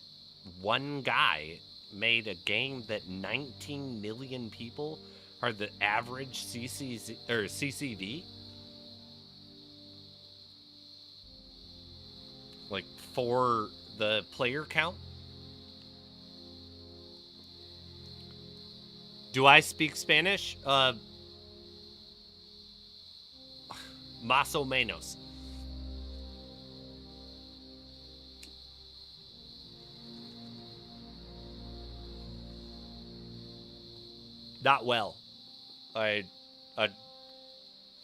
one guy made a game that 19 million people are the average CCV, like for the player count. Do I speak Spanish? Más o menos. Not well. I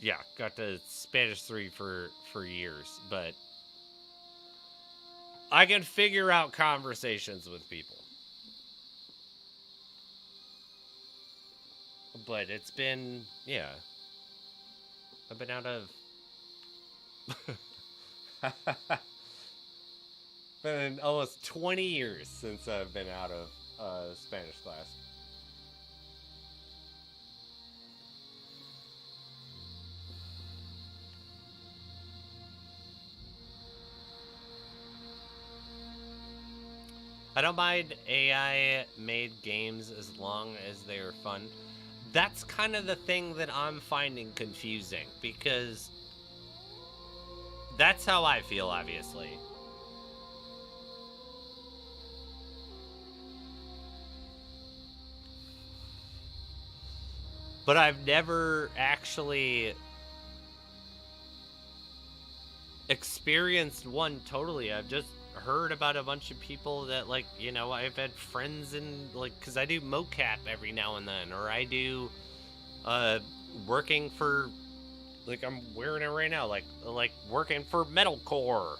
yeah, got to Spanish 3 for years, but I can figure out conversations with people. But it's been, yeah. I've been out of been almost 20 years since I've been out of Spanish class. I don't mind AI made games as long as they're fun. That's kind of the thing that I'm finding confusing, because that's how I feel, obviously. But I've never actually experienced one totally. I've just heard about a bunch of people that, like, you know, I've had friends in, like, because I do mocap every now and then, or I do working for, like, I'm wearing it right now, like working for metalcore,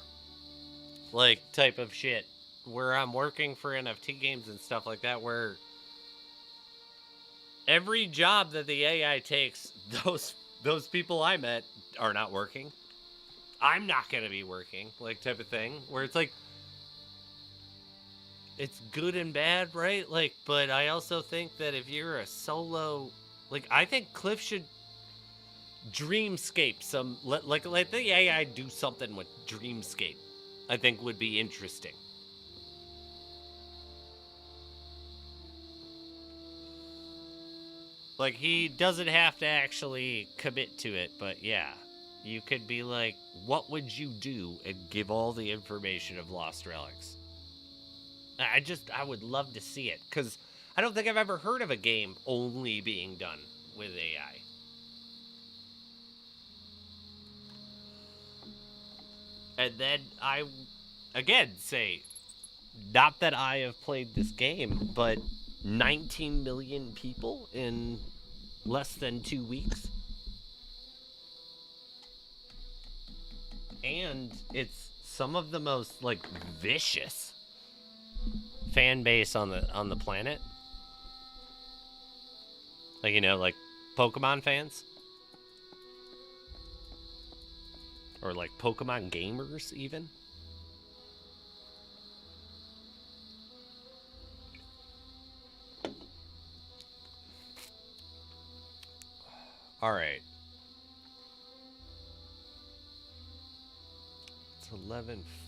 like, type of shit, where I'm working for NFT games and stuff like that, where every job that the AI takes, those people I met are not working. I'm not going to be working, like, type of thing, where it's like, it's good and bad, right? Like, but I also think that if you're a solo, like, I think Cliff should Dreamscape some, like the AI do something with Dreamscape. I think would be interesting. Like, he doesn't have to actually commit to it, but yeah. You could be like, what would you do, and give all the information of Lost Relics. I would love to see it, because I don't think I've ever heard of a game only being done with AI. And then I, again, say, not that I have played this game, but 19 million people in less than 2 weeks. And it's some of the most, like, vicious fan base on the planet. Like, you know, like Pokemon fans, or like Pokemon gamers even. All right. It's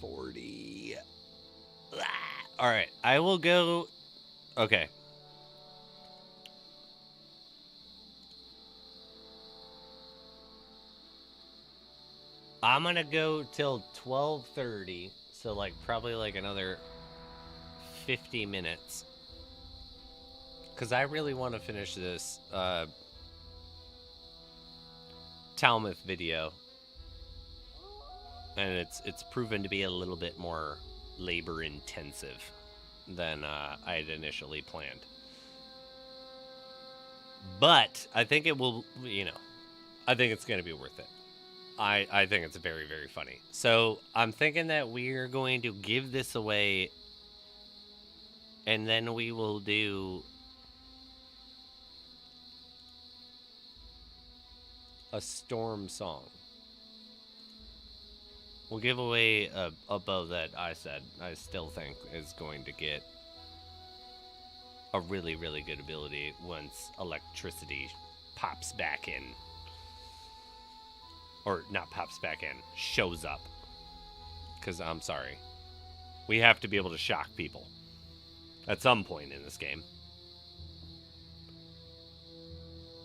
11:40. All right, I will go. Okay. I'm gonna go till 12:30, so like probably like another 50 minutes, because I really want to finish this Talmuth video, and it's proven to be a little bit more labor intensive than I had initially planned. But I think it will, you know, I think it's going to be worth it. I think it's very, very funny. So I'm thinking that we're going to give this away, and then we will do a storm song. We'll give away a bow that I said I still think is going to get a really, really good ability once electricity pops back in. Or not pops back in, shows up. Because I'm sorry. We have to be able to shock people at some point in this game.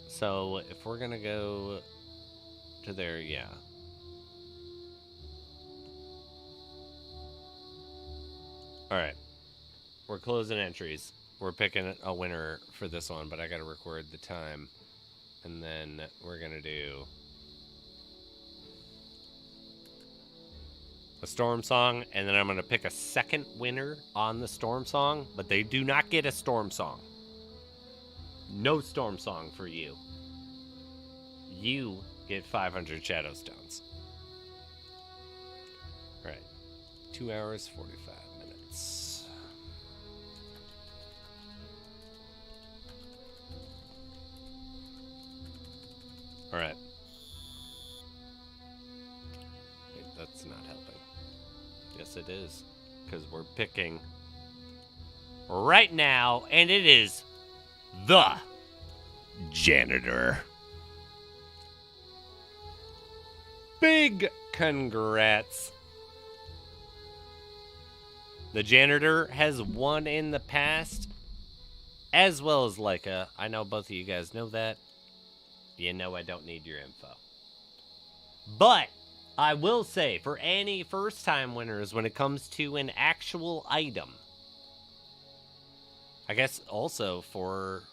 So if we're going to go to there, yeah. Alright. We're closing entries. We're picking a winner for this one, but I gotta record the time. And then we're gonna do a storm song, and then I'm gonna pick a second winner on the storm song, but they do not get a storm song. No storm song for you. You get 500 Shadow Stones. Alright. 2 hours, 45 minutes. Alright. Wait, that's not helping. Yes, it is. Because we're picking right now, and it is the janitor. Big congrats. The janitor has won in the past, as well as Leica. I know both of you guys know that. You know I don't need your info. But I will say, for any first-time winners, when it comes to an actual item, I guess also for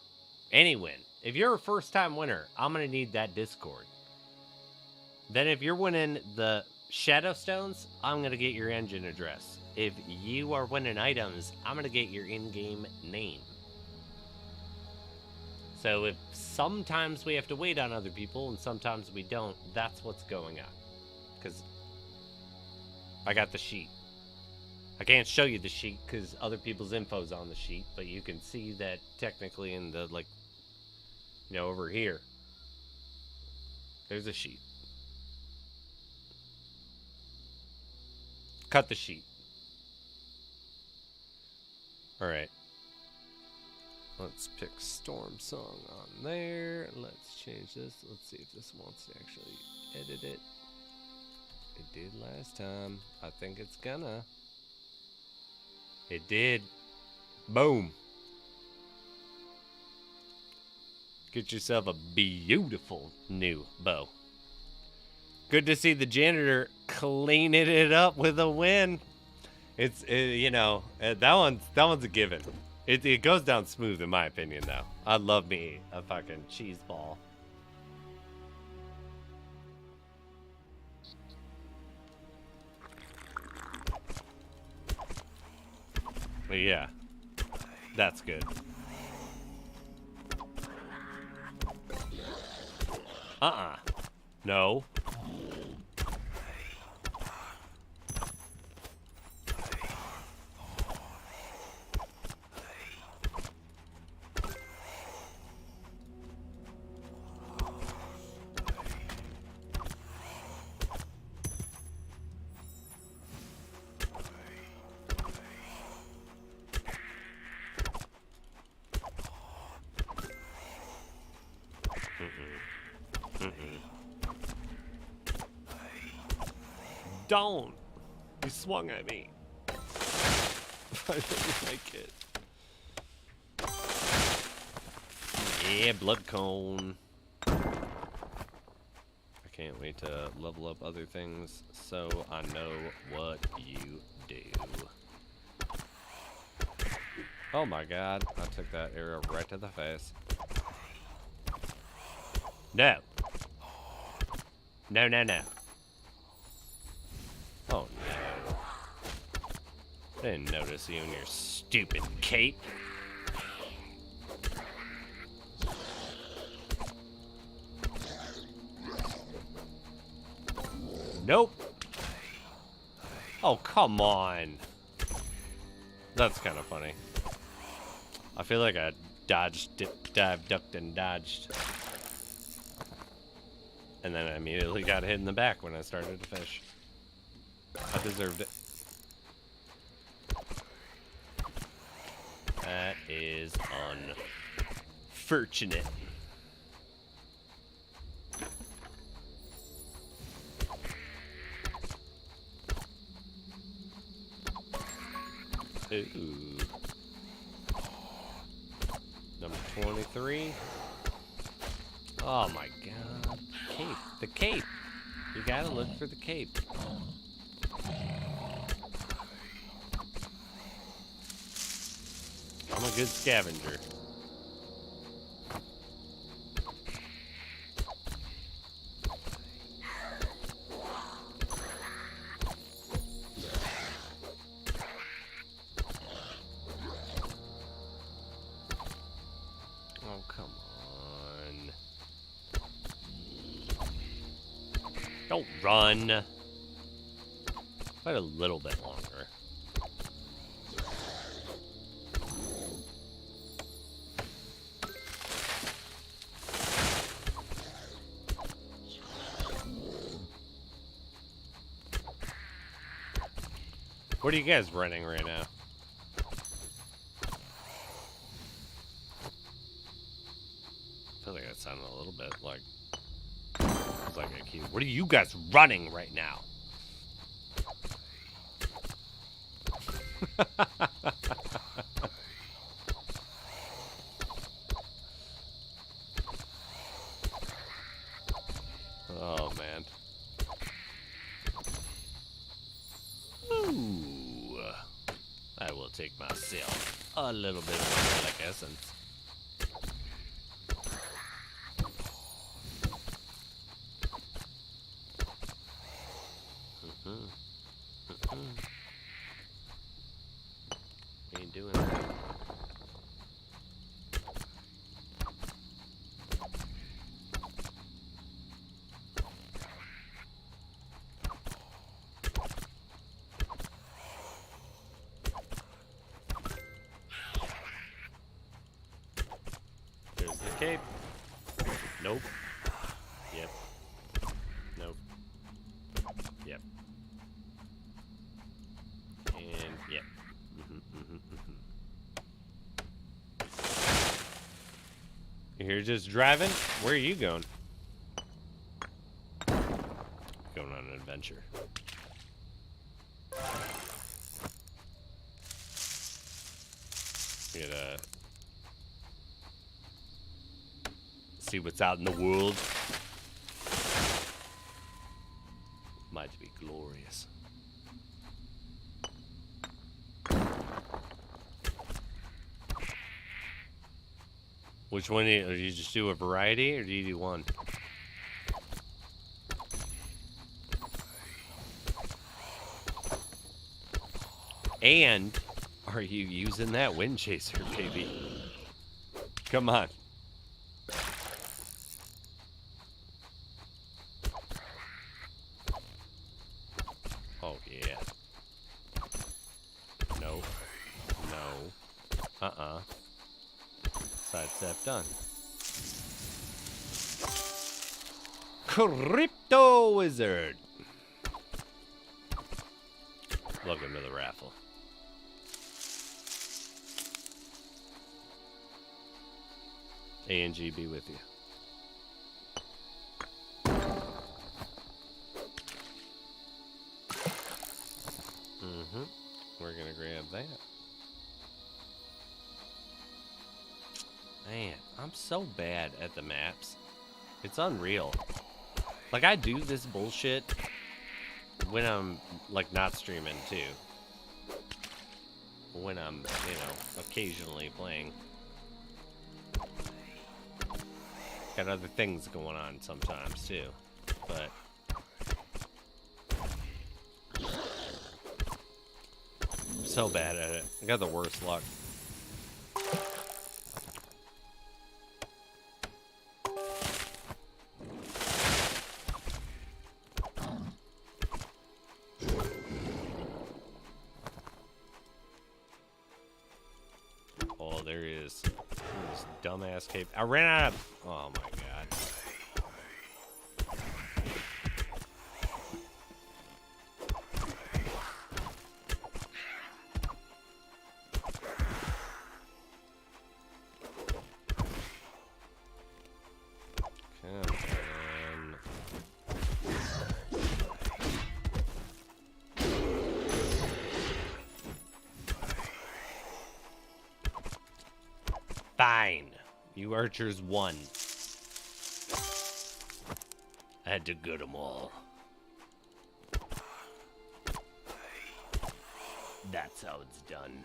any win, if you're a first-time winner, I'm going to need that Discord. Then if you're winning the Shadow Stones, I'm going to get your engine address. If you are winning items, I'm going to get your in-game name. So if sometimes we have to wait on other people and sometimes we don't, that's what's going on. Because I got the sheet. I can't show you the sheet because other people's info's on the sheet, but you can see that technically in the, like, you know, over here, there's a sheet. Cut the sheet. Alright. Let's pick Storm Song on there. Let's change this. Let's see if this wants to actually edit it. It did last time. I think it's gonna. It did. Boom. Get yourself a beautiful new bow. Good to see the janitor cleaning it up with a win. You know, that one's a given. It goes down smooth in my opinion, though. I love me a fucking cheese ball. But yeah, that's good. No. Don't! You swung at me. I really like it. Yeah, blood cone. I can't wait to level up other things so I know what you do. Oh my god, I took that arrow right to the face. No. No, no, no. Oh no. I didn't notice you and your stupid cape. Nope. Oh, come on. That's kind of funny. I feel like I dodged, dipped, dived, ducked, and dodged. And then I immediately got hit in the back when I started to fish. I deserved it. That is unfortunate. Ooh. Number 23. Oh my god. Cape. The cape. You gotta look for the cape. good scavenger. Oh, come on. Don't run. Wait a little bit longer. What are you guys running right now? I feel like that sounded a little bit like it's like a key. What are you guys running right now? Oh man. Ooh. I will take myself a little bit of relic essence. Ain't doing that. There's the cape. Nope. Yep. Nope. Yep. And yep. You're just driving? Where are you going? Going on an adventure. We gotta see what's out in the world. Might be glorious. Which one do you just do a variety, or do you do one? And are you using that wind chaser, baby? Come on. Oh, yeah. No. No. Sidestep done. Crypto Wizard. Welcome to the raffle. A and G be with you. We're gonna grab that. Man, I'm so bad at the maps. It's unreal. Like, I do this bullshit when I'm, like, not streaming, too. When I'm, you know, occasionally playing. Got other things going on sometimes, too. But I'm so bad at it. I got the worst luck. Oh, there is this dumbass cape. I ran out of. Oh my god. Fine. You archers won. I had to gut them all. That's how it's done.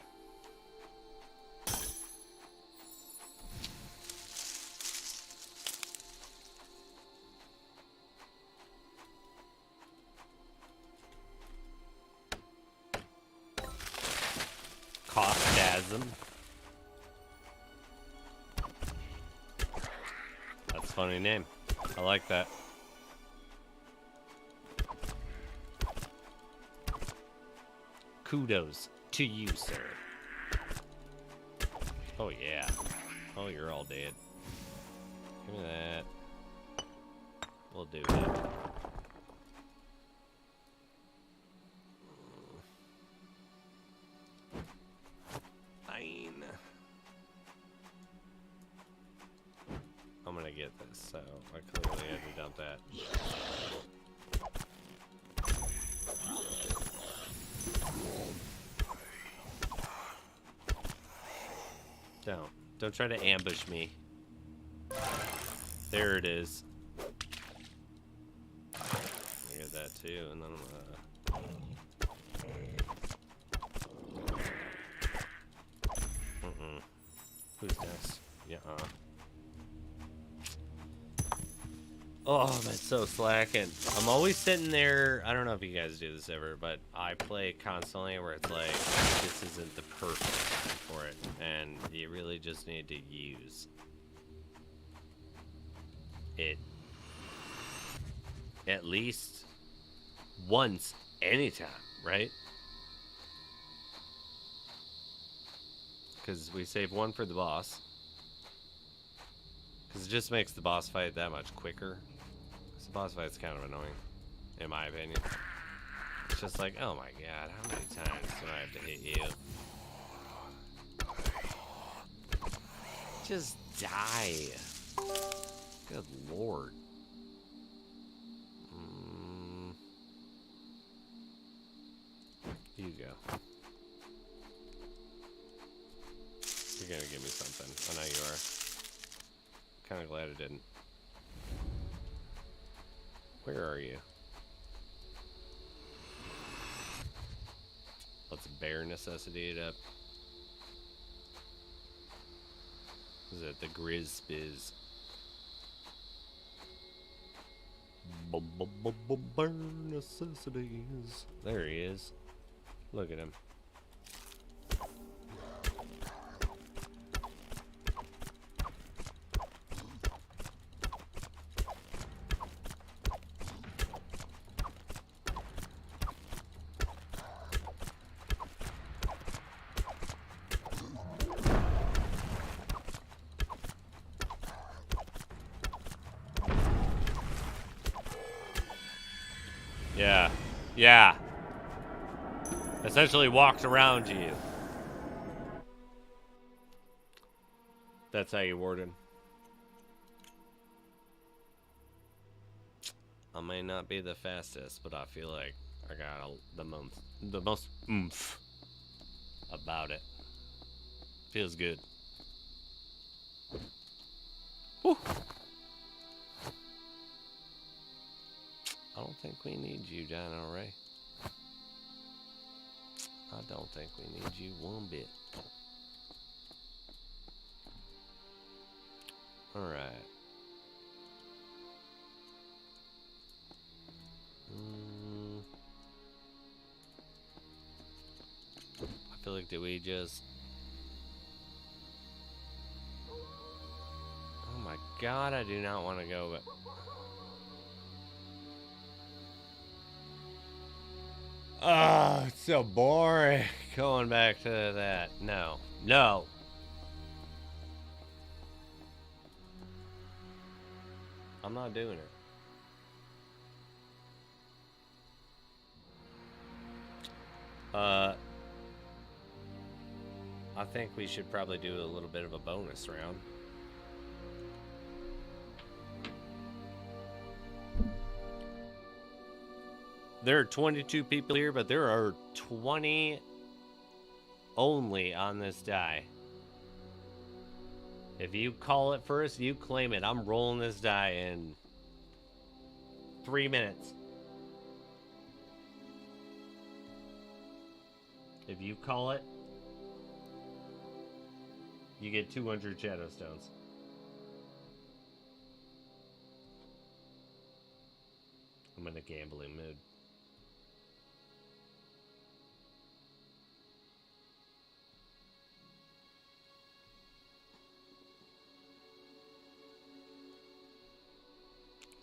Chasm. That's a funny name. I like that. Kudos to you, sir. Oh, yeah. Oh, you're all dead. Give me that. We'll do it. Fine. I'm gonna get this, so I clearly had to dump that. Don't try to ambush me. There it is. I get that too, and then I'm gonna... Who's next? Yeah. Oh, that's so slacking. I'm always sitting there. I don't know if you guys do this ever, but I play constantly where it's like, this isn't the perfect time for it, and you really just need to use it at least once, anytime, right? Because we save one for the boss. Because it just makes the boss fight that much quicker. Because the boss fight's kind of annoying, in my opinion. It's just like, oh my god, how many times do I have to hit you? Just die. Good lord. You go. You're gonna give me something. I know you are. Kind of glad it didn't. Where are you? Let's bare necessity it up. Is it the Grizz Biz? Bare necessities. There he is. Look at him. Yeah. Yeah. Essentially walks around you. That's how you warden. I may not be the fastest, but I feel like I got the most oomph about it. Feels good. Woo. I don't think we need you, Dino Ray. I don't think we need you one bit. Alright. I feel like, did we just... Oh my god, I do not want to go, but... Oh, it's so boring. Going back to that. No. No. I'm not doing it. I think we should probably do a little bit of a bonus round. There are 22 people here, but there are 20 only on this die. If you call it first, you claim it. I'm rolling this die in 3 minutes. If you call it, you get 200 shadow stones. I'm in a gambling mood.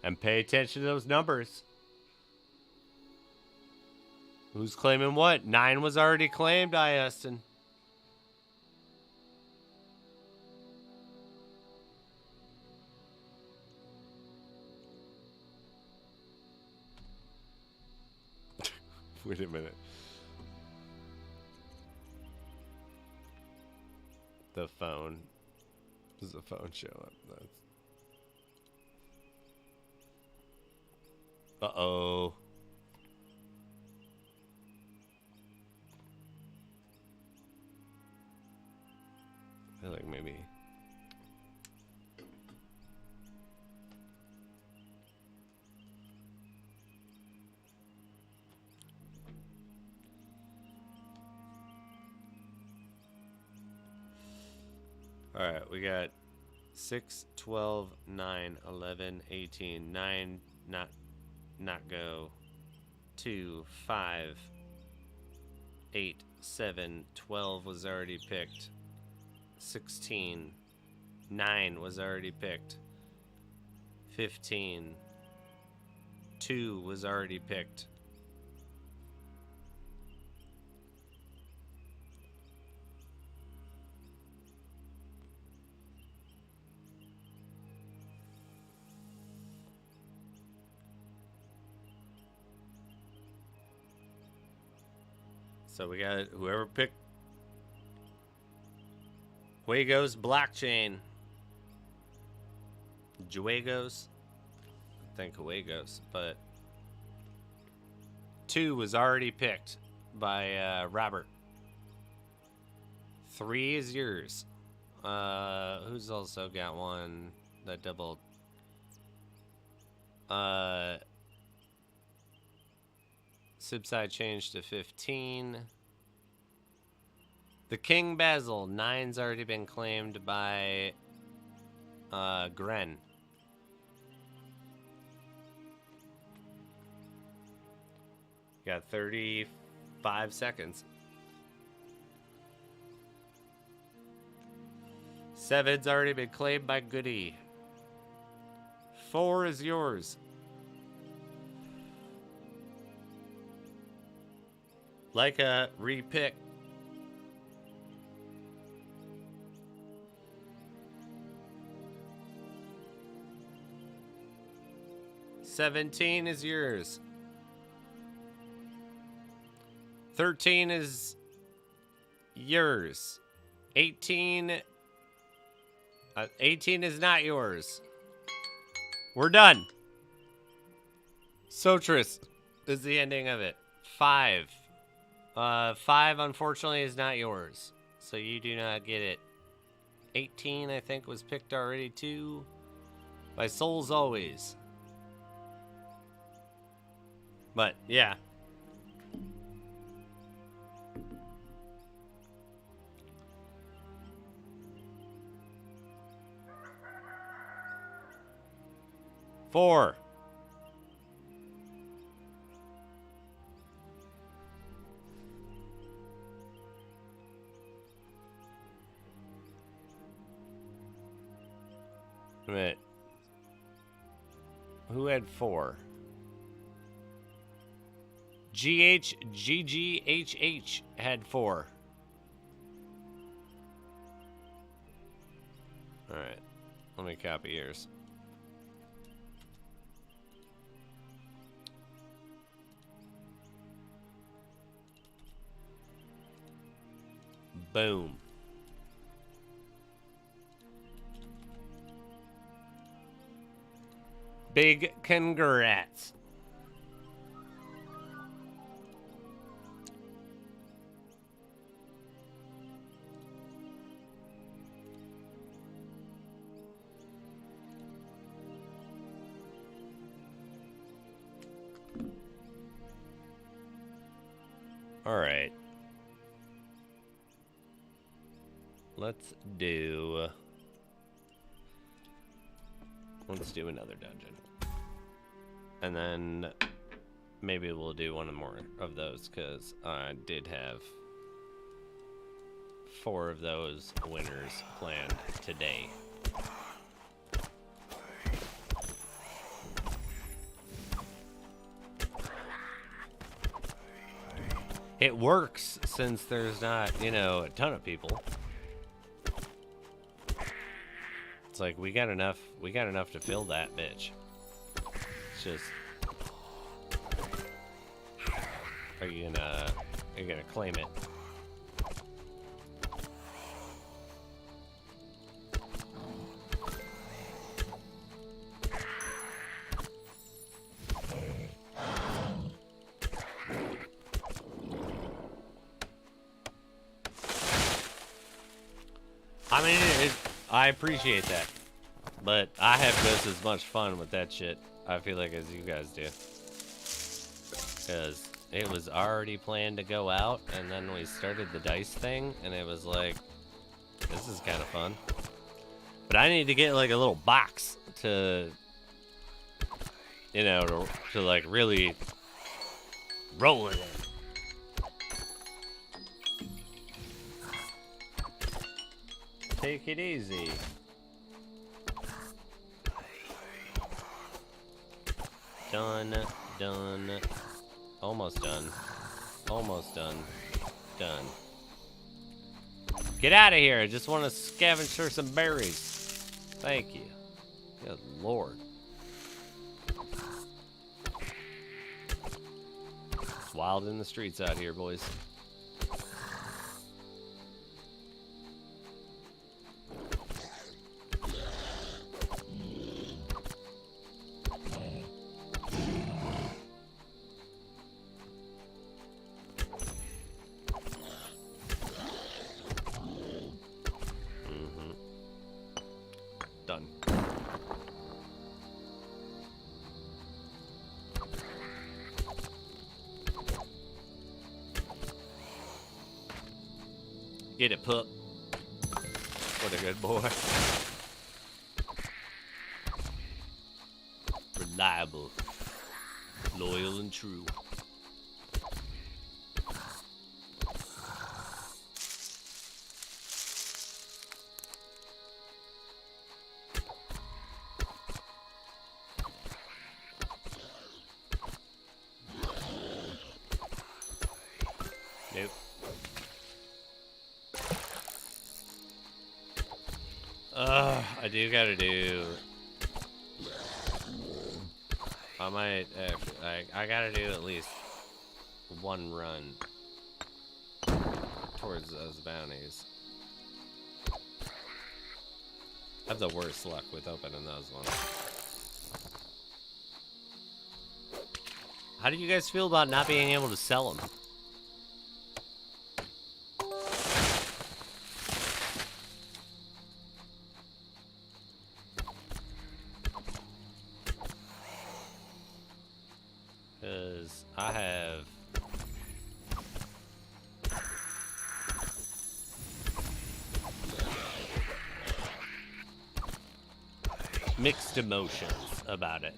And pay attention to those numbers. Who's claiming what? 9 was already claimed, Iustin. Wait a minute. The phone. Does the phone show up? That's... Uh-oh. I feel like maybe... Alright, we got 6, 12, 9, 11, 18, 9, not go. 2, 5, 8, 7, 12 was already picked. 16, 9 was already picked. 15, 2 was already picked. So we got whoever picked Juegos Blockchain. Juegos? I think Juegos, but 2 was already picked by Robert. 3 is yours. Who's also got one that doubled? Subside changed to 15. The King Basil, 9's already been claimed by Gren. Got 35 seconds. 7's already been claimed by Goody. 4 is yours. Like a repick. $17 is yours. 13 is yours. 18 is not yours. We're done. Sotris is the ending of it. 5. 5 unfortunately is not yours, so you do not get it. 18 I think was picked already too by Souls Always. But yeah. Four. Wait a minute. Who had 4? GHGGHH had 4. Alright. Let me copy yours. Boom. Big congrats. All right. Let's do another dungeon. And then maybe we'll do one more of those, because I did have 4 of those winners planned today. it works since there's not, you know, a ton of people. It's like we got enough to fill that bitch. It's just, are you gonna claim it? I mean, I appreciate that, but I have just as much fun with that shit, I feel like, as you guys do. Because it was already planned to go out, and then we started the dice thing, and it was like, this is kind of fun. But I need to get, like, a little box to, you know, to like, really roll it in. Take it easy. Done. Almost done. Almost done. Done. Get out of here. I just want to scavenge for some berries. Thank you. Good lord. It's wild in the streets out here, boys. Done. Get it, pup. What a good boy. Reliable. Loyal and true. Nope. I do gotta do. I might. I gotta do at least one run towards those bounties. I have the worst luck with opening those ones. How do you guys feel about not being able to sell them? Because I have mixed emotions about it.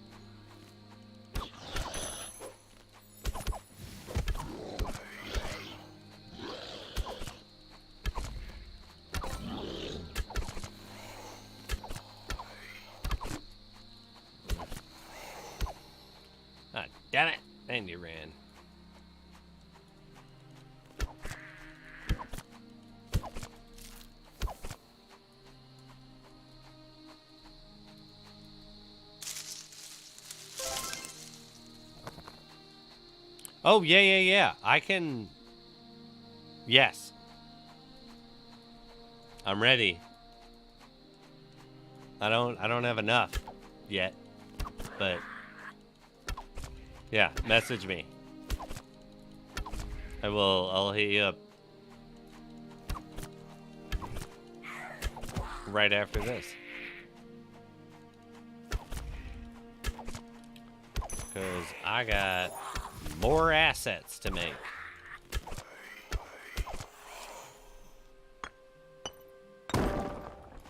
Ah, damn it. And you ran. Oh, yeah. I can... Yes. I'm ready. I don't have enough yet. But... yeah, message me. I'll hit you up right after this. Because I got more assets to make.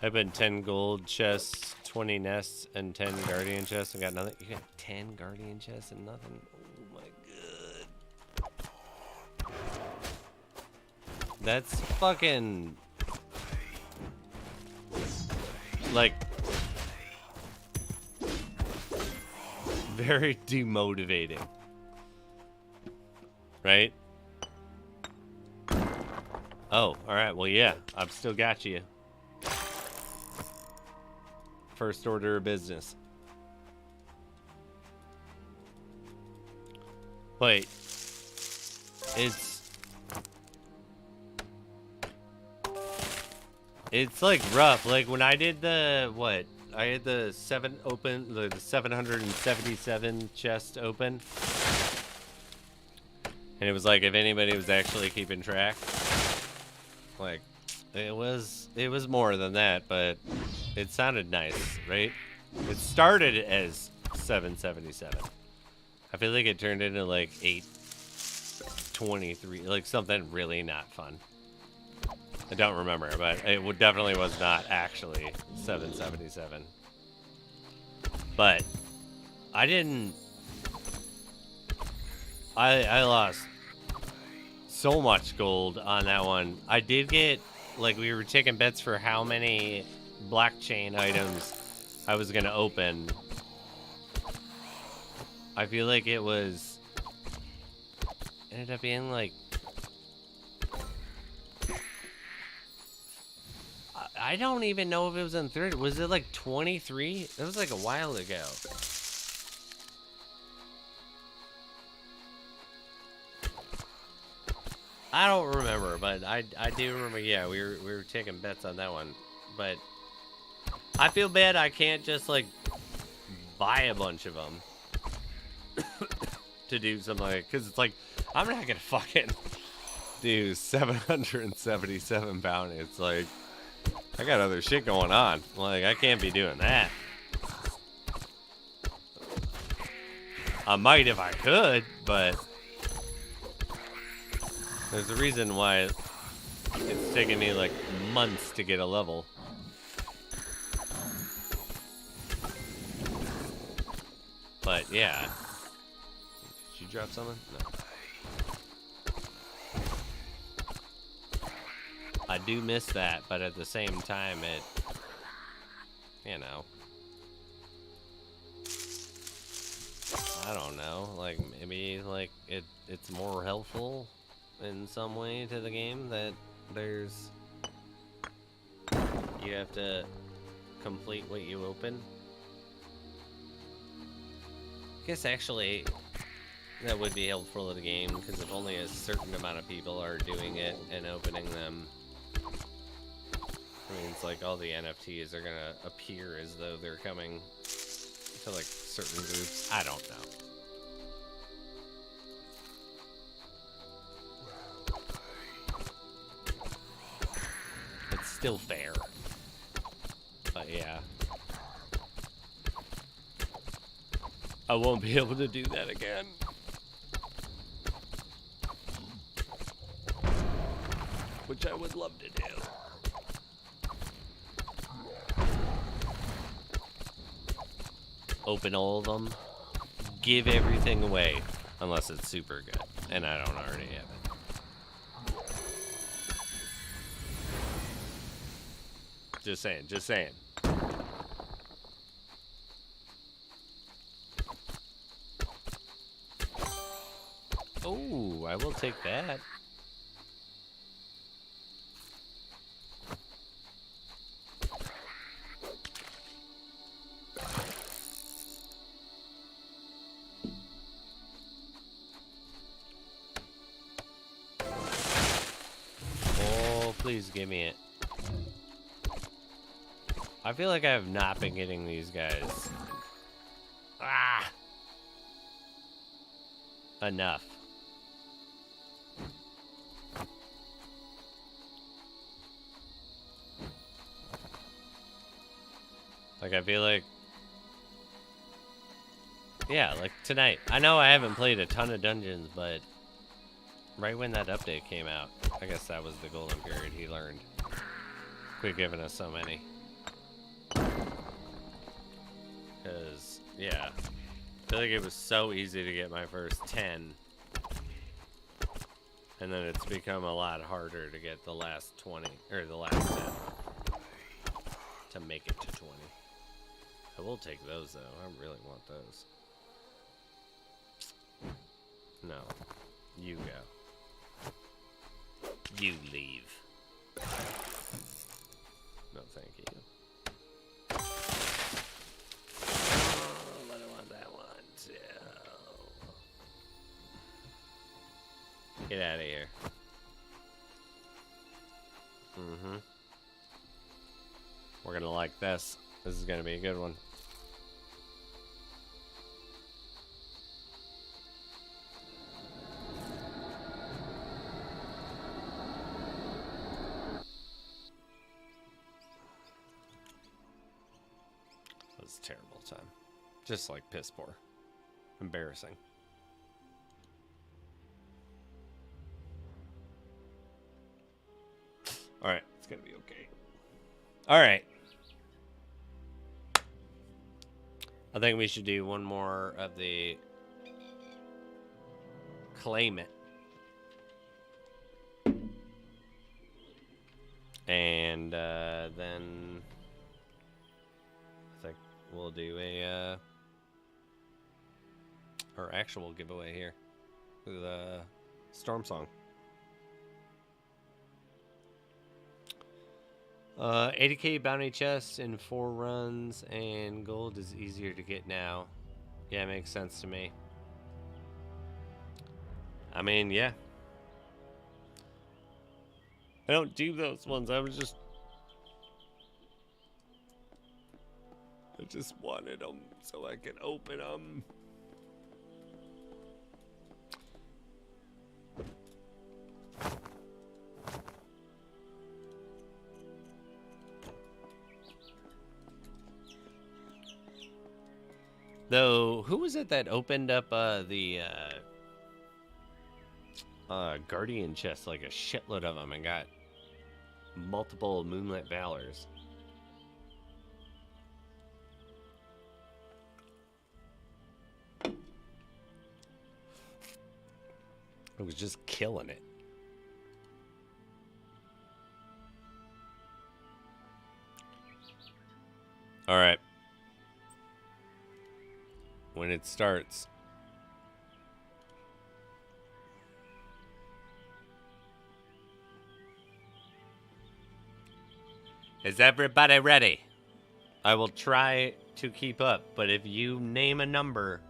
I've been 10 gold chests, 20 nests, and 10 guardian chests and got nothing. You got 10 guardian chests and nothing? Oh my god. That's fucking... like... very demotivating. Right? Oh, alright, well, yeah. I've still got you. First order of business. Wait. It's like rough. Like when I did the what? I had the 777 chest open. And it was like if anybody was actually keeping track. Like it was more than that, but it sounded nice, right? It started as 777. I feel like it turned into like 823, like something really not fun. I don't remember, but it definitely was not actually 777. But I didn't. I lost so much gold on that one. I did get, like, we were taking bets for how many blockchain items I was gonna open. I feel like it ended up being like, I don't even know if it was in third. Was it like 23? It was like a while ago. I don't remember, but I do remember. Yeah, we were taking bets on that one, but I feel bad I can't just like buy a bunch of them to do something like, because it's like I'm not gonna fucking do 777 pound. It's like I got other shit going on. Like I can't be doing that. I might if I could, but there's a reason why it's taken me like months to get a level. But yeah. Did you drop something? No. I do miss that, but at the same time it, you know, I don't know, like maybe like it's more helpful in some way to the game that you have to complete what you open. I guess actually that would be helpful to the game, because if only a certain amount of people are doing it and opening them, I mean, it's like all the NFTs are gonna appear as though they're coming to like certain groups. I don't know. It's still fair. But yeah. I won't be able to do that again. Which I would love to do. Open all of them. Give everything away. Unless it's super good. And I don't already have it. Just saying, just saying. Oh, I will take that. Oh, please give me it. I feel like I have not been getting these guys. Ah! Enough. Like, I feel like... Yeah, like tonight. I know I haven't played a ton of dungeons, but... Right when that update came out, I guess that was the golden period he learned. Quit giving us so many. Because, yeah. I feel like it was so easy to get my first 10. And then it's become a lot harder to get the last 20, or the last 10. To make it to 20. I will take those, though. I really want those. No. You go. You leave. No, thank you. Oh, but I want that one too. Get out of here. We're gonna like this. This is gonna be a good one. That was a terrible time. Just like piss poor. Embarrassing. Alright, it's gonna be okay. Alright. I think we should do one more of the claim it. And then I think we'll do a our actual giveaway here with Storm Song. 80k bounty chest in 4 runs, and gold is easier to get now. Yeah, it makes sense to me. I mean, yeah. I don't do those ones. I just wanted them so I could open them. Though, who was it that opened up the Guardian chest, like a shitload of them, and got multiple Moonlit Valors? It was just killing it. All right. When it starts. Is everybody ready? I will try to keep up, but if you name a number,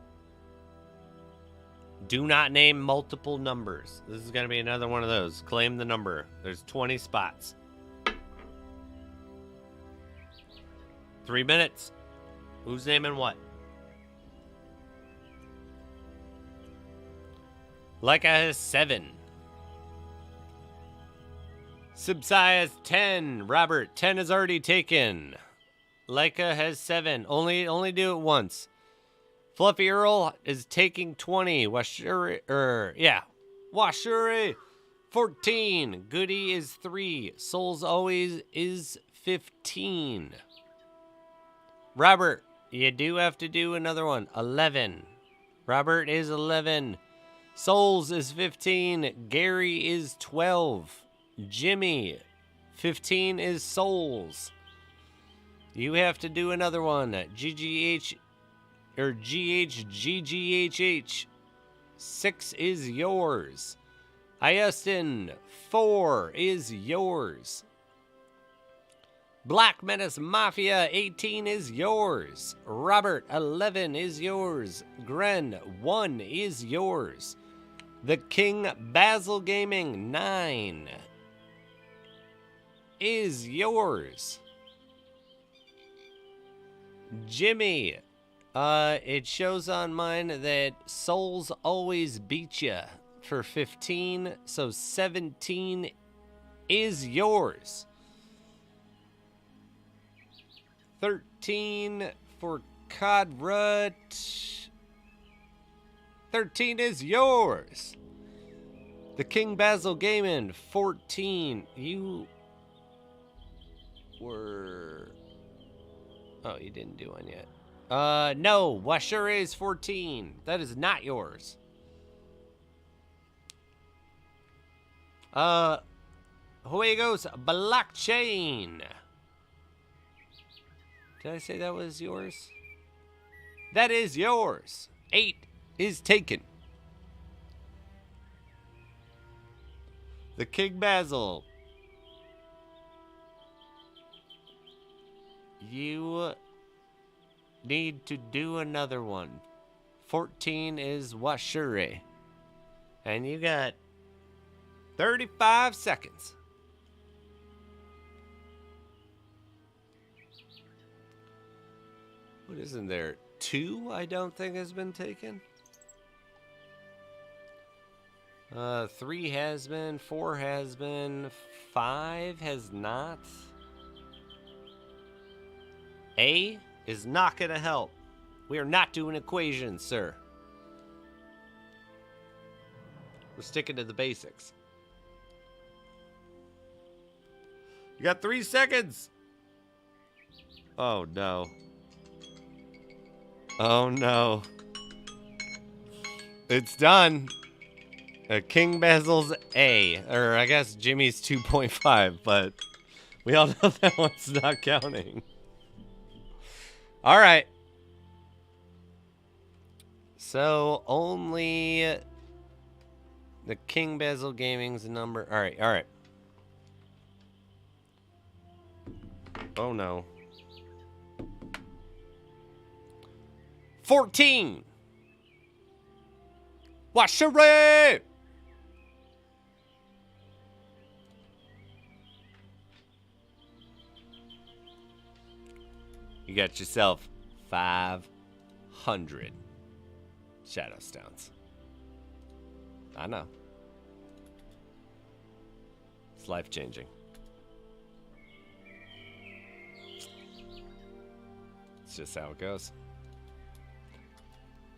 do not name multiple numbers. This is going to be another one of those. Claim the number. There's 20 spots. 3 minutes. Who's naming what? Leica has 7. Subsai has 10. Robert, 10 is already taken. Leica has 7. Only do it once. Fluffy Earl is taking 20. Washuri, Washuri, 14. Goody is 3. Souls Always is 15. Robert, you do have to do another one. 11. Robert is 11. Souls is 15. Gary is 12. Jimmy, 15 is Souls. You have to do another one. GGH or GHGGHH. 6 is yours. Iustin, 4 is yours. Black Menace Mafia, 18 is yours. Robert, 11 is yours. Gren, 1 is yours. The King Basil Gaming, 9 is yours. Jimmy, it shows on mine that Souls Always beat ya for 15, so 17 is yours. 13 for Cod Rut. 13 is yours. The King Basil Gaming, 14. You were... Oh, you didn't do one yet. No. Washuri is 14. That is not yours. Juegos Blockchain. Did I say that was yours? That is yours. 8 is taken. The King Basil. You need to do another one. 14 is Washure. And you got 35 seconds. What isn't there? 2, I don't think, has been taken. 3 has been. 4 has been. 5 has not. A is not going to help. We are not doing equations, sir. We're sticking to the basics. You got 3 seconds. Oh, no. Oh, no. It's done. King Basil's A. Or I guess Jimmy's 2.5, but we all know that one's not counting. All right. So only the King Basil Gaming's number. All right, all right. Oh no. 14. Washere. You got yourself 500 Shadow Stones. I know. It's life-changing. It's just how it goes.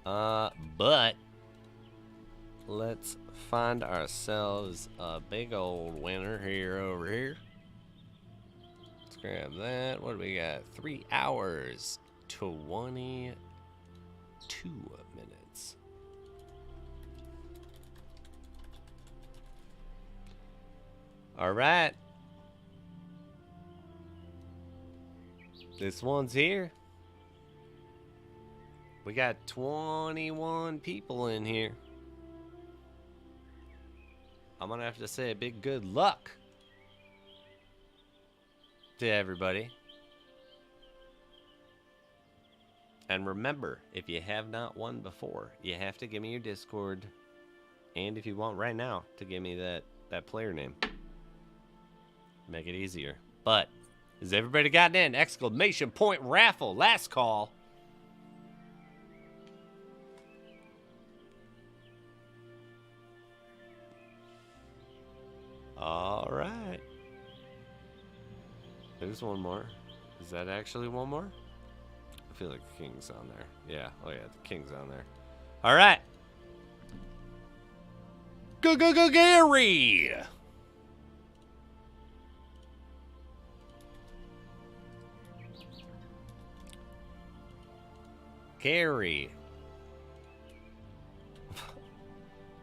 But let's find ourselves a big old winner here over here. Let's grab that. What do we got? 3 hours, 22 minutes. All right. This one's here. We got 21 people in here. I'm gonna have to say a big good luck to everybody. And remember, if you have not won before, you have to give me your Discord. And if you want right now, to give me that player name. Make it easier. But, has everybody gotten in? Exclamation point raffle. Last call. All right. There's one more. Is that actually one more? I feel like the King's on there. Yeah. Oh, yeah. The King's on there. All right. Go, Gary. Gary.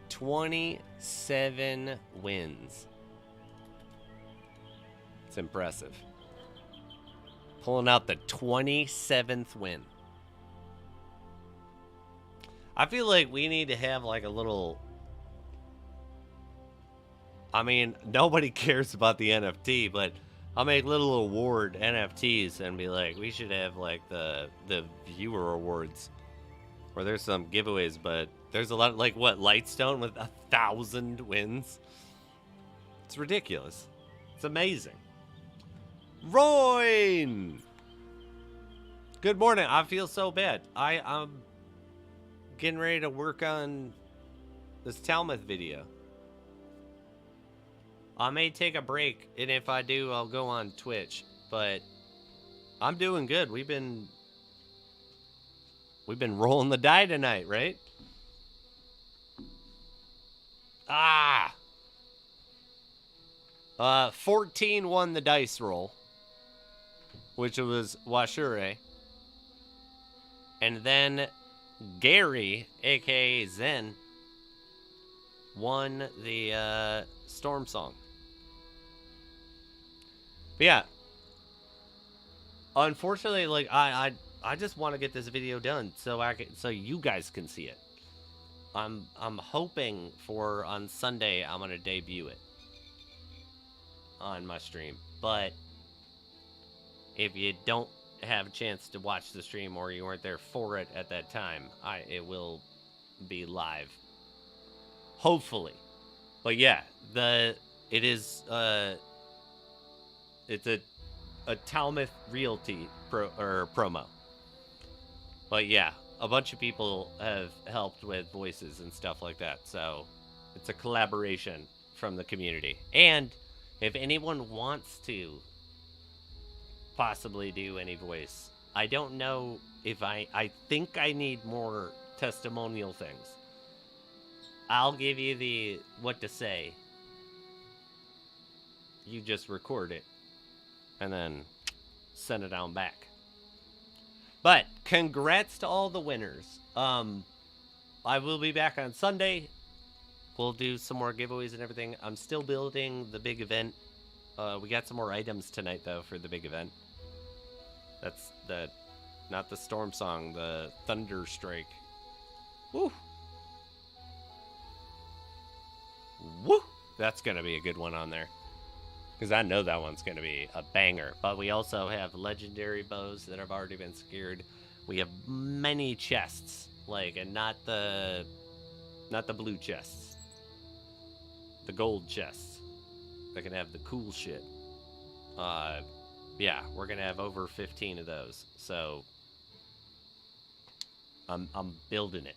27 wins. It's impressive. Pulling out the 27th win. I feel like we need to have like a little... I mean, nobody cares about the NFT, but I'll make little award NFTs and be like, we should have like the viewer awards. Where there's some giveaways, but there's a lot, like what, Lightstone with 1,000 wins? It's ridiculous. It's amazing. Royne! Good morning. I feel so bad. I'm getting ready to work on this Talmuth video. I may take a break, and if I do, I'll go on Twitch. But I'm doing good. We've been rolling the die tonight, right? 14 won the dice roll, which was Washure. And then Gary, aka Zen, won the Storm Song. But yeah, unfortunately, like I just want to get this video done so you guys can see it. I'm hoping for on Sunday I'm gonna debut it. on my stream. But if you don't have a chance to watch the stream or you weren't there for it at that time, it will be live. Hopefully. But yeah, it is it's a Talmuth Realty promo. But yeah, a bunch of people have helped with voices and stuff like that. So it's a collaboration from the community. And if anyone wants to possibly do any voice, I don't know if I think I need more testimonial things. I'll give you the what to say. You just record it and then send it on back. But congrats to all the winners. I will be back on Sunday. We'll do some more giveaways and everything. I'm still building the big event. We got some more items tonight though for the big event. That's not the Storm Song, the Thunder Strike. Woo! Woo! That's gonna be a good one on there. Because I know that one's going to be a banger. But we also have legendary bows that have already been secured. We have many chests. And not the blue chests. The gold chests. That can have the cool shit. Yeah, we're going to have over 15 of those. So, I'm building it.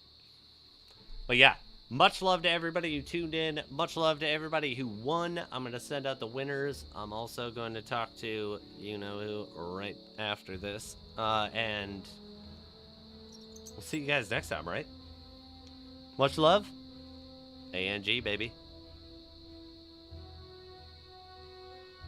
But yeah. Much love to everybody who tuned in. Much love to everybody who won. I'm going to send out the winners. I'm also going to talk to you-know-who right after this. And we'll see you guys next time, right? Much love. ANG, baby.